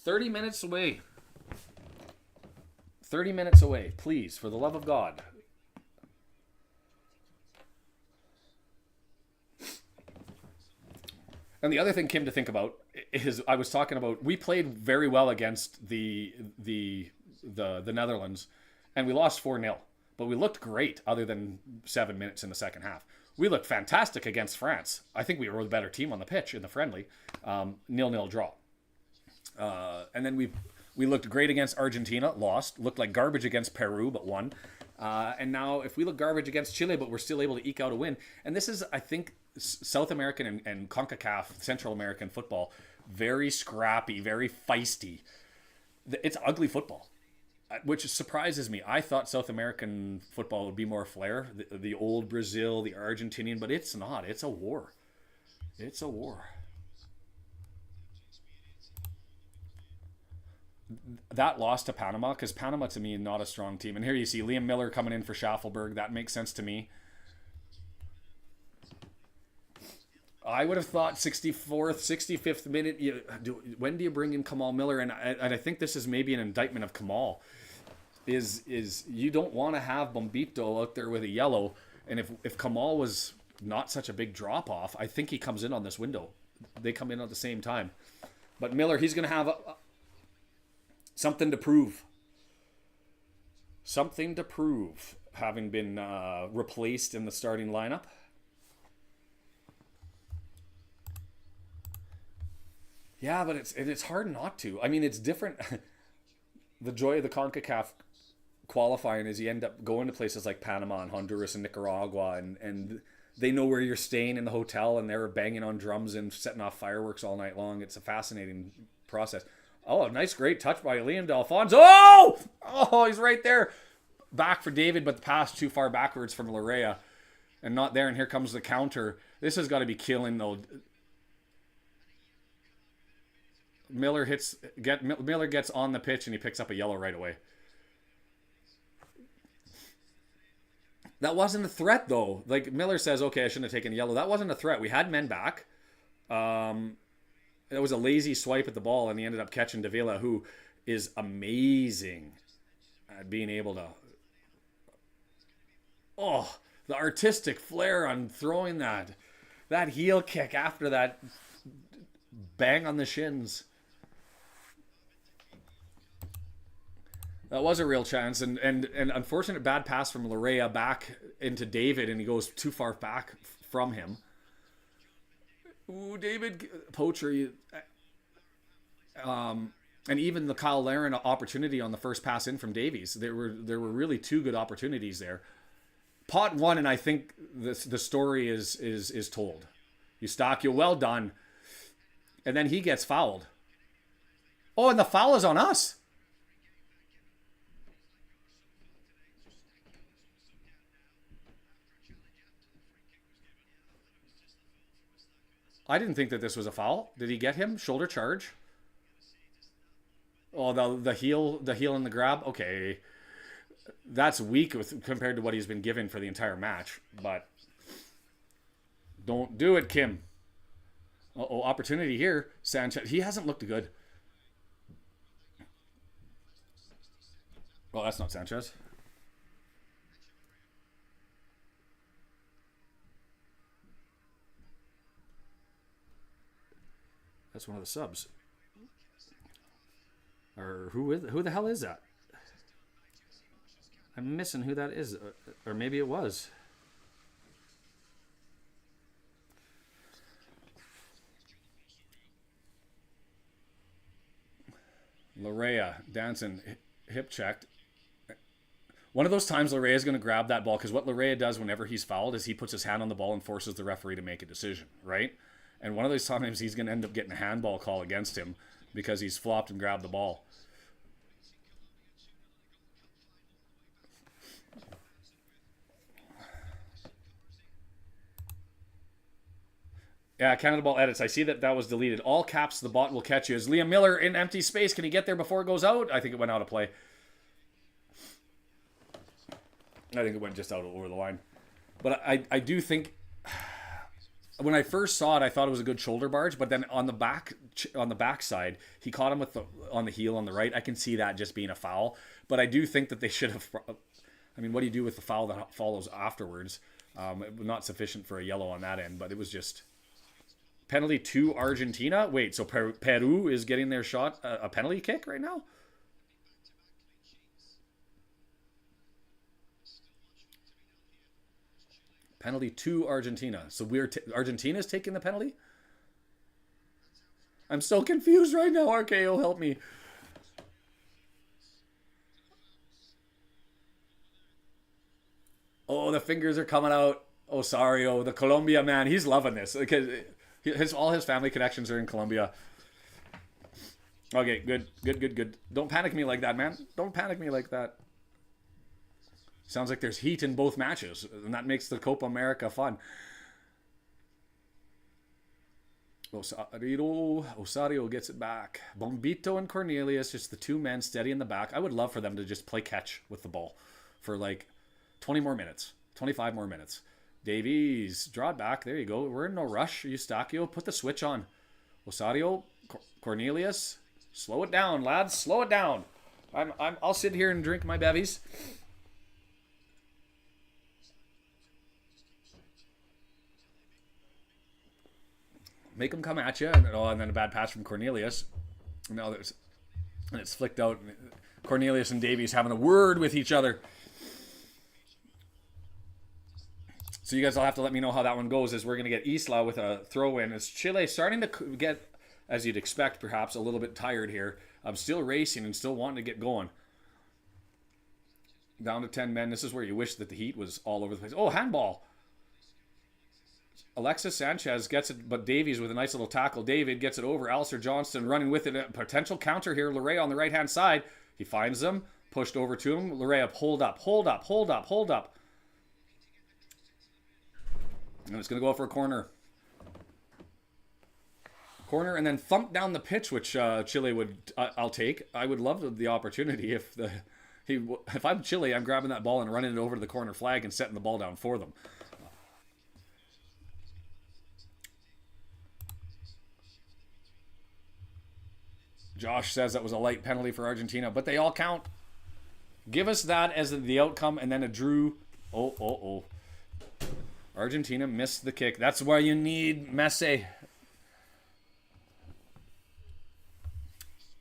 "30 minutes away. 30 minutes away, please, for the love of God." And the other thing, Kim, to think about is I was talking about we played very well against the Netherlands, and we lost 4-0. But we looked great other than 7 minutes in the second half. We looked fantastic against France. I think we were the better team on the pitch in the friendly. 0-0 draw. And then we looked great against Argentina, lost. Looked like garbage against Peru, but won. And now if we look garbage against Chile, but we're still able to eke out a win. And this is, I think, South American and CONCACAF, Central American football, very scrappy, very feisty. It's ugly football, which surprises me. I thought South American football would be more flair, the old Brazil, the Argentinian, but it's not. It's a war. It's a war. That loss to Panama, because Panama to me not a strong team. And here you see Liam Miller coming in for Schaffelberg. That makes sense to me. I would have thought 64th, 65th minute. When do you bring in Kamal Miller? And I think this is maybe an indictment of Kamal. Is you don't want to have Bombito out there with a yellow. And if Kamal was not such a big drop off, I think he comes in on this window. They come in at the same time. But Miller, he's going to have something to prove. Something to prove, having been replaced in the starting lineup. Yeah, but it's hard not to. I mean, it's different. The joy of the Concacaf qualifying is you end up going to places like Panama and Honduras and Nicaragua, and they know where you're staying in the hotel, and they're banging on drums and setting off fireworks all night long. It's a fascinating process. Oh, a nice, great touch by Liam D'Alfonso. Oh, he's right there. Back for David, but the pass too far backwards from Larea, and not there. And here comes the counter. This has got to be killing, though. Miller gets on the pitch and he picks up a yellow right away. That wasn't a threat, though. Like, Miller says, okay, I shouldn't have taken a yellow. That wasn't a threat. We had men back. It was a lazy swipe at the ball, and he ended up catching Davila, who is amazing at being able to... Oh, the artistic flair on throwing that heel kick after that bang on the shins. That was a real chance, and unfortunate bad pass from Larea back into David, and he goes too far back from him. Ooh, David Poacher, and even the Kyle Laren opportunity on the first pass in from Davies. There were really two good opportunities there. Pot one, and I think the story is told. Eustachio, well done, and then he gets fouled. Oh, and the foul is on us. I didn't think that this was a foul. Did he get him? Shoulder charge. Oh, the heel and the grab. Okay, that's weak compared to what he's been given for the entire match. But don't do it, Kim. Oh, opportunity here. Sanchez. He hasn't looked good. Well, that's not Sanchez. That's one of the subs. Or who the hell is that? I'm missing who that is. Or maybe it was. Larea dancing, hip checked. One of those times Larea is going to grab that ball, because what Larea does whenever he's fouled is he puts his hand on the ball and forces the referee to make a decision, right? And one of those times he's going to end up getting a handball call against him because he's flopped and grabbed the ball. Yeah, Canada Ball edits. I see that was deleted. All caps, the bot will catch you. Is Liam Miller in empty space? Can he get there before it goes out? I think it went out of play. I think it went just out over the line. But I do think... When I first saw it, I thought it was a good shoulder barge, but then on the back side, he caught him on the heel on the right. I can see that just being a foul, but I do think that they should have. I mean, what do you do with the foul that follows afterwards? Not sufficient for a yellow on that end, but it was just penalty to Argentina. Wait, so Peru is getting their shot a penalty kick right now? Penalty to Argentina. So Argentina's taking the penalty? I'm so confused right now. RKO, help me. Oh, the fingers are coming out. Osario, the Colombia man. He's loving this. Because all his family connections are in Colombia. Okay, good, good, good, good. Don't panic me like that, man. Don't panic me like that. Sounds like there's heat in both matches, and that makes the Copa America fun. Osario gets it back. Bombito and Cornelius, just the two men steady in the back. I would love for them to just play catch with the ball for like 20 more minutes, 25 more minutes. Davies, draw it back. There you go. We're in no rush. Eustachio, put the switch on. Osario, Cornelius, slow it down, lads. Slow it down. I'll sit here and drink my bevies. Make them come at you, and then a bad pass from Cornelius. And it's flicked out. Cornelius and Davies having a word with each other. So you guys will have to let me know how that one goes, as we're going to get Isla with a throw in. As Chile starting to get, as you'd expect, perhaps a little bit tired here. I'm still racing and still wanting to get going. Down to 10 men. This is where you wish that the heat was all over the place. Oh, handball. Alexis Sanchez gets it, but Davies with a nice little tackle. David gets it over. Alistair Johnston running with it. A potential counter here. Larea on the right-hand side. He finds them. Pushed over to him. Larea, hold up, hold up, hold up, hold up. And it's going to go for a corner. Corner and then thump down the pitch, which Chile would, I'll take. I would love the opportunity if I'm Chile, I'm grabbing that ball and running it over to the corner flag and setting the ball down for them. Josh says that was a light penalty for Argentina, but they all count. Give us that as the outcome, and then a drew. Oh. Argentina missed the kick. That's why you need Messi.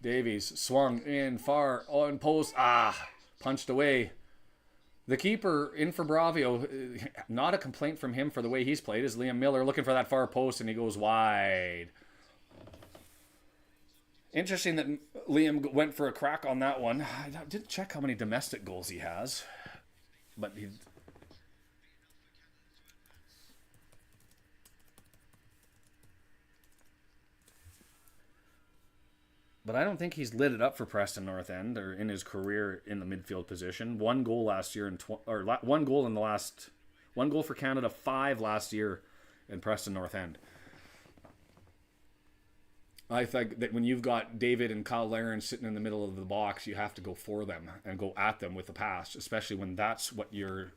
Davies swung in far on post. Punched away. The keeper in for Bravio. Not a complaint from him for the way he's played. Is Liam Miller looking for that far post, and he goes wide. Interesting that Liam went for a crack on that one. I didn't check how many domestic goals he has, but he. But I don't think he's lit it up for Preston North End or in his career in the midfield position. One goal last year, one goal for Canada, 5 last year in Preston North End. I think that when you've got David and Kyle Larin sitting in the middle of the box, you have to go for them and go at them with the pass, especially when that's what your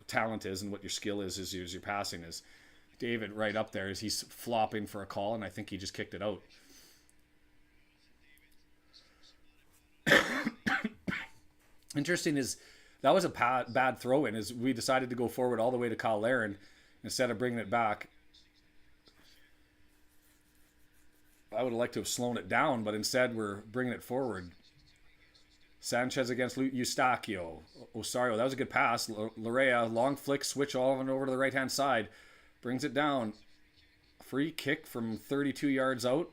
talent is and what your skill is your passing is. David right up there as he's flopping for a call, and I think he just kicked it out. Interesting is that was a bad throw-in, as we decided to go forward all the way to Kyle Larin instead of bringing it back. I would have liked to have slowed it down, but instead we're bringing it forward. Sanchez against Eustachio. Osario, that was a good pass. Larea, long flick, switch all over to the right-hand side. Brings it down. Free kick from 32 yards out.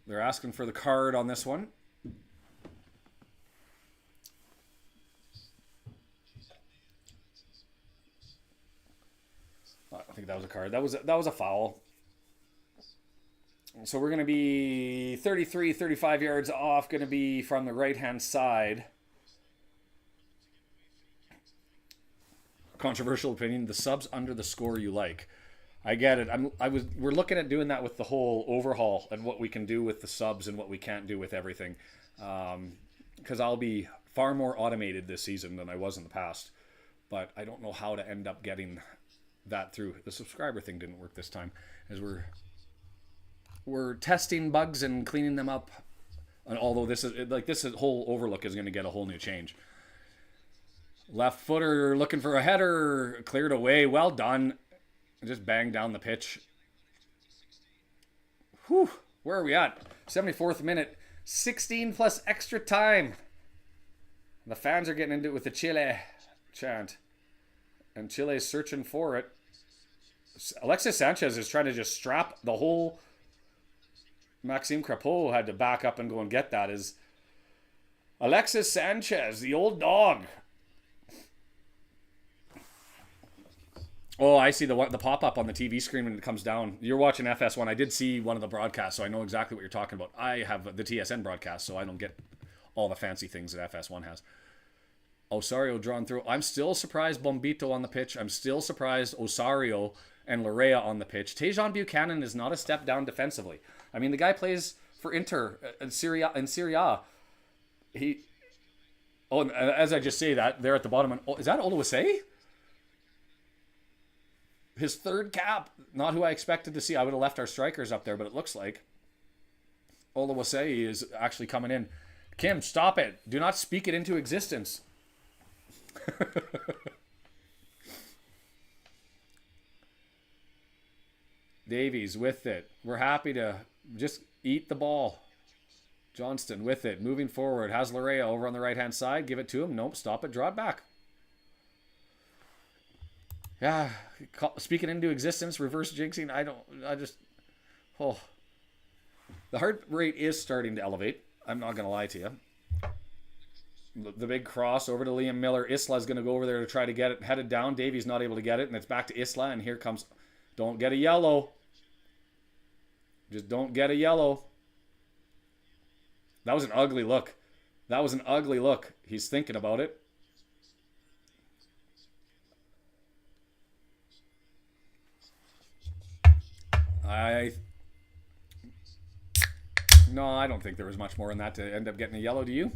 They're asking for the card on this one. I think that was a card. That was a foul. So we're going to be 33, 35 yards off. Going to be from the right-hand side. Controversial opinion. The subs under the score you like. I get it. We're looking at doing that with the whole overhaul and what we can do with the subs and what we can't do with everything. Because I'll be far more automated this season than I was in the past. But I don't know how to end up getting that through. The subscriber thing didn't work this time, as we're testing bugs and cleaning them up. And although this whole overlook is going to get a whole new change. Left footer looking for a header, cleared away. Well done. Just bang down the pitch. Whew. Where are we at? 74th minute. 16 plus extra time. The fans are getting into it with the Chile chant. And Chile's searching for it. Alexis Sanchez is trying to just strap the whole. Maxime Crepeau had to back up and go and get that. Is Alexis Sanchez, the old dog. Oh, I see the pop-up on the TV screen when it comes down. You're watching FS1. I did see one of the broadcasts, so I know exactly what you're talking about. I have the TSN broadcast, so I don't get all the fancy things that FS1 has. Osario drawn through. I'm still surprised Bombito on the pitch. I'm still surprised Osario and Larea on the pitch. Tejan Buchanan is not a step down defensively. I mean, the guy plays for Inter in Syria. He. Oh, and as I just say that, there at the bottom, is that Oluwase? His third cap. Not who I expected to see. I would have left our strikers up there, but it looks like Oluwase is actually coming in. Kim, stop it. Do not speak it into existence. Davies with it. We're happy to just eat the ball. Johnston with it. Moving forward. Has Larea over on the right-hand side. Give it to him. Nope. Stop it. Draw it back. Yeah. Speaking into existence. Reverse jinxing. Oh. The heart rate is starting to elevate. I'm not going to lie to you. The big cross over to Liam Miller. Isla's going to go over there to try to get it. Headed down. Davies not able to get it. And it's back to Isla. And here comes... Don't get a yellow. Just don't get a yellow. That was an ugly look. That was an ugly look. He's thinking about it. No, I don't think there was much more in that to end up getting a yellow. Do you?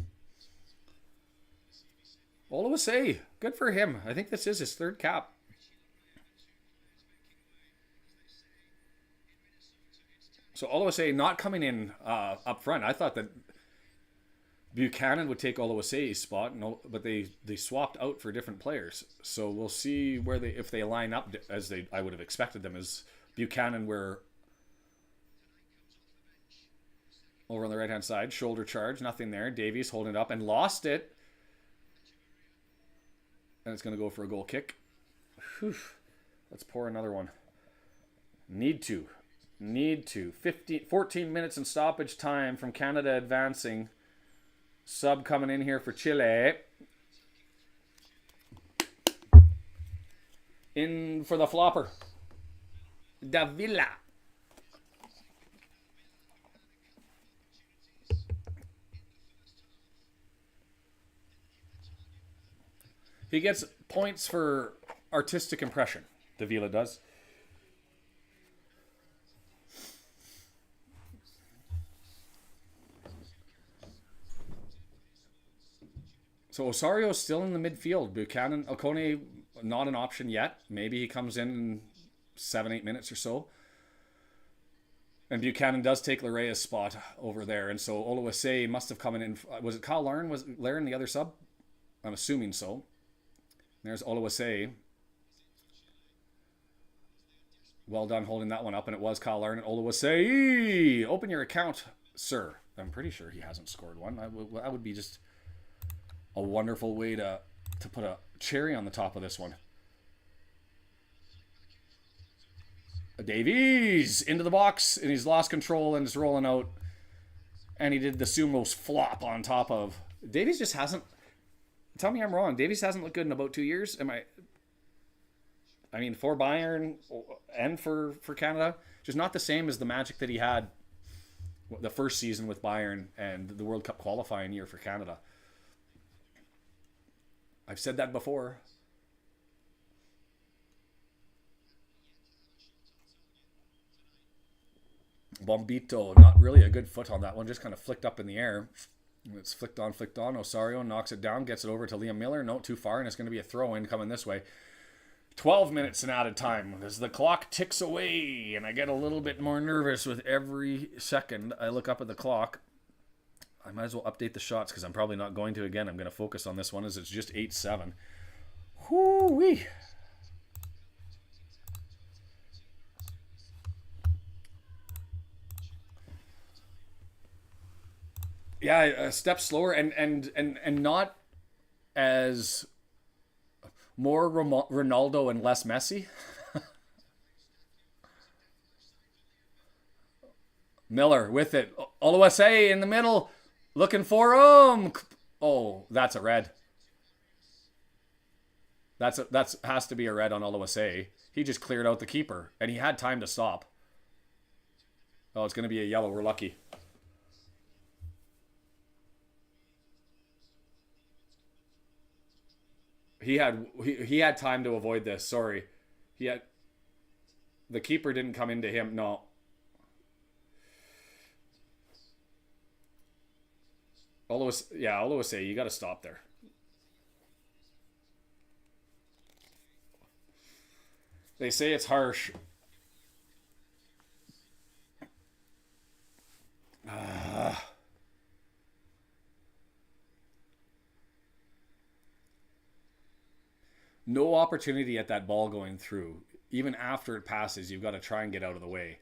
Oluwase, good for him. I think this is his third cap. So Oluwase not coming in up front. I thought that Buchanan would take Oluwase's spot, but they swapped out for different players. So we'll see where if they line up as I would have expected them, as Buchanan were over on the right hand side, shoulder charge, nothing there. Davies holding it up and lost it. And it's going to go for a goal kick. Whew. Let's pour another one. Need to. 14 minutes in stoppage time from Canada advancing. Sub coming in here for Chile. In for the flopper. Davila. He gets points for artistic impression. Davila does. So Osario's still in the midfield. Buchanan, Okone, not an option yet. Maybe he comes in 7-8 minutes or so. And Buchanan does take Larea's spot over there. And so Oluwase must have come in. Was it Kyle Lauren? Was Lauren the other sub? I'm assuming so. There's Oluwase. Well done holding that one up. And it was Kyle Lauren and Oluwase. Open your account, sir. I'm pretty sure he hasn't scored one. That would be just a wonderful way to put a cherry on the top of this one. Davies into the box, and he's lost control and is rolling out. And he did the sumo's flop on top of. Davies just hasn't. Tell me I'm wrong. Davies hasn't looked good in about 2 years. I mean, for Bayern and for Canada, just not the same as the magic that he had the first season with Bayern and the World Cup qualifying year for Canada. I've said that before. Bombito, not really a good foot on that one. Just kind of flicked up in the air. It's flicked on. Osario knocks it down, gets it over to Liam Miller. No, too far, and it's going to be a throw-in coming this way. 12 minutes in added time as the clock ticks away, and I get a little bit more nervous with every second I look up at the clock. I might as well update the shots because I'm probably not going to again. I'm going to focus on this one as it's just 8-7. Whoo-wee. Yeah, a step slower and not as more Ronaldo and less Messi. Miller with it. Oluwase in the middle. Looking for him. Oh, that's a red. That's has to be a red on Oluwase. He just cleared out the keeper, and he had time to stop. Oh, it's going to be a yellow. We're lucky. He had time to avoid this. Sorry, he had the keeper didn't come into him. No. Oluwase, you got to stop there. They say it's harsh. No opportunity at that ball going through. Even after it passes, you've got to try and get out of the way.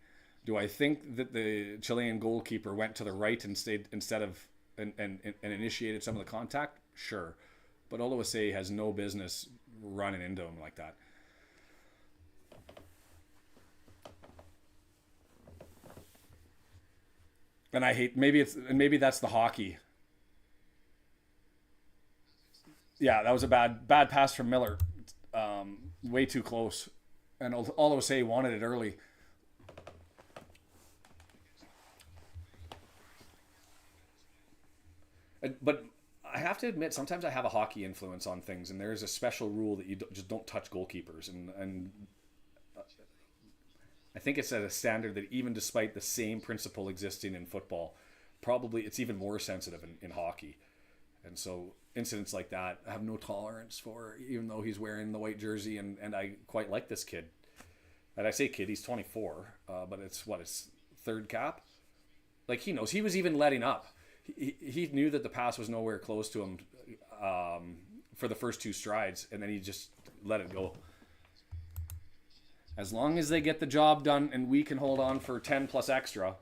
Do I think that the Chilean goalkeeper went to the right and stayed instead of and initiated some of the contact? Sure. But Oluwase has no business running into him like that. And I hate maybe that's the hockey. Yeah, that was a bad pass from Miller. Way too close. And Oluwase wanted it early. But I have to admit, sometimes I have a hockey influence on things, and there is a special rule that you just don't touch goalkeepers. And I think it's at a standard that even despite the same principle existing in football, probably it's even more sensitive in hockey. And so incidents like that I have no tolerance for, even though he's wearing the white jersey, and I quite like this kid. And I say kid, he's 24, but it's his third cap? Like, he knows. He was even letting up. He knew that the pass was nowhere close to him for the first two strides, and then he just let it go. As long as they get the job done and we can hold on for 10 plus extra.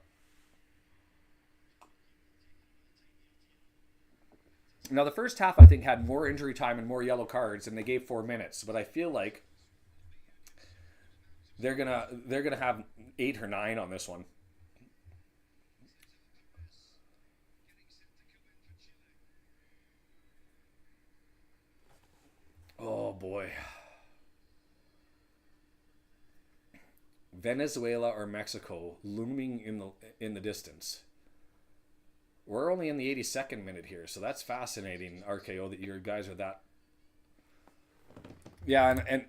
Now, the first half, I think, had more injury time and more yellow cards, and they gave 4 minutes. But I feel like they're gonna have 8 or 9 on this one. Oh boy. Venezuela or Mexico looming in the distance. We're only in the 82nd minute here, so that's fascinating, RKO, that your guys are that. Yeah, and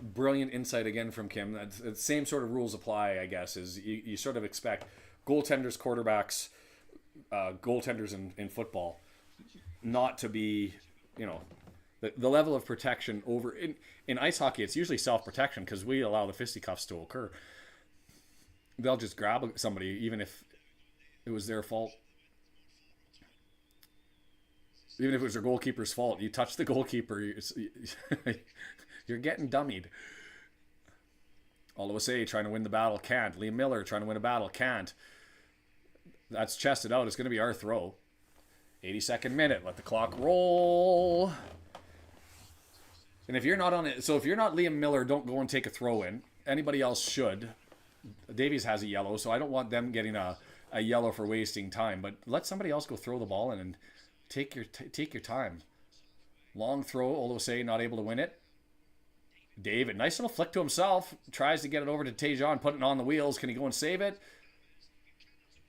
brilliant insight again from Kim. That's the same sort of rules apply, I guess, is you sort of expect goaltenders, quarterbacks, goaltenders in football not to be, the level of protection over in ice hockey. It's usually self-protection because we allow the fisticuffs to occur. They'll just grab somebody even if it was their fault. Even if it was their goalkeeper's fault, you touch the goalkeeper, you're getting dummied. Oluwase trying to win the battle, can't. Liam Miller trying to win a battle, can't. That's chested out. It's going to be our throw. 82nd minute. Let the clock roll. And if you're not on it, so if you're not Liam Miller, don't go and take a throw in. Anybody else should. Davies has a yellow, so I don't want them getting a yellow for wasting time. But let somebody else go throw the ball in and take your time. Long throw. Oluwase not able to win it. David, nice little flick to himself. Tries to get it over to Tejan, putting it on the wheels. Can he go and save it?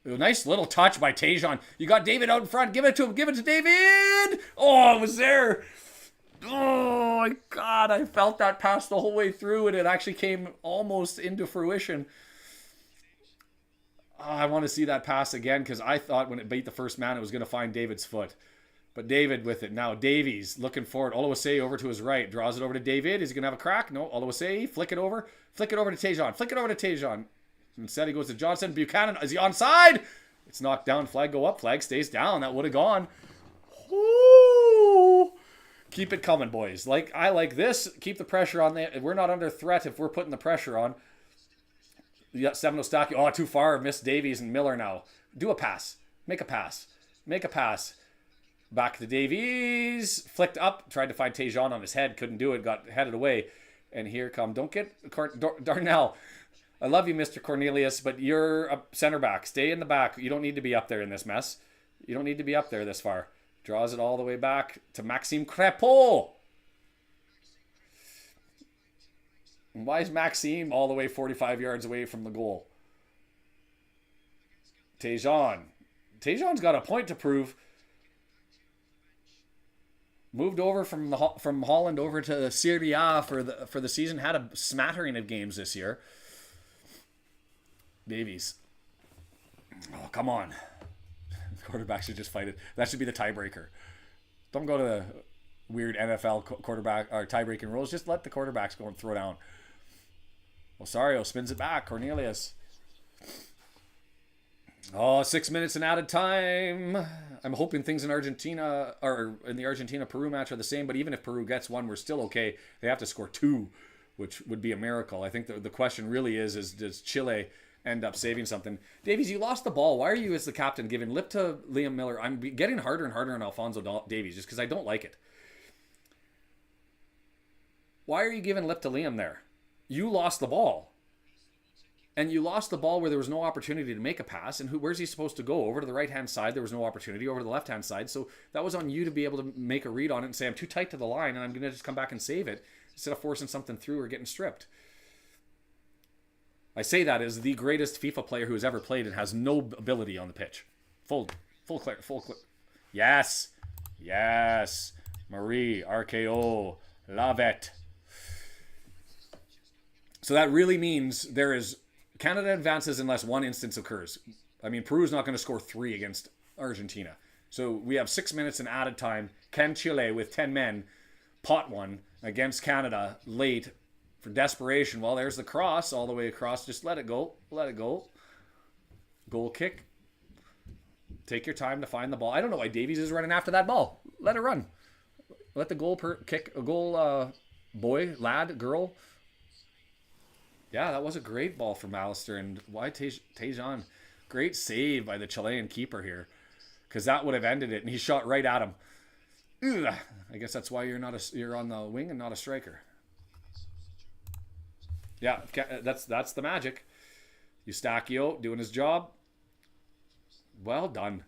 A nice little touch by Tejan. You got David out in front. Give it to him. Give it to David. Oh, it was there. Oh, my God. I felt that pass the whole way through, and it actually came almost into fruition. Oh, I want to see that pass again because I thought when it beat the first man, it was going to find David's foot. But David with it. Now Davies looking forward. Oluwase over to his right. Draws it over to David. Is he going to have a crack? No. Oluwase. Flick it over. Flick it over to Tejan. Flick it over to Tejan. Instead he goes to Johnson. Buchanan. Is he onside? It's knocked down. Flag go up. Flag stays down. That would have gone. Ooh. Keep it coming, boys. I like this. Keep the pressure on. We're not under threat if we're putting the pressure on. You got Seven-Ostaki. Oh, too far. Missed Davies and Miller now. Do a pass. Make a pass. Make a pass. Back to Davies. Flicked up. Tried to find Tejan on his head. Couldn't do it. Got headed away. And here come. Don't get Darnell. I love you, Mr. Cornelius, but you're a center back. Stay in the back. You don't need to be up there in this mess. You don't need to be up there this far. Draws it all the way back to Maxime Crepeau. Why is Maxime all the way 45 yards away from the goal? Tejan. Tejan's got a point to prove. Moved over from Holland over to Serie A for the season. Had a smattering of games this year. Davies. Oh, come on. Quarterback should just fight it. That should be the tiebreaker. Don't go to the weird NFL quarterback or tie-breaking rules. Just let the quarterbacks go and throw down. Osario spins it back. Cornelius. Oh, 6 minutes and added time. I'm hoping things in Argentina or in the Argentina-Peru match are the same, but even if Peru gets one, we're still okay. They have to score 2, which would be a miracle. I think the question really is does Chile end up saving something? Davies, you lost the ball. Why are you, as the captain, giving lip to Liam Miller? I'm getting harder and harder on Alfonso Davies just because I don't like it. Why are you giving lip to Liam there? You lost the ball. And you lost the ball where there was no opportunity to make a pass. And where's he supposed to go? Over to the right-hand side, there was no opportunity. Over to the left-hand side. So that was on you to be able to make a read on it and say, I'm too tight to the line and I'm going to just come back and save it instead of forcing something through or getting stripped. I say that as the greatest FIFA player who has ever played and has no ability on the pitch. Full clear. Yes. Yes. Marie, RKO. Love it. So that really means there is... Canada advances unless one instance occurs. I mean, Peru's not going to score 3 against Argentina. So we have 6 minutes in added time. Can Chile, with 10 men, pot one against Canada late for desperation? Well, there's the cross all the way across. Just let it go. Let it go. Goal kick. Take your time to find the ball. I don't know why Davies is running after that ball. Let it run. Let the goal boy, lad, girl. Yeah, that was a great ball from Alistair. And why Tejan? Great save by the Chilean keeper here. Because that would have ended it. And he shot right at him. Ugh. I guess that's why you're on the wing and not a striker. Yeah, that's the magic. Eustachio doing his job. Well done.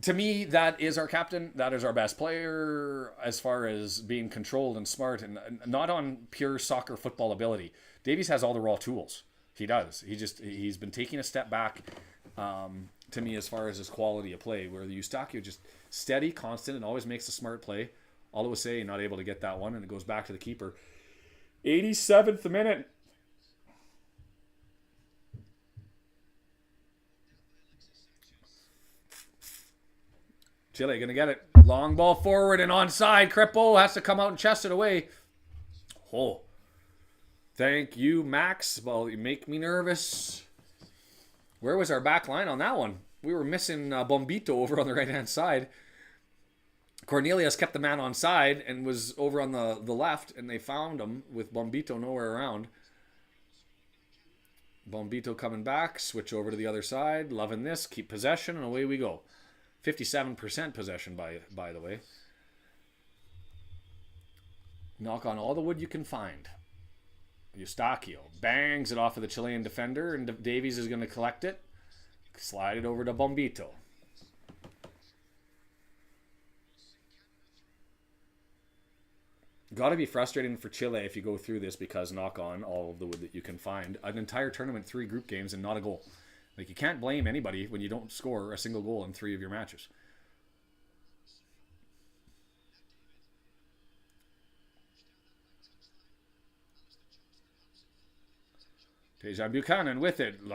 To me, that is our captain. That is our best player as far as being controlled and smart and not on pure soccer football ability. Davies has all the raw tools. He does. He's been taking a step back to me as far as his quality of play, where the Eustachio just steady, constant, and always makes a smart play. All of say not able to get that one, and it goes back to the keeper. 87th minute. Chile gonna get it. Long ball forward and onside. Crepo has to come out and chest it away. Oh. Thank you, Max. Well, you make me nervous. Where was our back line on that one? We were missing Bombito over on the right-hand side. Cornelius kept the man on side and was over on the left, and they found him with Bombito nowhere around. Bombito coming back. Switch over to the other side. Loving this. Keep possession, and away we go. 57% possession, by the way. Knock on all the wood you can find. Eustachio bangs it off of the Chilean defender, and Davies is going to collect it. Slide it over to Bombito. Got to be frustrating for Chile if you go through this, because knock on all of the wood that you can find. An entire tournament, 3 group games, and not a goal. Like, you can't blame anybody when you don't score a single goal in 3 of your matches. Tejan Buchanan with it.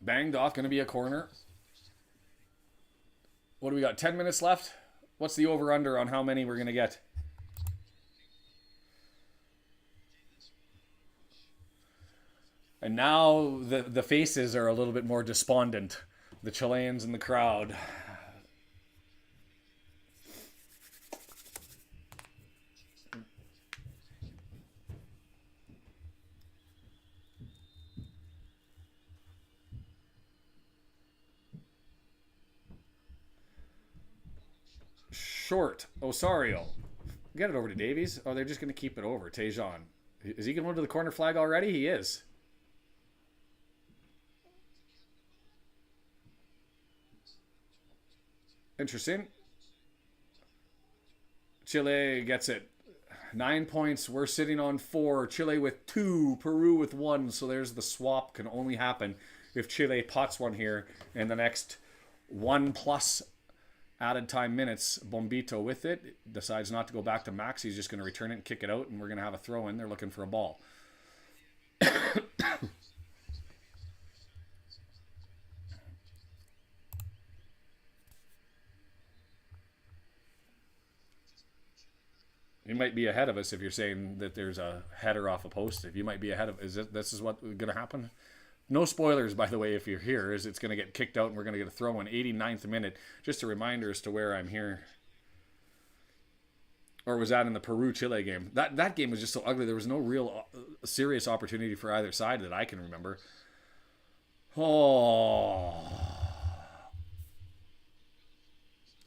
Banged off. Going to be a corner. What do we got? 10 minutes left? What's the over-under on how many we're going to get? And now the faces are a little bit more despondent. The Chileans in the crowd. Short. Osario. Get it over to Davies. Oh, they're just going to keep it over. Tejan. Is he going to the corner flag already? He is. Interesting. Chile gets it. 9 points. We're sitting on 4. Chile with 2. Peru with 1. So there's the swap. Can only happen if Chile pots one here in the next 1+ added time minutes. Bombito with it. Decides not to go back to Max. He's just going to return it and kick it out. And we're going to have a throw in. They're looking for a ball. You might be ahead of us if you're saying that there's a header off a post. If you might be ahead of, this is what's going to happen? No spoilers, by the way, if you're here, is it's going to get kicked out and we're going to get a throw in 89th minute. Just a reminder as to where I'm here. Or was that in the Peru-Chile game? That game was just so ugly. There was no real serious opportunity for either side that I can remember.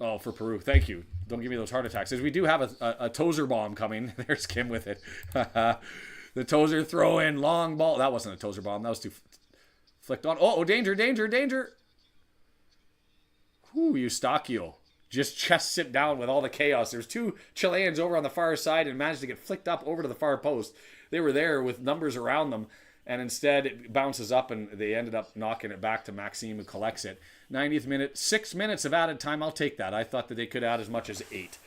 Oh, for Peru. Thank you. Don't give me those heart attacks. As we do have a Tozer bomb coming. There's Kim with it. The Tozer throw in, long ball. That wasn't a Tozer bomb. That was too flicked on. Oh, danger, danger, danger. Whew, Eustaquio. Just chest sit down with all the chaos. There's 2 Chileans over on the far side and managed to get flicked up over to the far post. They were there with numbers around them. And instead, it bounces up, and they ended up knocking it back to Maxime, who collects it. 90th minute, 6 minutes of added time. I'll take that. I thought that they could add as much as 8.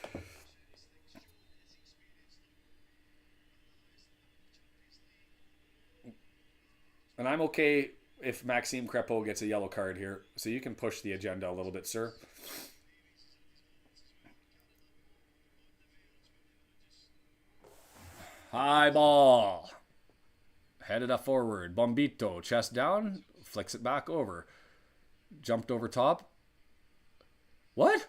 And I'm okay if Maxime Crepeau gets a yellow card here. So you can push the agenda a little bit, sir. High ball. Headed up forward. Bombito, chest down, flicks it back over. Jumped over top. What?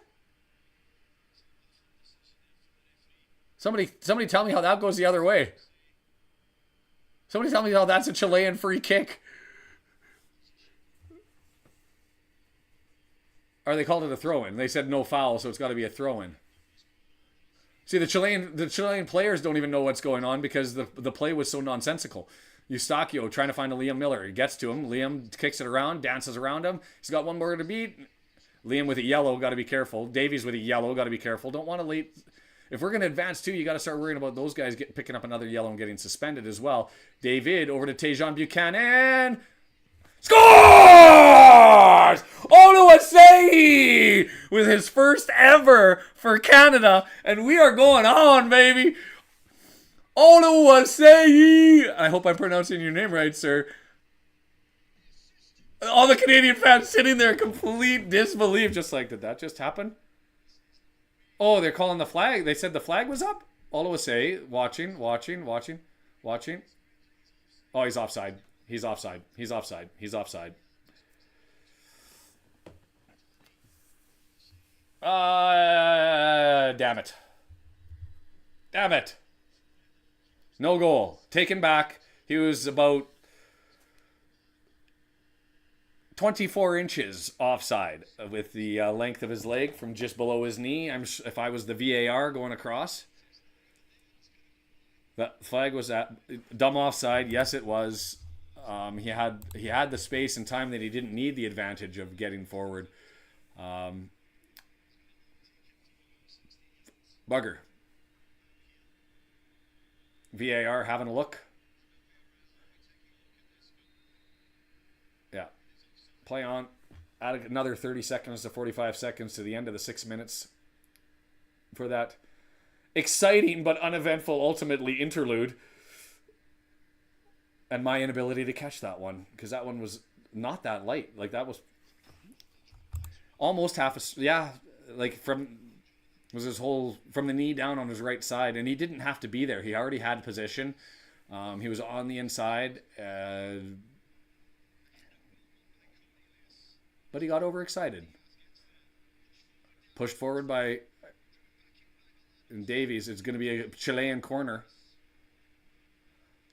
Somebody tell me how that goes the other way. Somebody tell me how that's a Chilean free kick. Or they called it a throw-in. They said no foul, so it's got to be a throw-in. See, the Chilean players don't even know what's going on because the play was so nonsensical. Eustaquio trying to find a Liam Miller. He gets to him. Liam kicks it around, dances around him. He's got one more to beat. Liam with a yellow, got to be careful. Davies with a yellow, got to be careful. Don't want to late. If we're going to advance too, you got to start worrying about those guys picking up another yellow and getting suspended as well. David over to Tejan Buchanan. Scores! Oluwaseyi with his first ever for Canada. And we are going on, baby. Oluwaseyi. I hope I'm pronouncing your name right, sir. All the Canadian fans sitting there, complete disbelief. Just like, did that just happen? Oh, they're calling the flag. They said the flag was up? Oluwaseyi, watching. Oh, he's offside. He's offside. Damn it. No goal. Taken back. He was about 24 inches offside with the length of his leg from just below his knee. If I was the VAR going across. That flag was at dumb offside. Yes, it was. He had the space and time that he didn't need the advantage of getting forward. Bugger. VAR having a look. Yeah. Play on. Add another 30 seconds to 45 seconds to the end of the 6 minutes for that exciting but uneventful ultimately interlude. And my inability to catch that one, because that one was not that light. Like, that was almost half a... Yeah, like from the knee down on his right side, and he didn't have to be there. He already had position. He was on the inside, but he got overexcited. Pushed forward by Davies. It's going to be a Chilean corner.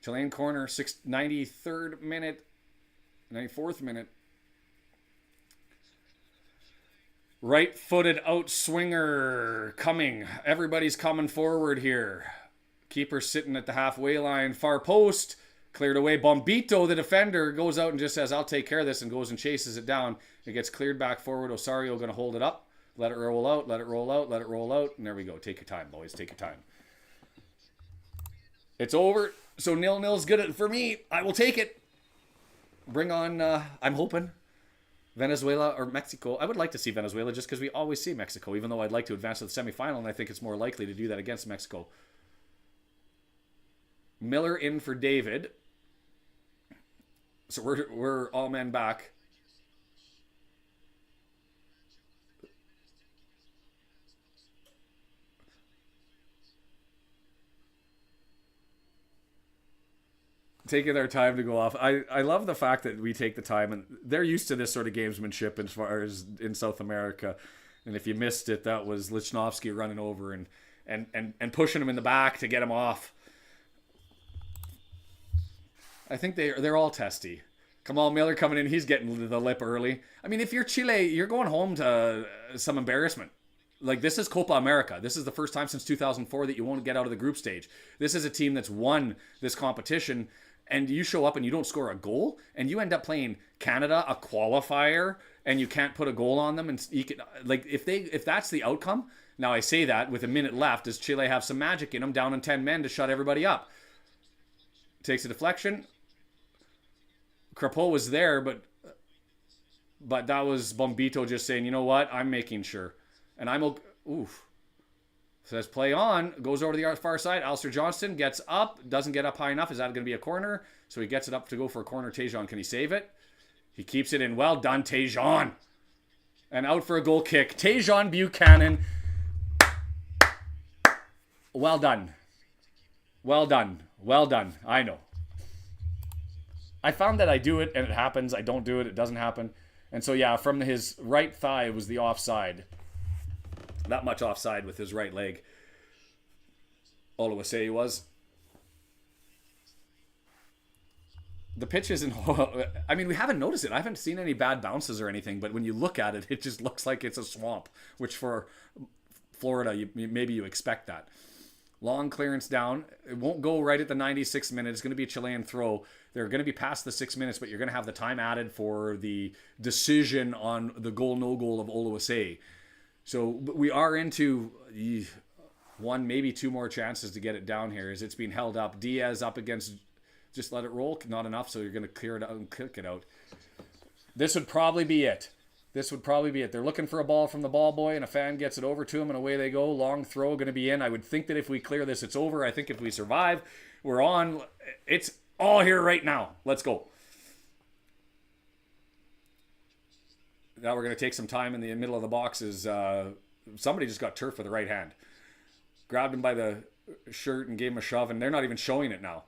Chilean corner, 93rd minute, 94th minute. Right-footed outswinger coming. Everybody's coming forward here. Keeper sitting at the halfway line. Far post. Cleared away. Bombito, the defender, goes out and just says, I'll take care of this, and goes and chases it down. It gets cleared back forward. Osorio going to hold it up. Let it roll out. And there we go. Take your time, boys. Take your time. It's over. So 0-0's good for me. I will take it. Bring on, I'm hoping, Venezuela or Mexico. I would like to see Venezuela just because we always see Mexico, even though I'd like to advance to the semifinal, and I think it's more likely to do that against Mexico. Miller in for David. So we're all men back. Taking their time to go off. I love the fact that we take the time, and they're used to this sort of gamesmanship as far as in South America. And if you missed it, that was Lichnowsky running over and pushing him in the back to get him off. I think they're all testy. Kamal Miller coming in, he's getting the lip early. I mean, if you're Chile, you're going home to some embarrassment. Like, this is Copa America. This is the first time since 2004 that you won't get out of the group stage. This is a team that's won this competition, and you show up and you don't score a goal, and you end up playing Canada, a qualifier, and you can't put a goal on them. And you can, like, if that's the outcome. Now I say that with a minute left, does Chile have some magic in them, down in 10 men to shut everybody up? Takes a deflection. Crapeau was there, but that was Bombito just saying, you know what, I'm making sure. And I'm okay. Oof. Says play on. Goes over to the far side. Alistair Johnston gets up. Doesn't get up high enough. Is that going to be a corner? So he gets it up to go for a corner. Tejan, can he save it? He keeps it in. Well done, Tejan. And out for a goal kick. Tejan Buchanan. Well done. Well done. Well done. I know. I found that I do it and it happens. I don't do it. It doesn't happen. And so, yeah, from his right thigh was the offside. That much offside with his right leg. Oluwase was. The pitch isn't... I mean, we haven't noticed it. I haven't seen any bad bounces or anything, but when you look at it, it just looks like it's a swamp, which for Florida, maybe you expect that. Long clearance down. It won't go right at the 96th minute. It's going to be a Chilean throw. They're going to be past the 6 minutes, but you're going to have the time added for the decision on the goal, no goal of Oluwase. So we are into one, maybe two more chances to get it down here as it's being held up. Diaz up against, just let it roll. Not enough, so you're going to clear it out and kick it out. This would probably be it. They're looking for a ball from the ball boy, and a fan gets it over to him, and away they go. Long throw, going to be in. I would think that if we clear this, it's over. I think if we survive, we're on. It's all here right now. Let's go. Now we're going to take some time in the middle of the boxes. Somebody just got turf with the right hand. Grabbed him by the shirt and gave him a shove, and they're not even showing it now.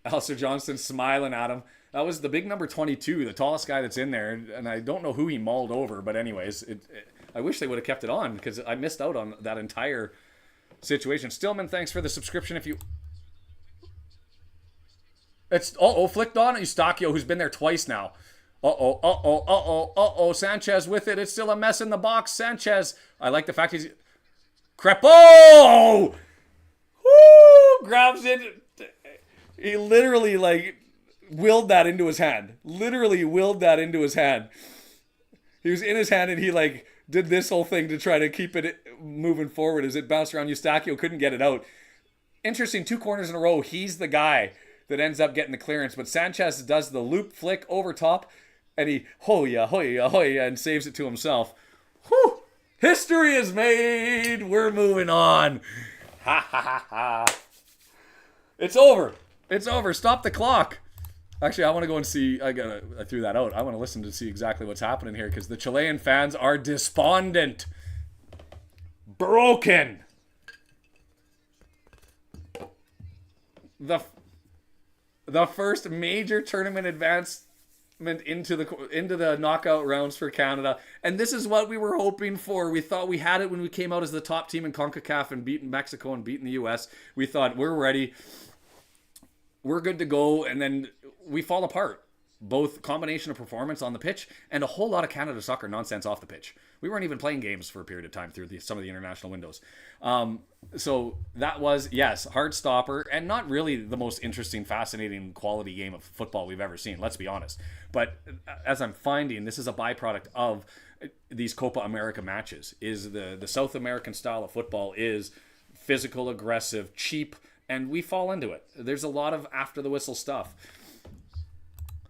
Alistair Johnston smiling at him. That was the big number 22, the tallest guy that's in there, and I don't know who he mauled over, but anyways, I wish they would have kept it on because I missed out on that entire situation. Stillman, thanks for the subscription. If you... It's, flicked on Eustaquio, who's been there twice now. Sanchez with it. It's still a mess in the box. Sanchez. I like the fact he's... Crapeau! Woo! Grabs it. He literally, willed that into his hand. He was in his hand and he, did this whole thing to try to keep it moving forward as it bounced around. Eustaquio couldn't get it out. Interesting, 2 corners in a row. He's the guy that ends up getting the clearance. But Sanchez does the loop flick over top, and he hoya, and saves it to himself. Whew! History is made. We're moving on. Ha, ha, ha, ha. It's over. Stop the clock. Actually, I want to go and see. I threw that out. I want to listen to see exactly what's happening here because the Chilean fans are despondent. Broken. The first major tournament advancement into the knockout rounds for Canada, and this is what we were hoping for. We thought we had it when we came out as the top team in Concacaf and beaten Mexico and beaten the U.S. We thought we're ready, we're good to go, and then we fall apart. Both combination of performance on the pitch and a whole lot of Canada soccer nonsense off the pitch. We weren't even playing games for a period of time through some of the international windows. So that was, yes, hard stopper and not really the most interesting, fascinating quality game of football we've ever seen. Let's be honest. But as I'm finding, this is a byproduct of these Copa America matches. Is the South American style of football is physical, aggressive, cheap, and we fall into it. There's a lot of after the whistle stuff.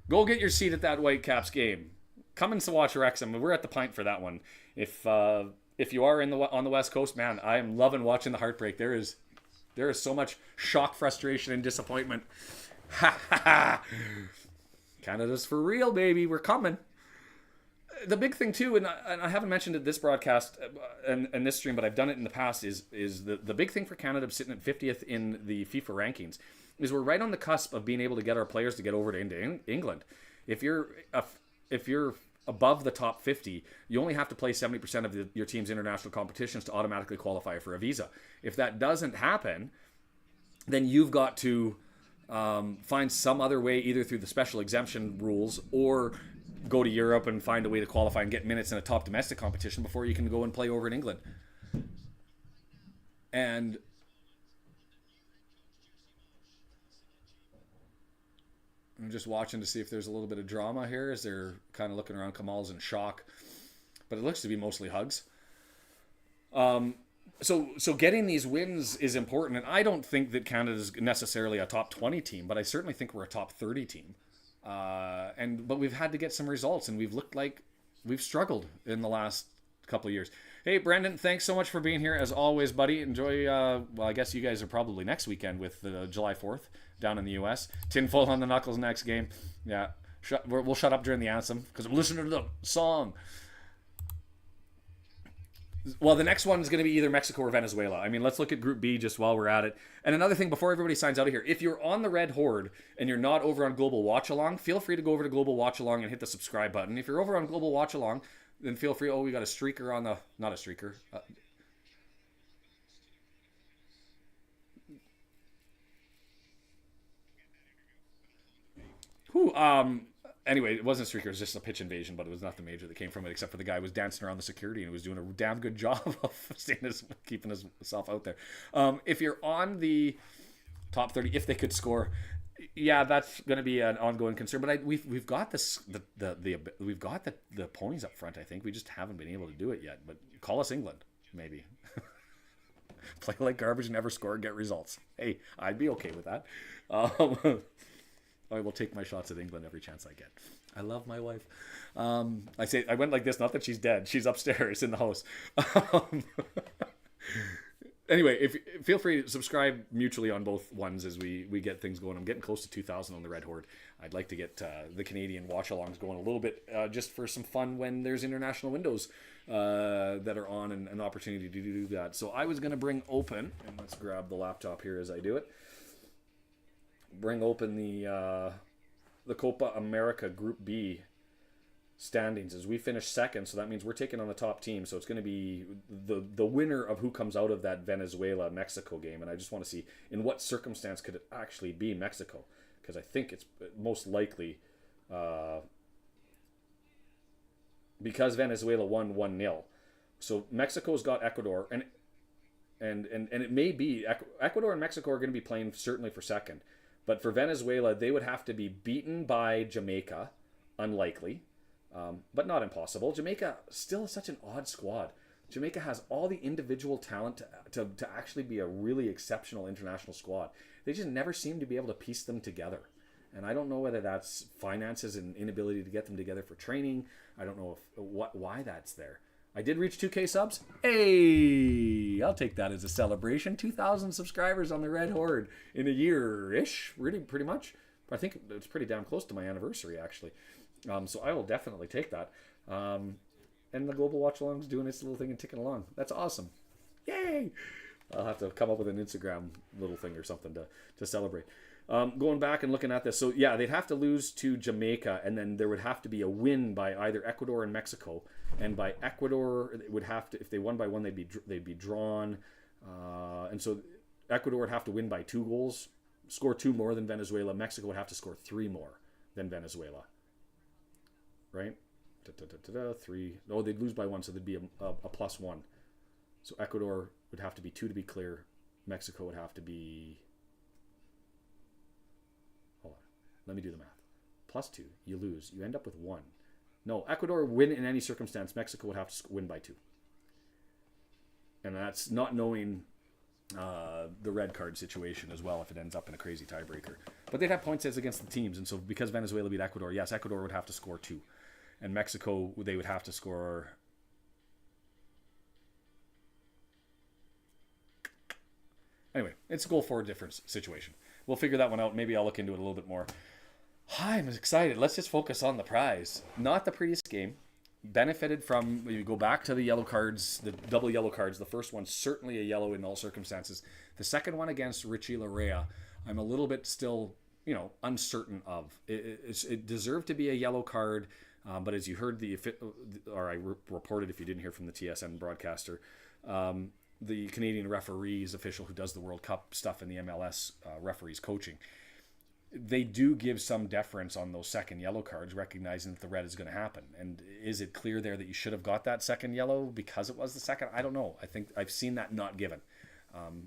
Go get your seat at that Whitecaps game. Come and watch Wrexham. We're at the Pint for that one. If you are on the West Coast, man, I am loving watching the heartbreak. There is so much shock, frustration, and disappointment. Ha ha ha! Canada's for real, baby. We're coming. The big thing too, and I haven't mentioned it this broadcast and this stream, but I've done it in the past. Is the big thing for Canada sitting at 50th in the FIFA rankings is we're right on the cusp of being able to get our players to get over to England. If you're above the top 50, you only have to play 70% of your team's international competitions to automatically qualify for a visa. If that doesn't happen, then you've got to find some other way, either through the special exemption rules or go to Europe and find a way to qualify and get minutes in a top domestic competition before you can go and play over in England. And I'm just watching to see if there's a little bit of drama here as they're kind of looking around. Kamal's in shock, but it looks to be mostly hugs. So getting these wins is important, and I don't think that Canada's necessarily a top 20 team, but I certainly think we're a top 30 team. But we've had to get some results, and we've looked like we've struggled in the last couple of years. Hey, Brendan, thanks so much for being here as always, buddy. Enjoy. Well, I guess you guys are probably next weekend with July 4th down in the U.S. Tinfoil on the knuckles next game. Yeah, we'll shut up during the anthem because I'm listening to the song. Well, the next one is going to be either Mexico or Venezuela. I mean, let's look at Group B just while we're at it. And another thing, before everybody signs out of here, if you're on the Red Horde and you're not over on Global Watch Along, feel free to go over to Global Watch Along and hit the subscribe button. If you're over on Global Watch Along, then feel free. Oh, we got a streaker on the... Not a streaker. Anyway, it wasn't a streaker, it was just a pitch invasion, but it was nothing major that came from it, except for the guy who was dancing around the security and was doing a damn good job of keeping himself out there. If you're on the top 30, if they could score, yeah, that's going to be an ongoing concern. But we've got we've got the ponies up front. I think we just haven't been able to do it yet. But call us England, maybe. Play like garbage, never score, get results. Hey, I'd be okay with that. I will take my shots at England every chance I get. I love my wife. I went like this, not that she's dead. She's upstairs in the house. Anyway, feel free to subscribe mutually on both ones as we get things going. I'm getting close to 2,000 on the Red Horde. I'd like to get the Canadian watch-alongs going a little bit just for some fun when there's international windows that are on and an opportunity to do that. So I was going to bring open, and let's grab the laptop here as I do it. Bring open the Copa America Group B standings as we finish second, so that means we're taking on the top team. So it's going to be the winner of who comes out of that Venezuela-Mexico game, and I just want to see in what circumstance could it actually be Mexico, because I think it's most likely because Venezuela won 1-0. So Mexico's got Ecuador, and it may be Ecuador and Mexico are going to be playing certainly for second. But for Venezuela, they would have to be beaten by Jamaica. Unlikely, but not impossible. Jamaica still is such an odd squad. Jamaica has all the individual talent to actually be a really exceptional international squad. They just never seem to be able to piece them together. And I don't know whether that's finances and inability to get them together for training. I don't know why that's there. I did reach 2K subs. Hey, I'll take that as a celebration. 2,000 subscribers on the Red Horde in a year-ish, really, pretty much. I think it's pretty damn close to my anniversary, actually. So I will definitely take that. And the Global Watch Along's doing its little thing and ticking along. That's awesome. Yay! I'll have to come up with an Instagram little thing or something to celebrate. Going back and looking at this, so yeah, they'd have to lose to Jamaica, and then there would have to be a win by either Ecuador and Mexico. And by Ecuador, it would have to, if they won by one, they'd be drawn. And so Ecuador would have to win by 2 goals, score 2 more than Venezuela. Mexico would have to score 3 more than Venezuela. Right? 3. No, they'd lose by 1, so there'd be a +1. So Ecuador would have to be 2 to be clear. Mexico would have to be... Hold on. Let me do the math. +2. You lose. You end up with 1. No, Ecuador win in any circumstance. Mexico would have to win by 2. And that's not knowing the red card situation as well if it ends up in a crazy tiebreaker. But they'd have points as against the teams. And so because Venezuela beat Ecuador, yes, Ecuador would have to score 2. And Mexico, they would have to score... Anyway, it's a goal for difference situation. We'll figure that one out. Maybe I'll look into it a little bit more. I'm excited. Let's just focus on the prize. Not the prettiest game. Benefited from, you go back to the yellow cards, the double yellow cards. The first one, certainly a yellow in all circumstances. The second one against Richie Larea, I'm a little bit still, uncertain of. It deserved to be a yellow card, but as you heard or I reported if you didn't hear from the TSN broadcaster, the Canadian referees official who does the World Cup stuff in the MLS referees coaching, they do give some deference on those second yellow cards, recognizing that the red is going to happen. And is it clear there that you should have got that second yellow because it was the second? I don't know. I think I've seen that not given.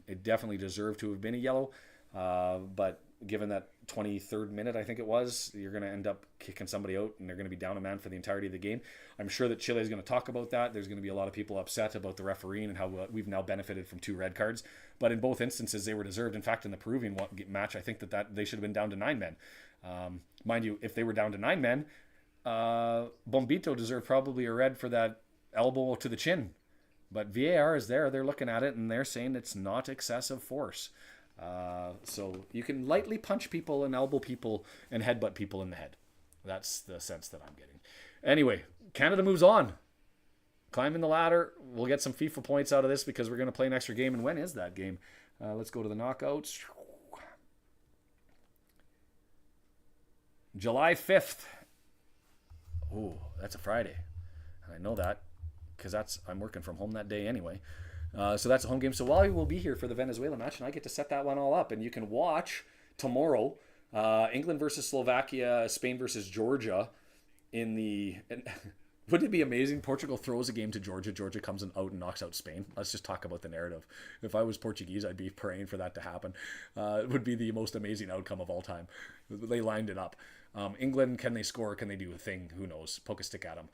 It definitely deserved to have been a yellow, but given that 23rd minute, I think it was, you're going to end up kicking somebody out and they're going to be down a man for the entirety of the game. I'm sure that Chile is going to talk about that. There's going to be a lot of people upset about the refereeing and how we've now benefited from 2 red cards. But in both instances, they were deserved. In fact, in the Peruvian match, I think that they should have been down to 9 men. Mind you, if they were down to 9 men, Bombito deserved probably a red for that elbow to the chin. But VAR is there. They're looking at it and they're saying it's not excessive force. So you can lightly punch people and elbow people and headbutt people in the head. That's the sense that I'm getting. Anyway, Canada moves on. Climbing the ladder. We'll get some FIFA points out of this because we're going to play an extra game. And when is that game? Let's go to the knockouts. July 5th. Oh, that's a Friday. I know that because I'm working from home that day anyway. So that's a home game. So Wally will be here for the Venezuela match, and I get to set that one all up. And you can watch tomorrow England versus Slovakia, Spain versus Georgia. Wouldn't it be amazing? Portugal throws a game to Georgia. Georgia comes out and knocks out Spain. Let's just talk about the narrative. If I was Portuguese, I'd be praying for that to happen. It would be the most amazing outcome of all time. They lined it up. England, can they score? Can they do a thing? Who knows? Poke a stick at them.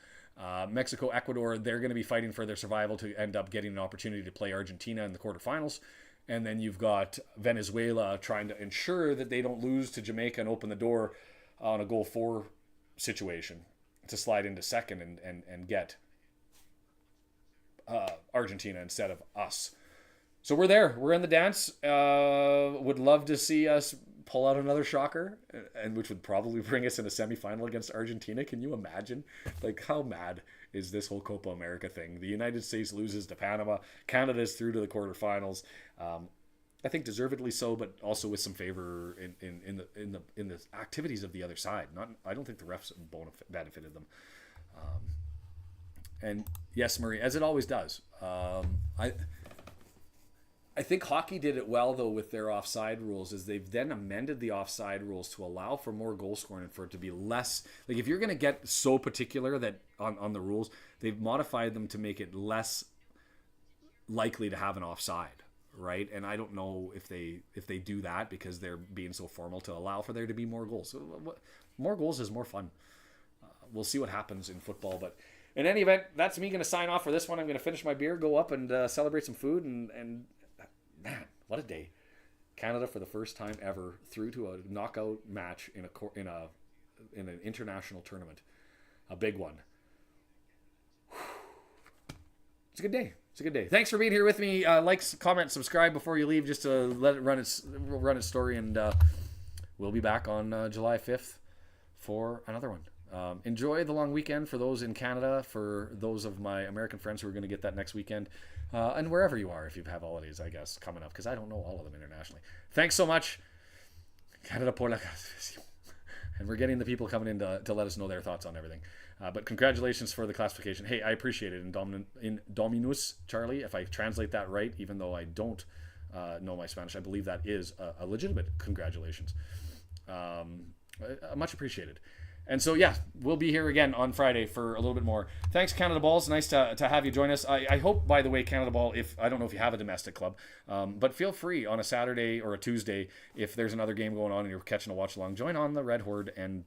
Mexico, Ecuador, they're going to be fighting for their survival to end up getting an opportunity to play Argentina in the quarterfinals. And then you've got Venezuela trying to ensure that they don't lose to Jamaica and open the door on a goal 4 situation to slide into second and get Argentina instead of us. So we're there. We're in the dance. Would love to see us pull out another shocker, and which would probably bring us in a semifinal against Argentina. Can you imagine? Like, how mad is this whole Copa America thing? The United States loses to Panama. Canada's through to the quarterfinals. I think deservedly so, but also with some favor in the activities of the other side. I don't think the refs benefited them. And yes, Murray, as it always does. I think hockey did it well, though, with their offside rules, is they've then amended the offside rules to allow for more goal scoring and for it to be less... Like, if you're going to get so particular that on the rules, they've modified them to make it less likely to have an offside, right? And I don't know if they do that because they're being so formal to allow for there to be more goals. So, more goals is more fun. We'll see what happens in football, but... In any event, that's me going to sign off for this one. I'm going to finish my beer, go up and celebrate some food, and man, what a day. Canada, for the first time ever, through to a knockout match in an international tournament. A big one. It's a good day. It's a good day. Thanks for being here with me. Like, comment, subscribe before you leave, just to let it run its story, and we'll be back on July 5th for another one. Enjoy the long weekend for those in Canada, for those of my American friends who are going to get that next weekend, and wherever you are, if you have holidays, I guess, coming up, because I don't know all of them internationally. Thanks so much. Canada por la... And we're getting the people coming in to let us know their thoughts on everything. But congratulations for the classification. Hey, I appreciate it. In Dominus, Charlie, if I translate that right, even though I don't know my Spanish, I believe that is a legitimate congratulations. Much appreciated. And so, yeah, we'll be here again on Friday for a little bit more. Thanks, Canada Balls. Nice to have you join us. I hope, by the way, Canada Ball, I don't know if you have a domestic club, but feel free on a Saturday or a Tuesday, if there's another game going on and you're catching a watch along, join on the Red Horde, and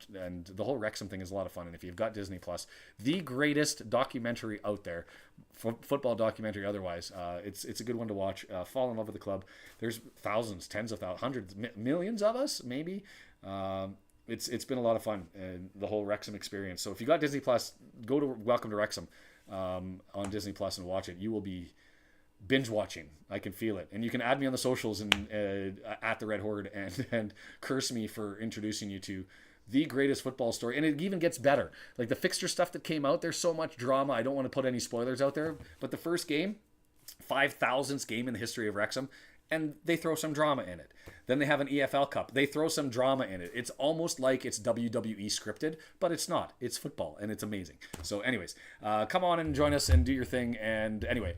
the whole Wrexham thing is a lot of fun. And if you've got Disney Plus, the greatest documentary out there, football documentary otherwise, it's a good one to watch. Fall in love with the club. There's thousands, tens of thousands, hundreds, millions of us, maybe. It's been a lot of fun, the whole Wrexham experience. So if you got Disney Plus, go to Welcome to Wrexham on Disney Plus and watch it. You will be binge watching. I can feel it. And you can add me on the socials and at the Red Horde and curse me for introducing you to the greatest football story. And it even gets better. Like the fixture stuff that came out, there's so much drama. I don't want to put any spoilers out there, but the first game, 5,000th game in the history of Wrexham, and they throw some drama in it. Then they have an EFL Cup. They throw some drama in it. It's almost like it's WWE scripted, but it's not. It's football, and it's amazing. So anyways, come on and join us and do your thing. And anyway, I'm